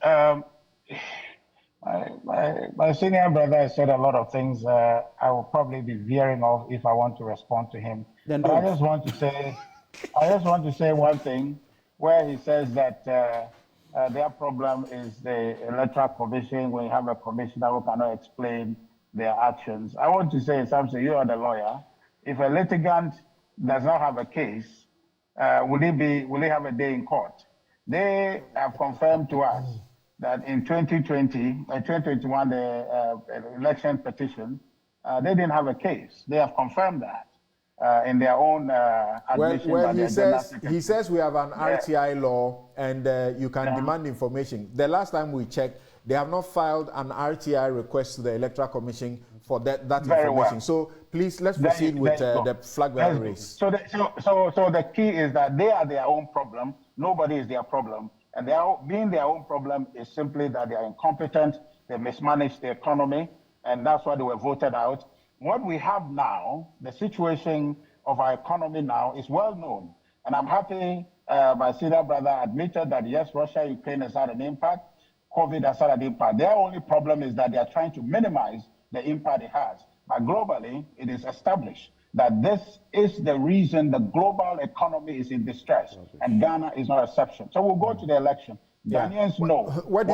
My senior brother has said a lot of things I will probably be veering off if I want to respond to him. Then but I just want to say one thing where he says that their problem is the Electoral Commission. When you have a commissioner who cannot explain their actions, I want to say, Samson, you are the lawyer. If a litigant does not have a case, will he have a day in court? They have confirmed to us that in 2021, the election petition, they didn't have a case. They have confirmed that in their own admission. Well, he says we have an RTI law and you can demand information. The last time we checked, they have not filed an RTI request to the Electoral Commission for that information. Well. So please, let's proceed with the flag bearer race. So the key is that they are their own problem. Nobody is their problem. And being their own problem is simply that they are incompetent, they mismanage the economy, and that's why they were voted out. What we have now, the situation of our economy now is well known. And I'm happy my senior brother admitted that yes, Russia, Ukraine has had an impact, COVID has had an impact. Their only problem is that they are trying to minimize the impact it has. But globally, it is established that this is the reason the global economy is in distress, and Ghana is no exception. So we'll go to the election. Ghanaians know. What do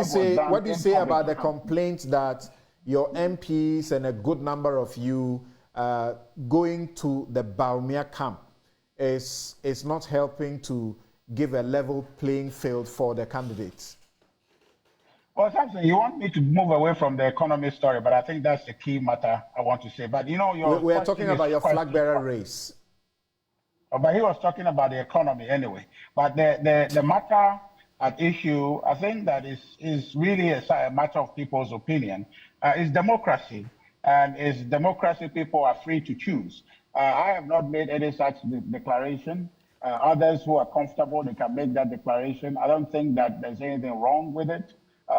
you say about the complaint that your MPs and a good number of you going to the Bawumia camp is not helping to give a level playing field for the candidates? Well, Samson, you want me to move away from the economy story, but I think that's the key matter I want to say. But you know, we're talking about your flag bearer race. Oh, but he was talking about the economy anyway. But the matter at issue, I think that is really a matter of people's opinion. It's democracy, and it's democracy. People are free to choose. I have not made any such declaration. Others who are comfortable, they can make that declaration. I don't think that there's anything wrong with it.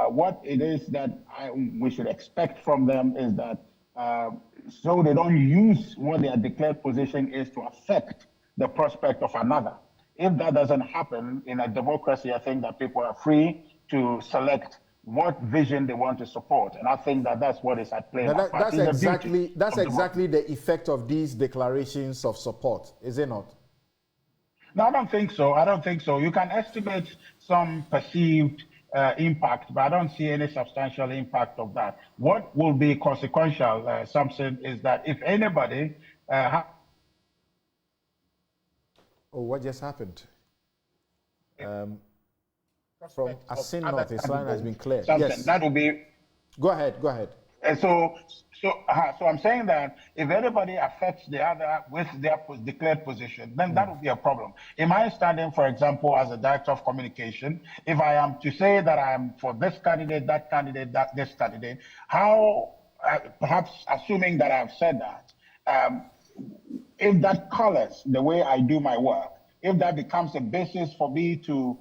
What it is that we should expect from them is that so they don't use what their declared position is to affect the prospect of another. If that doesn't happen in a democracy, I think that people are free to select what vision they want to support, and I think that that's what is at play. That's exactly the effect of these declarations of support, is it not? No, I don't think so. I don't think so. You can estimate some perceived impact, but I don't see any substantial impact of that. What will be consequential, Samson, is that if anybody what just happened? From Assin North, his line has been cleared. Yes. That will be. Go ahead. So I'm saying that if anybody affects the other with their declared position, then that would be a problem. In my standing, for example, as a director of communication, if I am to say that I am for this candidate, this candidate, how, perhaps assuming that I've said that, if that colors the way I do my work, if that becomes a basis for me to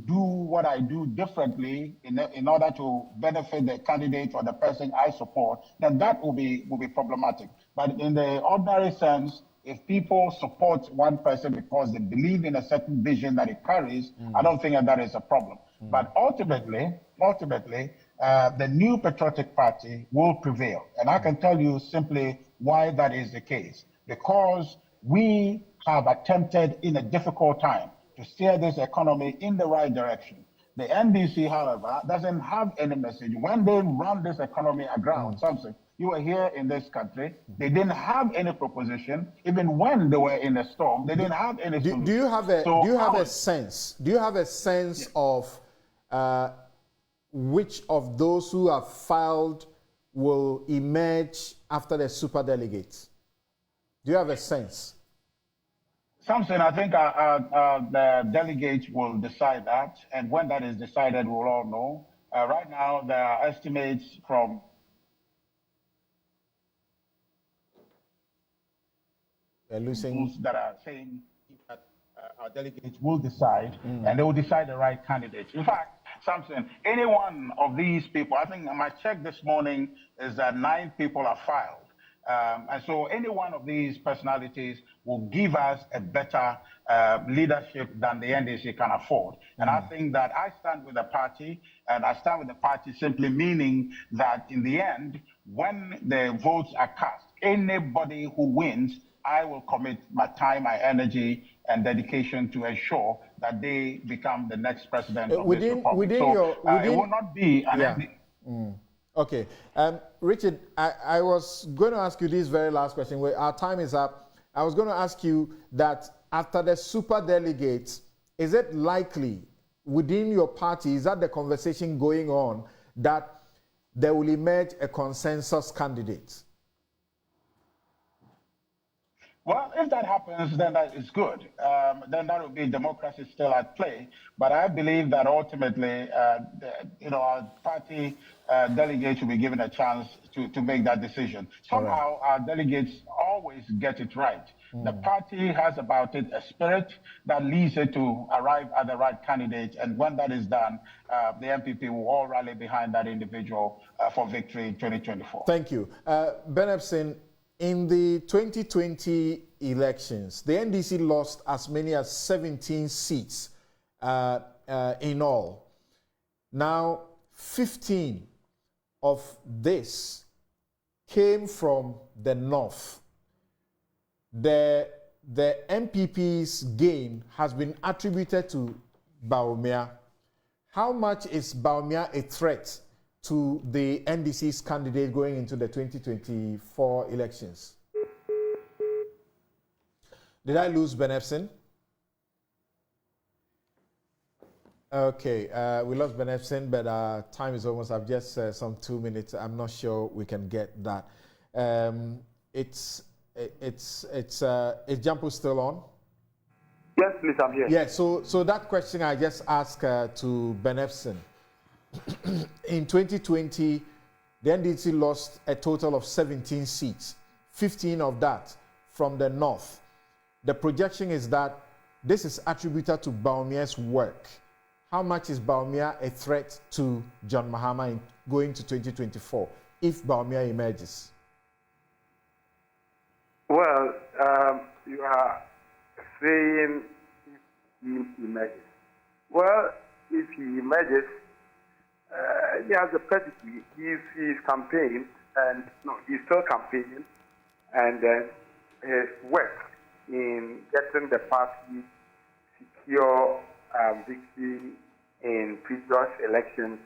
do what I do differently in order to benefit the candidate or the person I support, then that will be problematic. But in the ordinary sense, If people support one person because they believe in a certain vision that it carries, I don't think that is a problem. But ultimately, the new patriotic party will prevail. And I can tell you simply why that is the case. Because we have attempted in a difficult time to steer this economy in the right direction. The NDC, however, doesn't have any message. When they run this economy aground, Samson, you were here in this country, they didn't have any proposition. Even when they were in a storm, they didn't have any solution. Do you have a sense? Do you have a sense of which of those who have filed will emerge after the superdelegates? Do you have a sense? Samson, I think the delegates will decide that, and when that is decided, we'll all know. Right now, there are estimates from that are saying that our delegates will decide, and they will decide the right candidates. In fact, Samson, any one of these people, I think my check this morning is that 9 people are filed. And so any one of these personalities will give us a better leadership than the NDC can afford. And I think that I stand with the party, and I stand with the party simply meaning that in the end, when the votes are cast, anybody who wins, I will commit my time, my energy, and dedication to ensure that they become the next president of this republic. It will not be an Okay. Richard, I was going to ask you this very last question. Our time is up. I was going to ask you that after the super delegates, is it likely within your party, is that the conversation going on, that there will emerge a consensus candidate? Well, if that happens, then that is good. Then that will be democracy still at play. But I believe that ultimately, our party delegates will be given a chance to make that decision. Somehow, our delegates always get it right. The party has about it a spirit that leads it to arrive at the right candidate. And when that is done, the NPP will all rally behind that individual for victory in 2024. Thank you. Ben Epson, in the 2020 elections, the NDC lost as many as 17 seats in all. Now, 15 of this came from the north. The NPP's gain has been attributed to Bawumia. How much is Bawumia a threat to the NDC's candidate going into the 2024 elections? Did I lose Ben Epson? Okay, we lost Ben Epson, but time is almost up. Just some 2 minutes. I'm not sure we can get that. Is Jampu still on? Yes, please, I'm here. Yeah. So that question I just asked to Ben Epson. In 2020, the NDC lost a total of 17 seats, 15 of that from the north. The projection is that this is attributed to Bawumia's work. How much is Bawumia a threat to John Mahama in going to 2024 if Bawumia emerges? Well, you are saying if he emerges. Well, if he emerges, he has a pedigree. He's campaigning, and he's still campaigning, and his work in getting the party secure victory in previous elections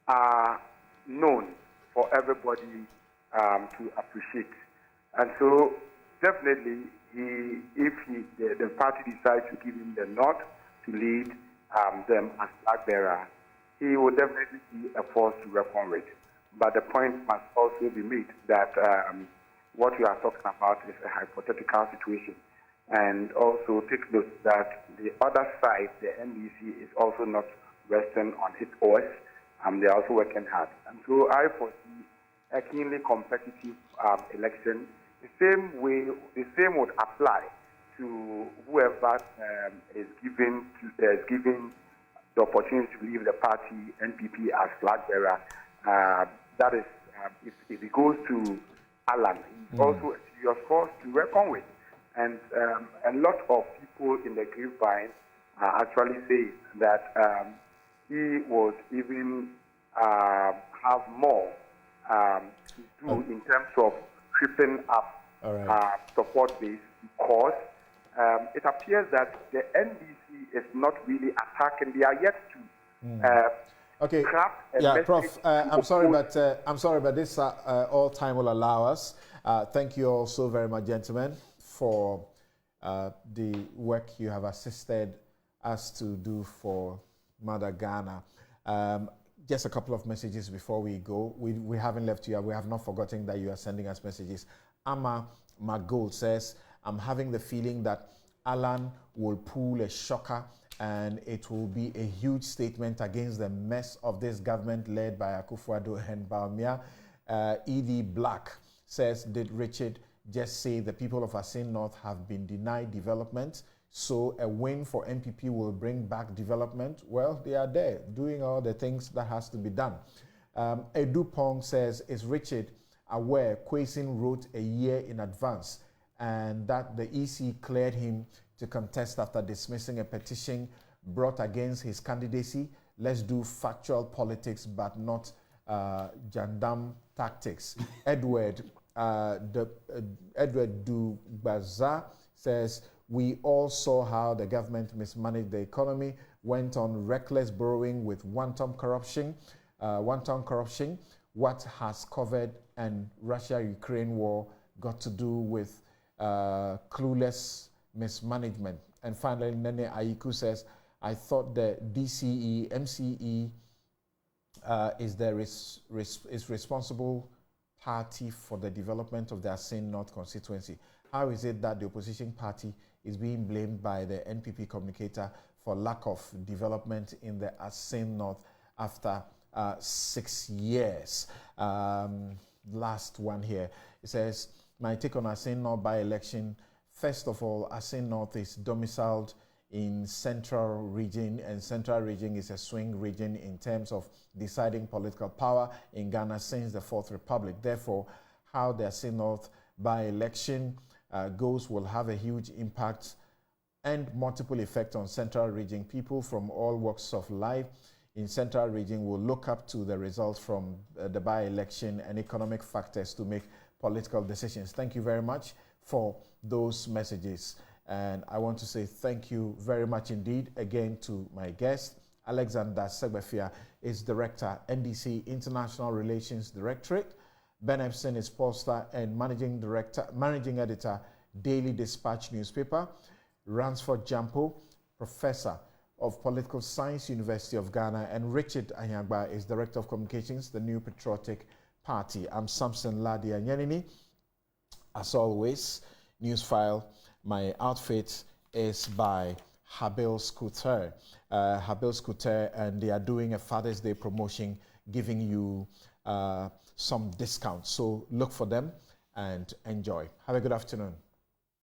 are known for everybody to appreciate. And so, definitely, if the party decides to give him the nod to lead them as flagbearer, he will definitely be a force to reckon with. But the point must also be made that what we are talking about is a hypothetical situation. And also take note that the other side, the NDC, is also not resting on its oars. They're also working hard. And so I foresee a keenly competitive election. The same would apply to whoever is given the opportunity to leave the party, NPP, as flag bearer. That is, if it goes to Alan, it's also a serious force to reckon with. And a lot of people in the grapevine are actually saying that he would even have more to do in terms of tripping up support base, because it appears that the NDC is not really attacking. They are yet to okay. craft a Yeah, Prof. message I'm sorry, but this all time will allow us. Thank you all so very much, gentlemen, for the work you have assisted us to do for Mother Ghana. Just a couple of messages before we go. We haven't left you. We have not forgotten that you are sending us messages. Amma Magold says, I'm having the feeling that Alan will pull a shocker and it will be a huge statement against the mess of this government led by Akufo-Addo and Bawumia. E.D. Black says, did Richard just say the people of Assin North have been denied development? So a win for NPP will bring back development? Well, they are there doing all the things that has to be done. Edu Pong says, is Richard aware Kwesing wrote a year in advance and that the EC cleared him to contest after dismissing a petition brought against his candidacy? Let's do factual politics but not gendarme tactics. Edward Dubaza says, we all saw how the government mismanaged the economy, went on reckless borrowing with wanton corruption. What has COVID and Russia-Ukraine war got to do with clueless mismanagement? And finally, Nene Aiku says, I thought the DCE, MCE is responsible party for the development of the Assin North constituency. How is it that the opposition party is being blamed by the NPP communicator for lack of development in the Assin North after 6 years? Last one here. It says, my take on Assin North by-election. First of all, Assin North is domiciled in Central Region, and Central Region is a swing region in terms of deciding political power in Ghana since the Fourth Republic. Therefore, how the Assin North by-election goes will have a huge impact and multiple effect on Central Region. People from all walks of life in Central Region will look up to the results from the by-election and economic factors to make political decisions. Thank you very much for those messages. And I want to say thank you very much indeed again to my guest. Alexander Segbefia is Director, NDC International Relations Directorate. Ben Epson is pollster and Managing Editor, Daily Dispatch newspaper. Ransford Jampo, Professor of Political Science, University of Ghana. And Richard Anyagba is Director of Communications, the New Patriotic Party. I'm Samson Lardy Anyenini. As always, Newsfile. My outfit is by Habil Scooter. And they are doing a Father's Day promotion, giving you some discounts. So look for them and enjoy. Have a good afternoon.